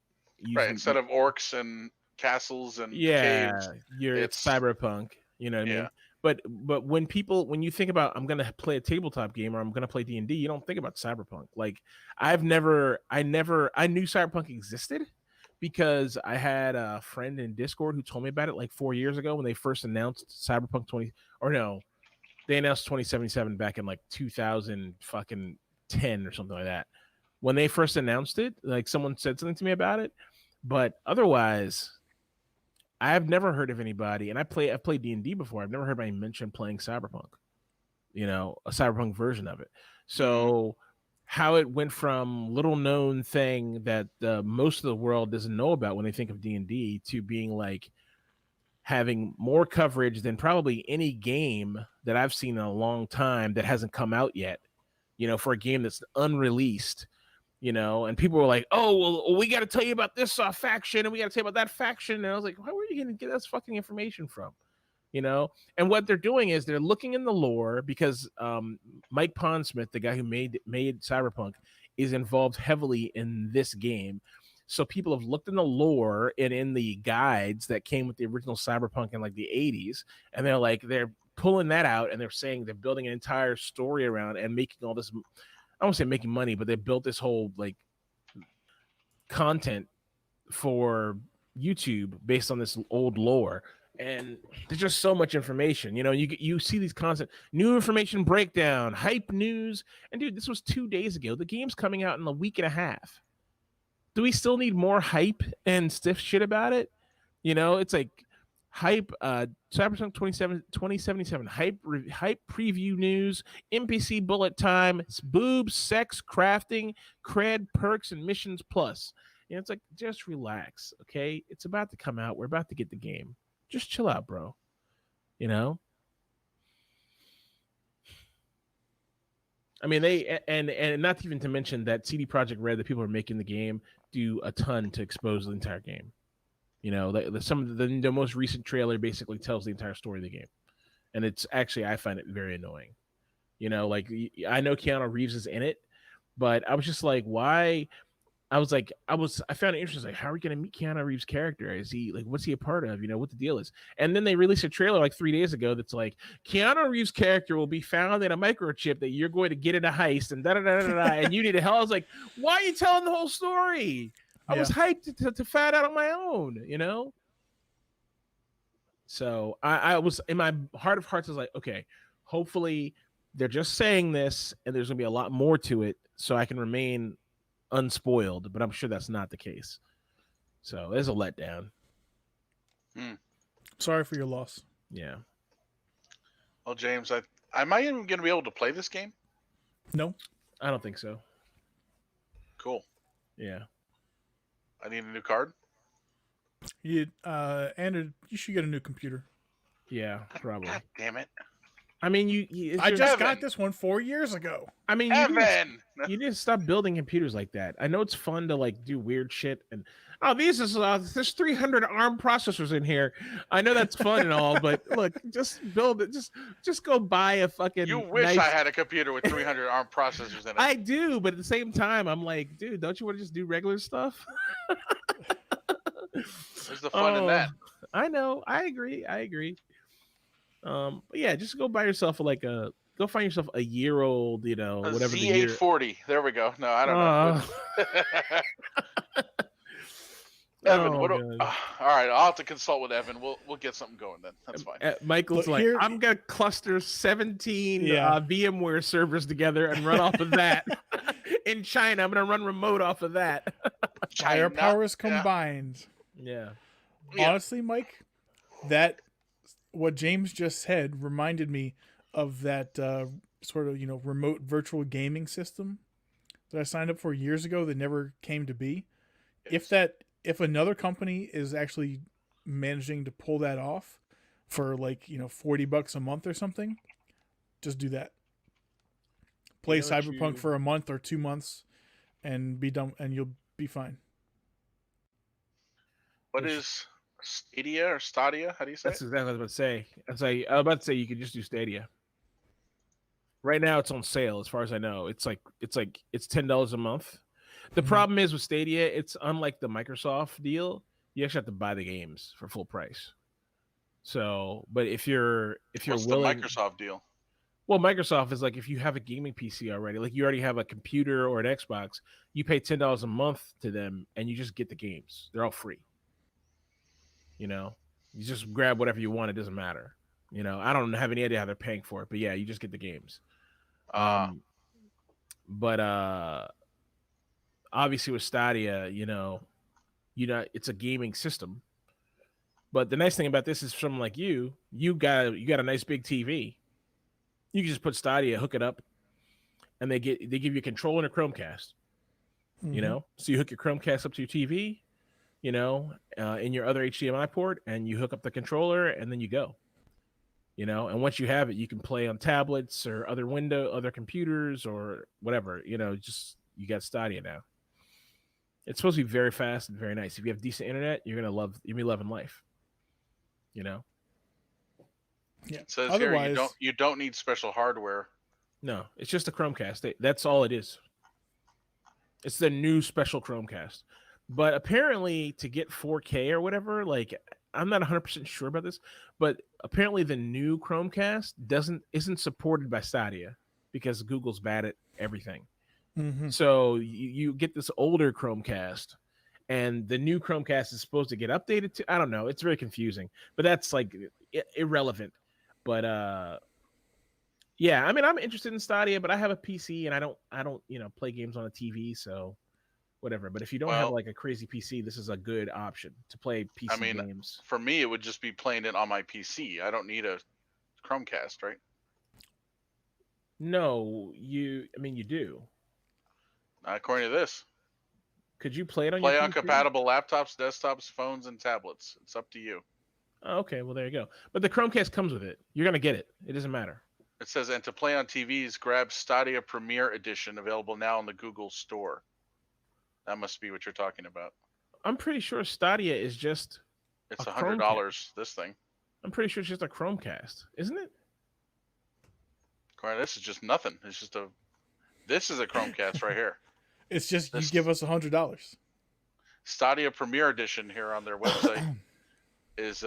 Right, instead of orcs and castles and caves, it's cyberpunk. You know what I mean? But when you think about I'm gonna play a tabletop game or I'm gonna play D&D, you don't think about cyberpunk. Like I knew cyberpunk existed because I had a friend in Discord who told me about it like 4 years ago when they first announced Cyberpunk 2077 back in like 2010 or something like that. When they first announced it, like someone said something to me about it, but otherwise, I've never heard of anybody. And I've played D&D before. I've never heard anybody mention playing Cyberpunk. A Cyberpunk version of it. So how it went from little known thing that most of the world doesn't know about when they think of D&D to being like having more coverage than probably any game that I've seen in a long time that hasn't come out yet. For a game that's unreleased. And people were like, "Oh, well, we got to tell you about this faction, and we got to tell you about that faction." And I was like, "Where are you going to get this fucking information from?" And what they're doing is they're looking in the lore because Mike Pondsmith, the guy who made Cyberpunk, is involved heavily in this game. So people have looked in the lore and in the guides that came with the original Cyberpunk in like the 80s, and they're pulling that out, and they're saying they're building an entire story around and making all this. I won't say making money, but they built this whole like content for YouTube based on this old lore. And there's just so much information. You see these constant new information breakdown, hype news. And dude, this was 2 days ago. The game's coming out in a week and a half. Do we still need more hype and stiff shit about it? It's like hype, Cyberpunk 2077, hype preview news, NPC bullet time, boobs, sex, crafting, cred, perks, and missions plus. It's like, just relax, okay? It's about to come out. We're about to get the game. Just chill out, bro. I mean, they and not even to mention that CD Projekt Red, the people who are making the game, do a ton to expose the entire game. Some of the most recent trailer basically tells the entire story of the game, and it's actually, I find it very annoying. Like, I know Keanu Reeves is in it, but I was just like, why? I found it interesting. Like, how are we going to meet Keanu Reeves' character? Is he like, what's he a part of? What the deal is? And then they released a trailer like 3 days ago that's like, Keanu Reeves' character will be found in a microchip that you're going to get in a heist, and da da da da da. And you need to help. I was like, why are you telling the whole story? I was hyped to fat out on my own, So I was, in my heart of hearts, I was like, okay, hopefully they're just saying this, and there's gonna be a lot more to it, so I can remain unspoiled. But I'm sure that's not the case. So there's a letdown. Sorry for your loss. Yeah. Well, James, am I even going to be able to play this game? No, I don't think so. Cool. Yeah. I need a new card. You should get a new computer. Yeah, probably. God damn it! I mean, I just got this one 4 years ago. I mean, you need to stop building computers like that. I know it's fun to like do weird shit and there's 300 ARM processors in here. I know that's fun and all, but look, just build it. Just go buy a fucking. You wish I had a computer with 300 ARM processors in it. I do, but at the same time, I'm like, dude, don't you want to just do regular stuff? Where's the fun in that? I know. I agree. But yeah, just go buy yourself go find yourself a year old, whatever the year. Z840. There we go. No, I don't know. Evan, all right, I'll have to consult with Evan. We'll get something going then. That's fine. Michael's I'm gonna cluster 17 VMware servers together and run off of that. In China, I'm gonna run remote off of that. Powers combined. Yeah. Honestly, Mike, what James just said reminded me of that sort of remote virtual gaming system that I signed up for years ago that never came to be. Yes. If another company is actually managing to pull that off for like $40 a month or something, just do that. Play Cyberpunk for a month or 2 months, and be done, and you'll be fine. What is Stadia or Stadia? How do you say That's exactly what I was about to say. I was about to say you could just do Stadia. Right now it's on sale, as far as I know. It's $10 a month. The problem is with Stadia, it's unlike the Microsoft deal. You actually have to buy the games for full price. So, but if you're willing, the Microsoft deal? Well, Microsoft is like, if you have a gaming PC already, like you already have a computer or an Xbox, you pay $10 a month to them and you just get the games. They're all free. You just grab whatever you want. It doesn't matter. I don't have any idea how they're paying for it, but yeah, you just get the games. But obviously with Stadia, it's a gaming system. But the nice thing about this is, from like you got a nice big TV. You can just put Stadia, hook it up, and they give you a controller and a Chromecast. So you hook your Chromecast up to your TV, in your other HDMI port, and you hook up the controller, and then you go. And once you have it, you can play on tablets or other computers or whatever. Just you got Stadia now. It's supposed to be very fast and very nice. If you have decent internet, you're be loving life. You know. Yeah. It says here Otherwise, you don't need special hardware. No, it's just a Chromecast. That's all it is. It's the new special Chromecast. But apparently, to get 4K or whatever, like I'm not 100% sure about this, but apparently the new Chromecast isn't supported by Stadia because Google's bad at everything. mm-hmm. So you get this older Chromecast, and the new Chromecast is supposed to get updated to. I don't know. It's very confusing, but that's like irrelevant. But yeah, I mean, I'm interested in Stadia, but I have a PC and I don't play games on a TV, so whatever. But if you don't have Well, like a crazy PC, this is a good option to play PC I mean, games. for me, it would just be playing it on my PC. I don't need a Chromecast, right? No, you do. Not according to this. Could you play it on Play your on PC? compatible laptops, desktops, phones, and tablets. It's up to you. Oh, okay, well there you go. But the Chromecast comes with it. You're gonna get it. It doesn't matter. It says, and to play on TVs, grab Stadia Premier Edition, available now in the Google Store. That must be what you're talking about. I'm pretty sure Stadia is just It's a $100. This thing. I'm pretty sure it's just a Chromecast, isn't it? According to this is just nothing. It's just a. This is a Chromecast right here. It's just This- you give us $100. Stadia Premier Edition here on their website is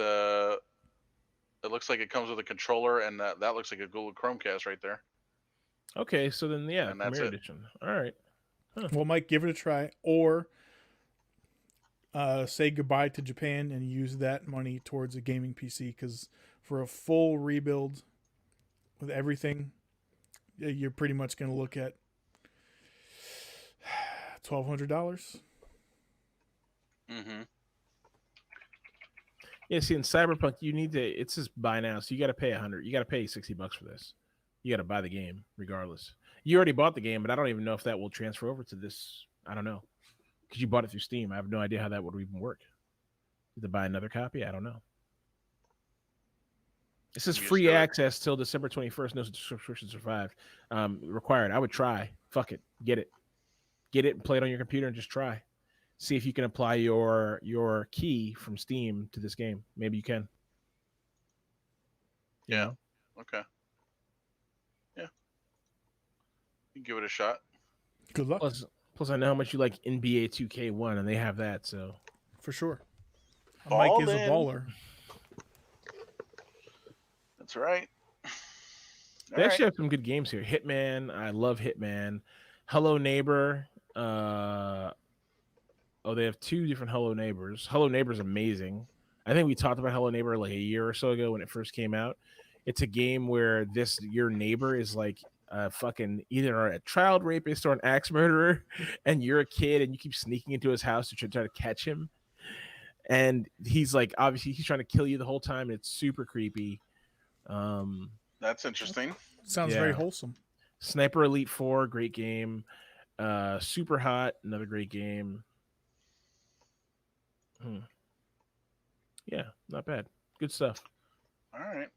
it looks like it comes with a controller, and that looks like a Google Chromecast right there. Okay, so then yeah, And that's Premier it. Edition. All right. Well, Mike, give it a try, or say goodbye to Japan and use that money towards a gaming PC. Because for a full rebuild with everything, you're pretty much going to look at $1,200. Mm-hmm. Yeah, see, in Cyberpunk, you need to. It says buy now, so you got to pay $100. You got to pay $60 for this. You got to buy the game regardless. You already bought the game, but I don't even know if that will transfer over to this. I don't know because you bought it through Steam. I have no idea how that would even work. To buy another copy, I don't know. It says You just free do it. access till December 21st. No subscription survived. Required. I would try. Fuck it. Get it, and play it on your computer and just try. See if you can apply your key from Steam to this game. Maybe you can. You Yeah. know? Okay. Yeah. You can give it a shot. Good luck. Plus, I know how much you like NBA 2K1, and they have that. So For sure. Ball Mike is a in. baller. That's right. they actually have some good games here. Hitman. I love Hitman. Hello Neighbor. They have two different Hello Neighbors. Hello Neighbor is amazing. I think we talked about Hello Neighbor like a year or so ago when it first came out. It's a game where your neighbor is like fucking either a child rapist or an axe murderer, and you're a kid and you keep sneaking into his house to try to catch him. And he's like, obviously, he's trying to kill you the whole time. And it's super creepy. That's interesting. Sounds very wholesome. Sniper Elite 4, great game. Super Hot, another great game. Yeah, not bad. Good stuff. All right.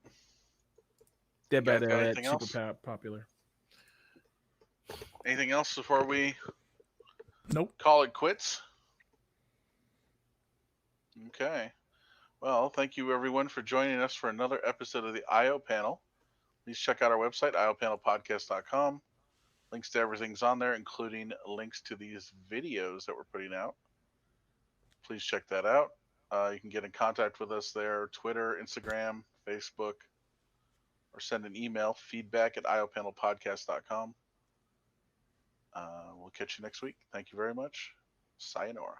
Dead by guys got Daylight, anything else? super popular. Anything else before we Nope. call it quits? Okay. Well, thank you everyone for joining us for another episode of the IO Panel. Please check out our website, iopanelpodcast.com. Links to everything's on there, including links to these videos that we're putting out. Please check that out. You can get in contact with us there, Twitter, Instagram, Facebook, or send an email, feedback@iopanelpodcast.com. We'll catch you next week. Thank you very much. Sayonara.